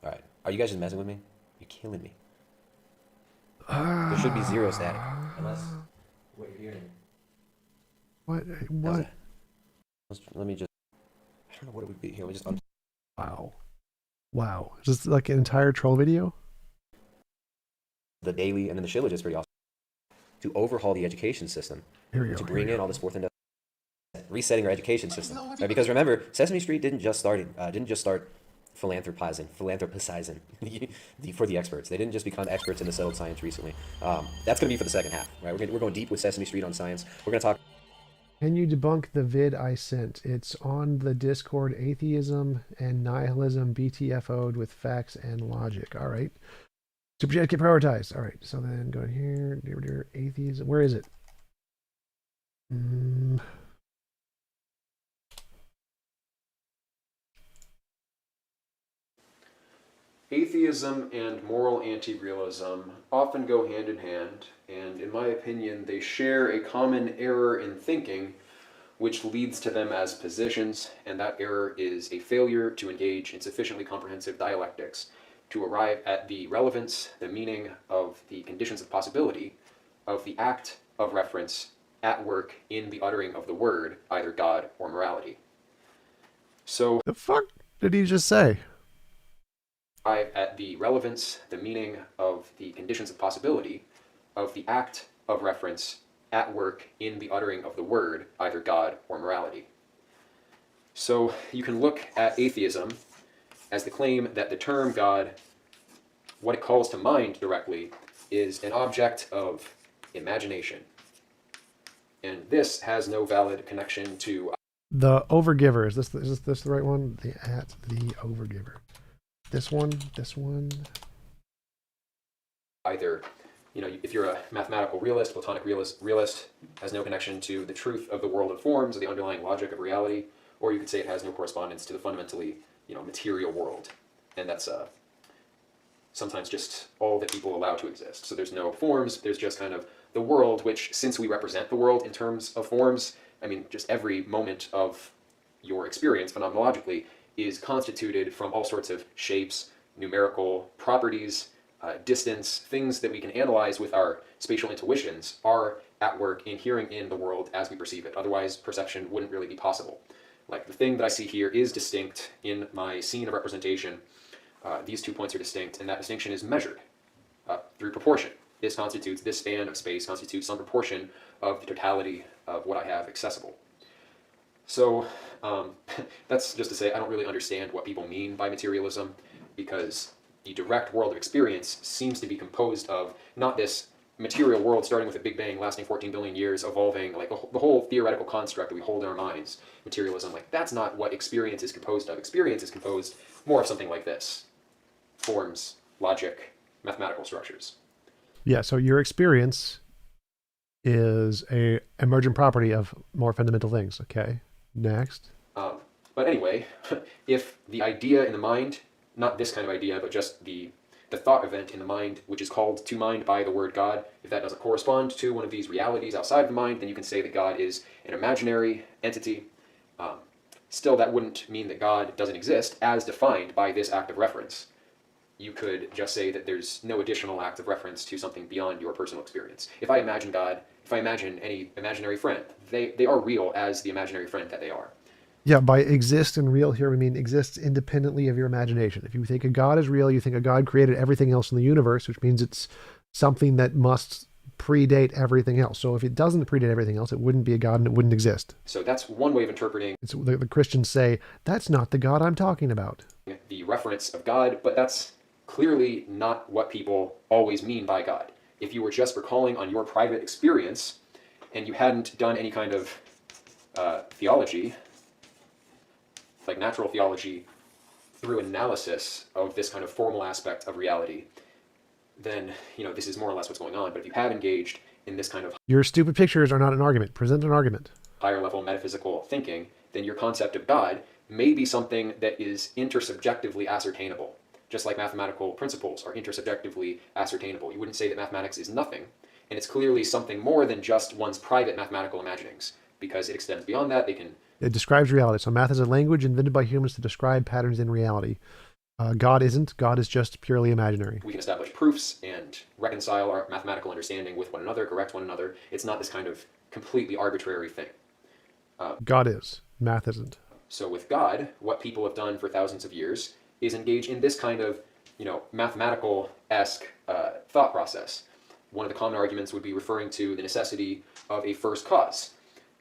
Alright. Are you guys just messing with me? You're killing me. There should be zero static. Unless what you're hearing. What? Let me just... I don't know what it would be here. We just... Wow. Is this like an entire troll video? The daily and then the shillage is pretty awesome. To overhaul the education system. To bring in all this fourth industrial... Resetting our education system. Right? Because remember, Sesame Street didn't just start philanthropizing for the experts. They didn't just become experts in the settled science recently. That's going to be for the second half, right? We're going deep with Sesame Street on science. We're going to talk. Can you debunk the vid I sent? It's on the Discord. Atheism and nihilism BTFO'd with facts and logic. All right. Super chat get prioritized. All right. So then go here. Atheism. Where is it? Atheism and moral anti-realism often go hand in hand, and in my opinion, they share a common error in thinking, which leads to them as positions, and that error is a failure to engage in sufficiently comprehensive dialectics to arrive at the relevance, the meaning of the conditions of possibility of the act of reference at work in the uttering of the word, either God or morality. So, the fuck did he just say? Arrive at the relevance, the meaning of the conditions of possibility of the act of reference at work in the uttering of the word, either God or morality. So you can look at atheism as the claim that the term God, what it calls to mind directly, is an object of imagination. And this has no valid connection to the overgiver. Is this the right one? The overgiver. This one. Either, if you're a mathematical realist, Platonic realist has no connection to the truth of the world of forms or the underlying logic of reality, or you could say it has no correspondence to the fundamentally, material world. And that's sometimes just all that people allow to exist. So there's no forms, there's just kind of the world, which, since we represent the world in terms of forms, just every moment of your experience phenomenologically is constituted from all sorts of shapes, numerical properties, distance, things that we can analyze with our spatial intuitions are at work inhering in the world as we perceive it. Otherwise, perception wouldn't really be possible. Like the thing that I see here is distinct in my scene of representation. These 2 points are distinct, and that distinction is measured through proportion. This span of space constitutes some proportion of the totality of what I have accessible. So that's just to say I don't really understand what people mean by materialism, because the direct world of experience seems to be composed of not this material world starting with a Big Bang lasting 14 billion years, evolving, like the whole theoretical construct that we hold in our minds, materialism. Like, that's not what experience is composed of. Experience is composed more of something like this: forms, logic, mathematical structures. Yeah, so your experience is a emergent property of more fundamental things. Okay, next. But anyway, if the idea in the mind, not this kind of idea, but just the thought event in the mind, which is called to mind by the word God, if that doesn't correspond to one of these realities outside of the mind, then you can say that God is an imaginary entity. Still, that wouldn't mean that God doesn't exist as defined by this act of reference. You could just say that there's no additional act of reference to something beyond your personal experience. If I imagine God, if I imagine any imaginary friend, they are real as the imaginary friend that they are. Yeah, by exist and real here, we mean exists independently of your imagination. If you think a God is real, you think a God created everything else in the universe, which means it's something that must predate everything else. So if it doesn't predate everything else, it wouldn't be a God and it wouldn't exist. So that's one way of interpreting. It's the Christians say, that's not the God I'm talking about. The reference of God, but that's clearly not what people always mean by God. If you were just recalling on your private experience and you hadn't done any kind of theology, like natural theology, through analysis of this kind of formal aspect of reality, then, this is more or less what's going on. But if you have engaged in this kind of your stupid pictures are not an argument. Present an argument. Higher level metaphysical thinking, then your concept of God may be something that is intersubjectively ascertainable, just like mathematical principles are intersubjectively ascertainable. You wouldn't say that mathematics is nothing, and it's clearly something more than just one's private mathematical imaginings, because it extends beyond that. It describes reality. So math is a language invented by humans to describe patterns in reality. God isn't. God is just purely imaginary. We can establish proofs and reconcile our mathematical understanding with one another, correct one another. It's not this kind of completely arbitrary thing. God is. Math isn't. So with God, what people have done for thousands of years is engage in this kind of, mathematical-esque thought process. One of the common arguments would be referring to the necessity of a first cause,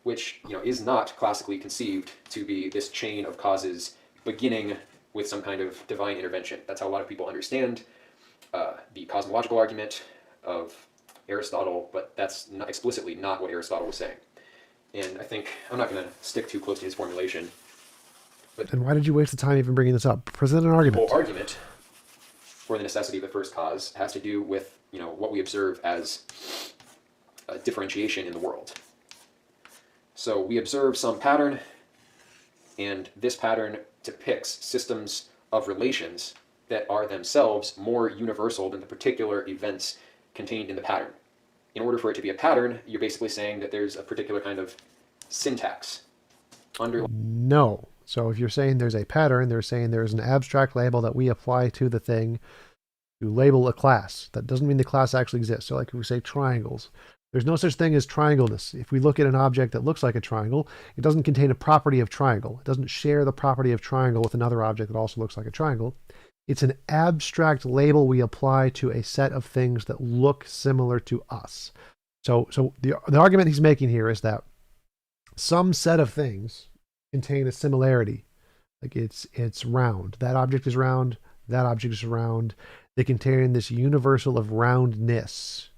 which, is not classically conceived to be this chain of causes beginning with some kind of divine intervention. That's how a lot of people understand the cosmological argument of Aristotle, but that's not explicitly not what Aristotle was saying. And I think, I'm not going to stick too close to his formulation. But and why did you waste the time even bringing this up? Present an argument. The whole argument for the necessity of the first cause has to do with, what we observe as a differentiation in the world. So we observe some pattern, and this pattern depicts systems of relations that are themselves more universal than the particular events contained in the pattern. In order for it to be a pattern, you're basically saying that there's a particular kind of syntax No. So if you're saying there's a pattern, they're saying there's an abstract label that we apply to the thing to label a class. That doesn't mean the class actually exists. So like if we say triangles, there's no such thing as triangleness. If we look at an object that looks like a triangle, it doesn't contain a property of triangle. It doesn't share the property of triangle with another object that also looks like a triangle. It's an abstract label we apply to a set of things that look similar to us. So the argument he's making here is that some set of things contain a similarity. Like it's round. That object is round. That object is round. They contain this universal of roundness,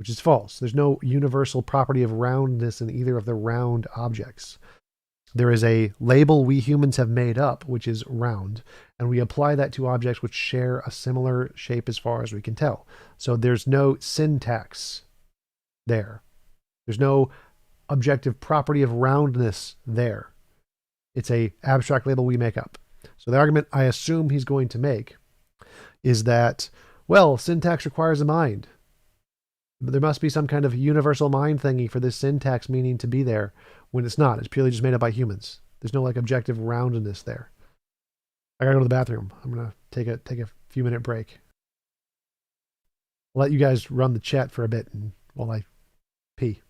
which is false. There's no universal property of roundness in either of the round objects. There is a label we humans have made up, which is round, and we apply that to objects which share a similar shape as far as we can tell. So there's no syntax there. There's no objective property of roundness there. It's a abstract label we make up. So the argument I assume he's going to make is that, well, syntax requires a mind. But there must be some kind of universal mind thingy for this syntax meaning to be there, when it's not. It's purely just made up by humans. There's no like objective roundness there. I gotta go to the bathroom. I'm gonna take a few minute break. I'll let you guys run the chat for a bit while I pee.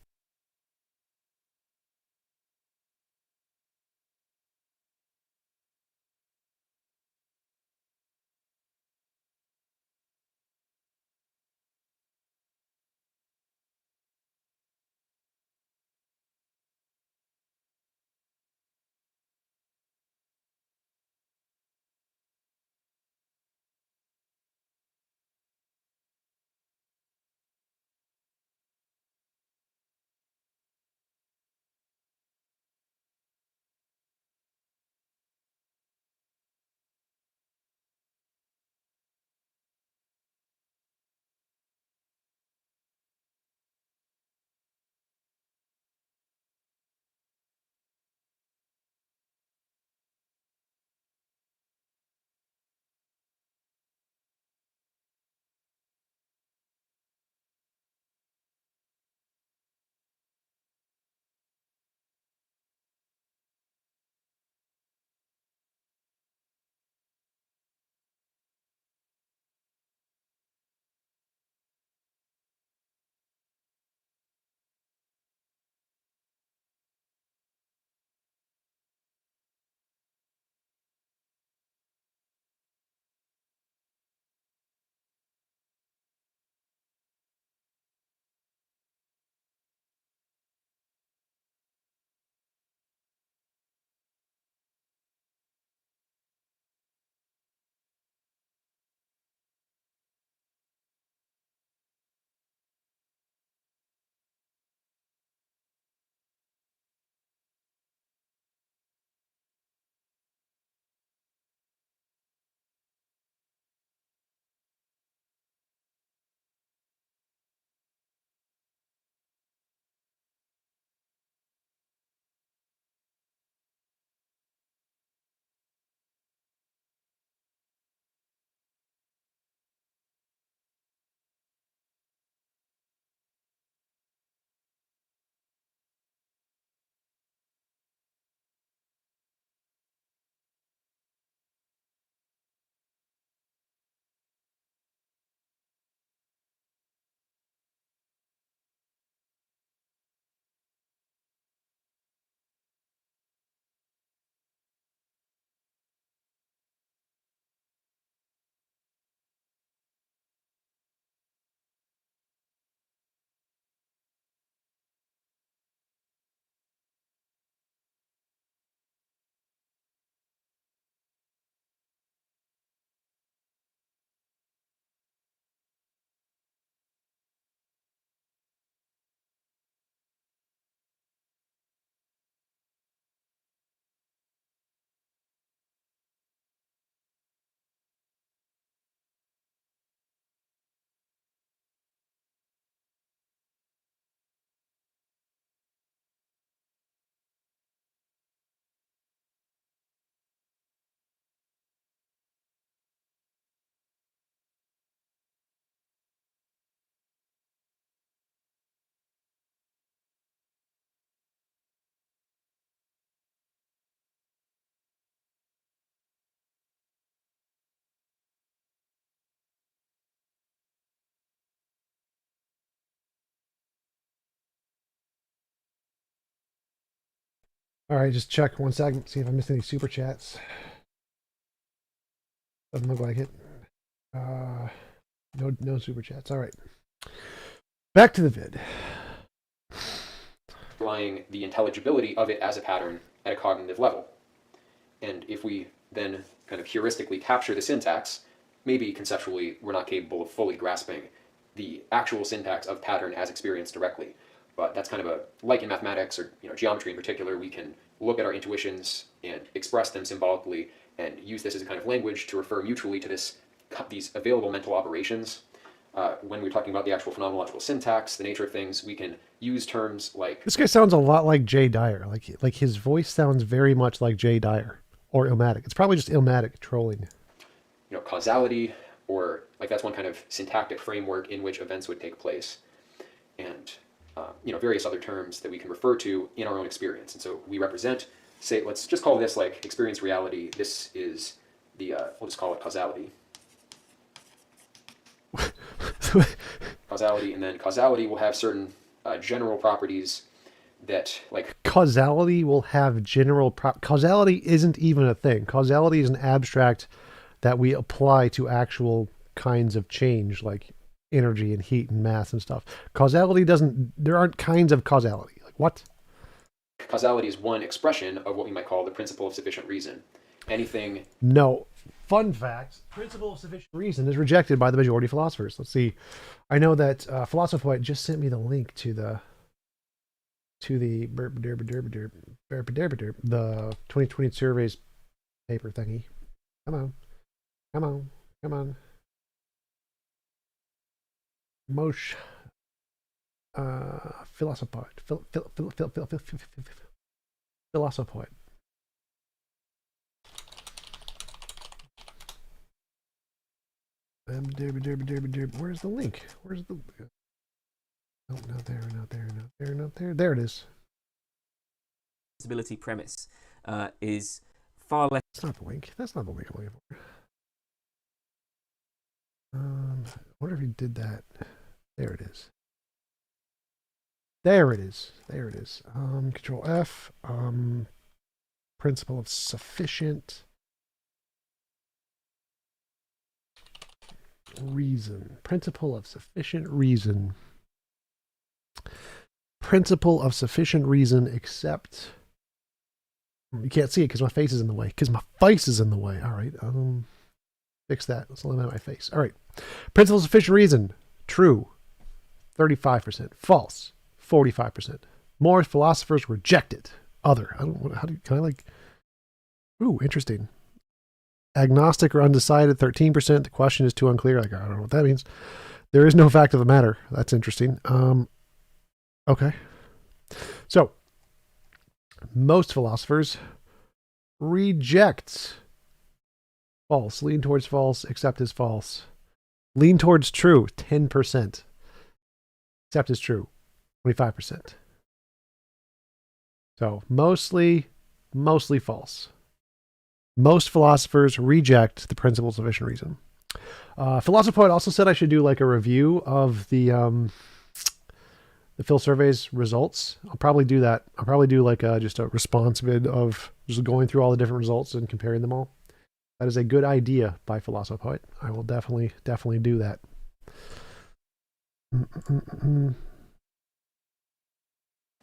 All right, just check 1 second, see if I missed any super chats. Doesn't look like it. No super chats. All right. Back to the vid. Underlying the intelligibility of it as a pattern at a cognitive level. And if we then kind of heuristically capture the syntax, maybe conceptually we're not capable of fully grasping the actual syntax of pattern as experienced directly. But that's kind of a, like in mathematics or geometry in particular, we can look at our intuitions and express them symbolically and use this as a kind of language to refer mutually to these available mental operations. When we're talking about the actual phenomenological syntax, the nature of things, we can use terms like... This guy sounds a lot like Jay Dyer. Like his voice sounds very much like Jay Dyer or Illmatic. It's probably just Illmatic trolling. Causality, or like that's one kind of syntactic framework in which events would take place. And various other terms that we can refer to in our own experience. And so we represent, say, let's just call this like experience reality. This is the, we'll just call it causality. Causality, and then causality will have certain general properties that, like... Causality will have general... Causality isn't even a thing. Causality is an abstract that we apply to actual kinds of change, like energy and heat and mass and stuff. Causality doesn't... There aren't kinds of causality. Like, what? Causality is one expression of what we might call the principle of sufficient reason. Anything... No. Fun fact, principle of sufficient reason is rejected by the majority of philosophers. Let's see. I know that Philosophoid just sent me the link to the 2020 surveys paper thingy. Come on. Mosh. Philosophoid. Philosophoid. Where's the link? Where's the... Oh, not there. There it is. Visibility premise is far less... That's not the link. That's not the link I'm looking for. I wonder if he did that. There it is. There it is. Control F. Principle of sufficient reason. Principle of sufficient reason. Principle of sufficient reason, except you can't see it because my face is in the way. All right. Fix that. Let's eliminate my face. All right. Principle of sufficient reason. True. 35%. False. 45%. More philosophers reject it. Other. Ooh, interesting. Agnostic or undecided, 13%. The question is too unclear. Like, I don't know what that means. There is no fact of the matter. That's interesting. Okay. So, most philosophers reject false, lean towards false, accept as false. Lean towards true, 10%. Accept as true, 25%. So, mostly false. Most philosophers reject the principle of sufficient reason. Philosophoid also said I should do like a review of the Phil survey's results. I'll probably do that. I'll probably do like just a response vid of just going through all the different results and comparing them all. That is a good idea by Philosophoid. I will definitely do that.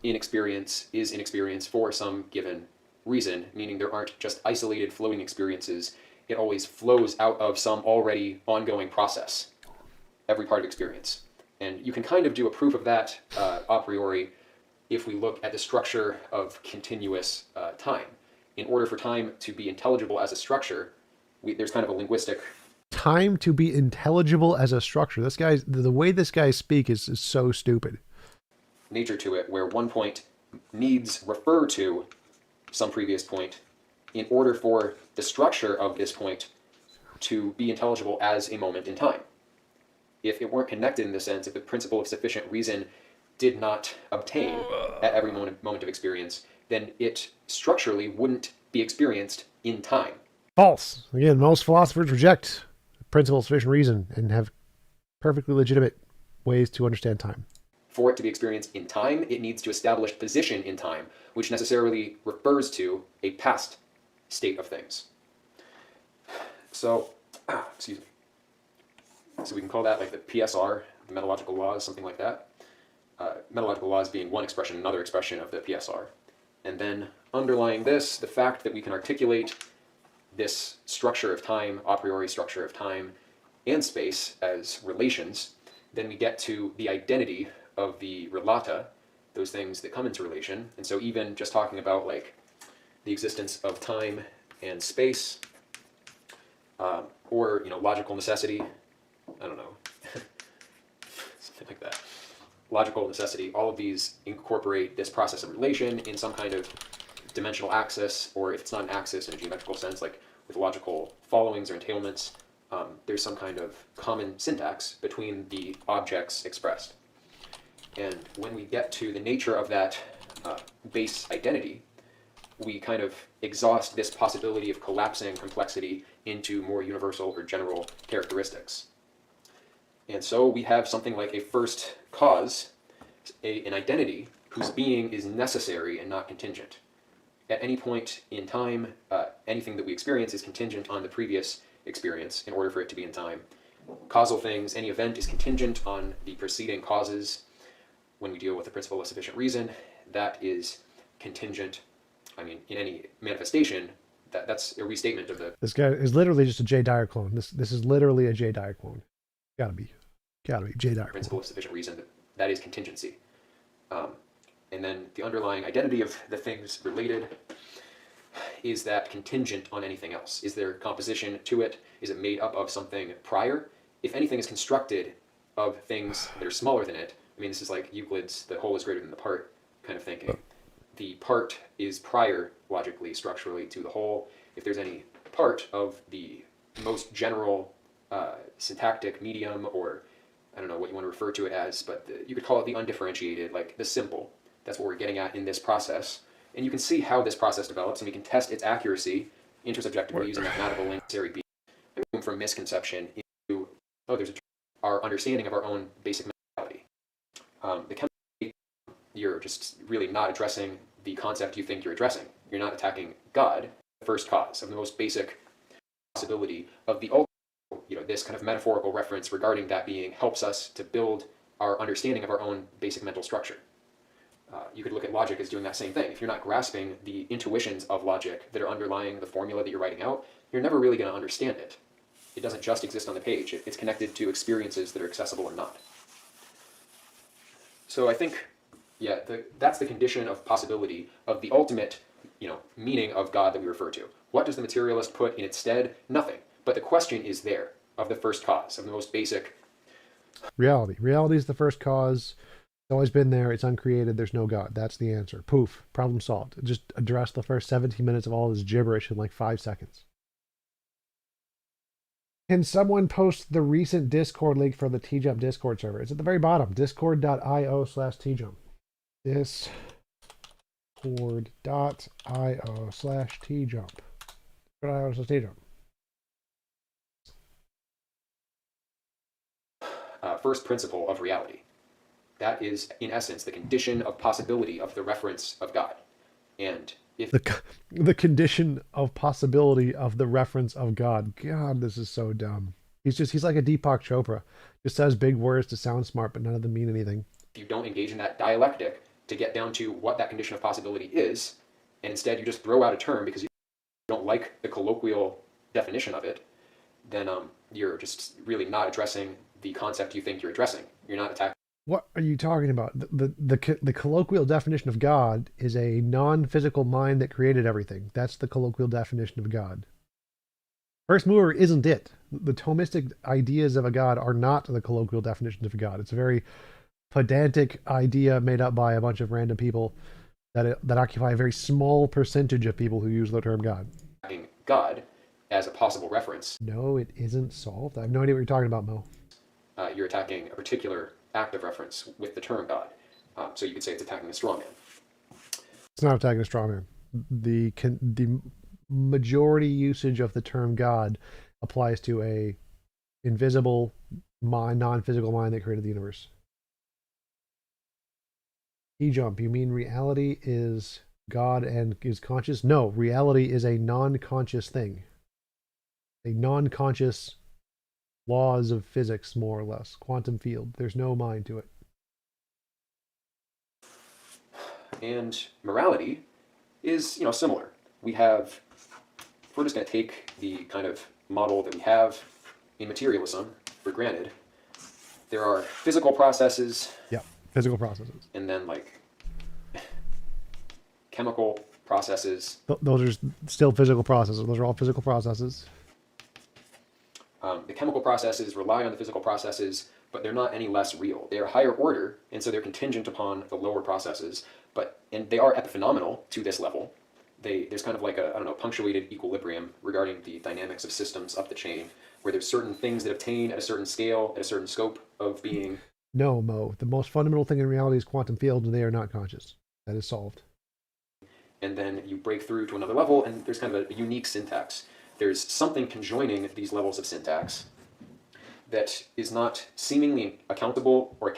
Inexperience is inexperience for some given reason, meaning there aren't just isolated floating experiences. It always flows out of some already ongoing process, every part of experience. And you can kind of do a proof of that a priori if we look at the structure of continuous time. In order for time to be intelligible as a structure, there's kind of a linguistic... Time to be intelligible as a structure. The way this guy speaks is so stupid. Nature to it, where one point needs refer to some previous point in order for the structure of this point to be intelligible as a moment in time. If it weren't connected in the sense, if the principle of sufficient reason did not obtain at every moment of experience, then it structurally wouldn't be experienced in time. False. Again, most philosophers reject the principle of sufficient reason and have perfectly legitimate ways to understand time. for it to be experienced in time, it needs to establish position in time, which necessarily refers to a past state of things. So, excuse me. So we can call that like the PSR, the metalogical laws, something like that. Metalogical laws being one expression, another expression of the PSR. And then underlying this, the fact that we can articulate this structure of time, a priori structure of time and space as relations, then we get to the identity of the relata, those things that come into relation. And so even just talking about like the existence of time and space, or logical necessity, I don't know, something like that. Logical necessity, all of these incorporate this process of relation in some kind of dimensional axis, or if it's not an axis in a geometrical sense, like with logical followings or entailments, there's some kind of common syntax between the objects expressed. And when we get to the nature of that base identity, we kind of exhaust this possibility of collapsing complexity into more universal or general characteristics. And so we have something like a first cause, an identity whose being is necessary and not contingent. At any point in time, anything that we experience is contingent on the previous experience in order for it to be in time. Causal things, any event is contingent on the preceding causes. When we deal with the principle of sufficient reason, that is contingent. I mean, in any manifestation, that's a restatement of the... This guy is literally just a J. Dyer clone. This is literally a J. Dyer clone. Gotta be J. Dyer. Principle of sufficient reason, that is contingency. And then the underlying identity of the things related, is that contingent on anything else? Is there composition to it? Is it made up of something prior? If anything is constructed of things that are smaller than it, I mean, this is like Euclid's the whole is greater than the part kind of thinking. The part is prior, logically, structurally, to the whole. If there's any part of the most general syntactic medium, or I don't know what you want to refer to it as, but you could call it the undifferentiated, like the simple. That's what we're getting at in this process. And you can see how this process develops, and we can test its accuracy intersubjectively using mathematical necessary being, and from misconception into, our understanding of our own basic mentality. The chemistry, you're just really not addressing the concept you think you're addressing. You're not attacking God, the first cause of the most basic possibility of the ultimate. This kind of metaphorical reference regarding that being helps us to build our understanding of our own basic mental structure. You could look at logic as doing that same thing. If you're not grasping the intuitions of logic that are underlying the formula that you're writing out, you're never really going to understand it. It doesn't just exist on the page. It's connected to experiences that are accessible or not. So I think, yeah, that's the condition of possibility of the ultimate, meaning of God that we refer to. What does the materialist put in its stead? Nothing. But the question is there, of the first cause, of the most basic... Reality. Reality is the first cause. It's always been there. It's uncreated. There's no God. That's the answer. Poof. Problem solved. Just address the first 17 minutes of all this gibberish in like 5 seconds. Can someone post the recent Discord link for the TJump Discord server? It's at the very bottom. Discord.io/TJump. Discord.io/TJump. Discord.io/TJump. First principle of reality. That is, in essence, the condition of possibility of the reference of God. And if the condition of possibility of the reference of God. God, this is so dumb. He's like a Deepak Chopra. Just says big words to sound smart, but none of them mean anything. you don't engage in that dialectic to get down to what that condition of possibility is, and instead you just throw out a term because you don't like the colloquial definition of it, then you're just really not addressing the concept you think you're addressing. You're not attacking. What are you talking about? The colloquial definition of God is a non-physical mind that created everything. That's the colloquial definition of God. First mover isn't it. The Thomistic ideas of a God are not the colloquial definition of God. It's a very pedantic idea made up by a bunch of random people that occupy a very small percentage of people who use the term God. God as a possible reference. No, it isn't solved. I have no idea what you're talking about, Mo. You're attacking a particular act of reference with the term God. So you could say it's attacking a straw man. It's not attacking a straw man. The majority usage of the term God applies to a invisible mind, non-physical mind that created the universe. Jump, you mean reality is God and is conscious? No, reality is a non-conscious thing. A non-conscious laws of physics, more or less. Quantum field. There's no mind to it. And morality is, similar. We have, if we're just going to take the kind of model that we have in materialism for granted, there are physical processes. Yeah, physical processes. And then chemical processes. Those are still physical processes. Those are all physical processes. The chemical processes rely on the physical processes, but they're not any less real. They are higher order, and so they're contingent upon the lower processes. And they are epiphenomenal to this level. There's kind of like a, punctuated equilibrium regarding the dynamics of systems up the chain, where there's certain things that obtain at a certain scale, at a certain scope of being. No, Mo. The most fundamental thing in reality is quantum fields, and they are not conscious. That is solved. And then you break through to another level, and there's kind of a unique syntax. There's something conjoining these levels of syntax that is not seemingly accountable or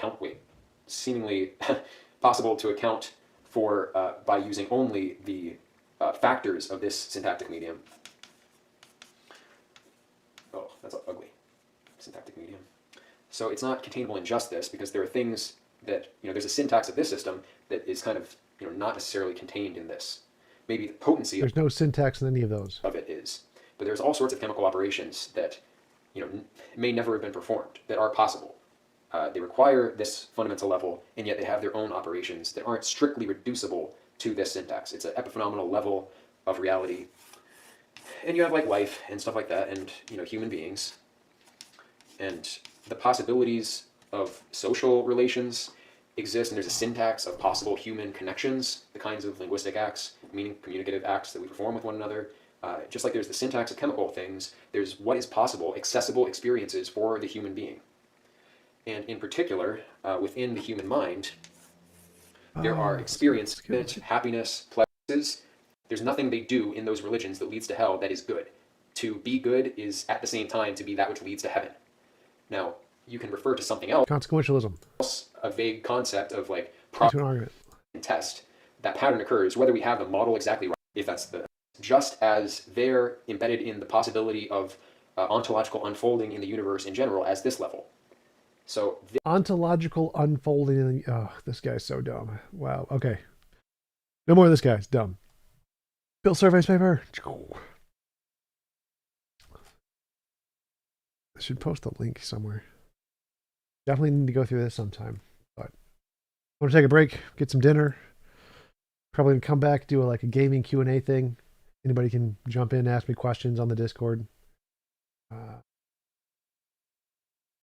seemingly possible to account for by using only the factors of this syntactic medium. Oh, that's ugly. Syntactic medium. So it's not containable in just this, because there are things that, there's a syntax of this system that is kind of, not necessarily contained in this. Maybe the potency. There's no syntax in any of those. Of it is. But there's all sorts of chemical operations that, may never have been performed, that are possible. They require this fundamental level, and yet they have their own operations that aren't strictly reducible to this syntax. It's an epiphenomenal level of reality. And you have life and stuff like that, and human beings. And the possibilities of social relations exist, and there's a syntax of possible human connections, the kinds of linguistic acts, meaning communicative acts that we perform with one another. Just like there's the syntax of chemical things, there's what is possible, accessible experiences for the human being. And in particular, within the human mind, there are experiences, happiness, pleasures. There's nothing they do in those religions that leads to hell that is good. To be good is at the same time to be that which leads to heaven. Now, you can refer to something else. Consequentialism. A vague concept of to an argument. And test. That pattern occurs whether we have the model exactly right, if that's the just as they're embedded in the possibility of ontological unfolding in the universe in general as this level. So ontological unfolding. Oh, this guy's so dumb. Wow. Okay. No more of this guy. It's dumb. Bill Survey's paper. I should post a link somewhere. Definitely need to go through this sometime. But I want to take a break, get some dinner. Probably gonna come back, do a gaming Q&A thing. Anybody can jump in, ask me questions on the Discord.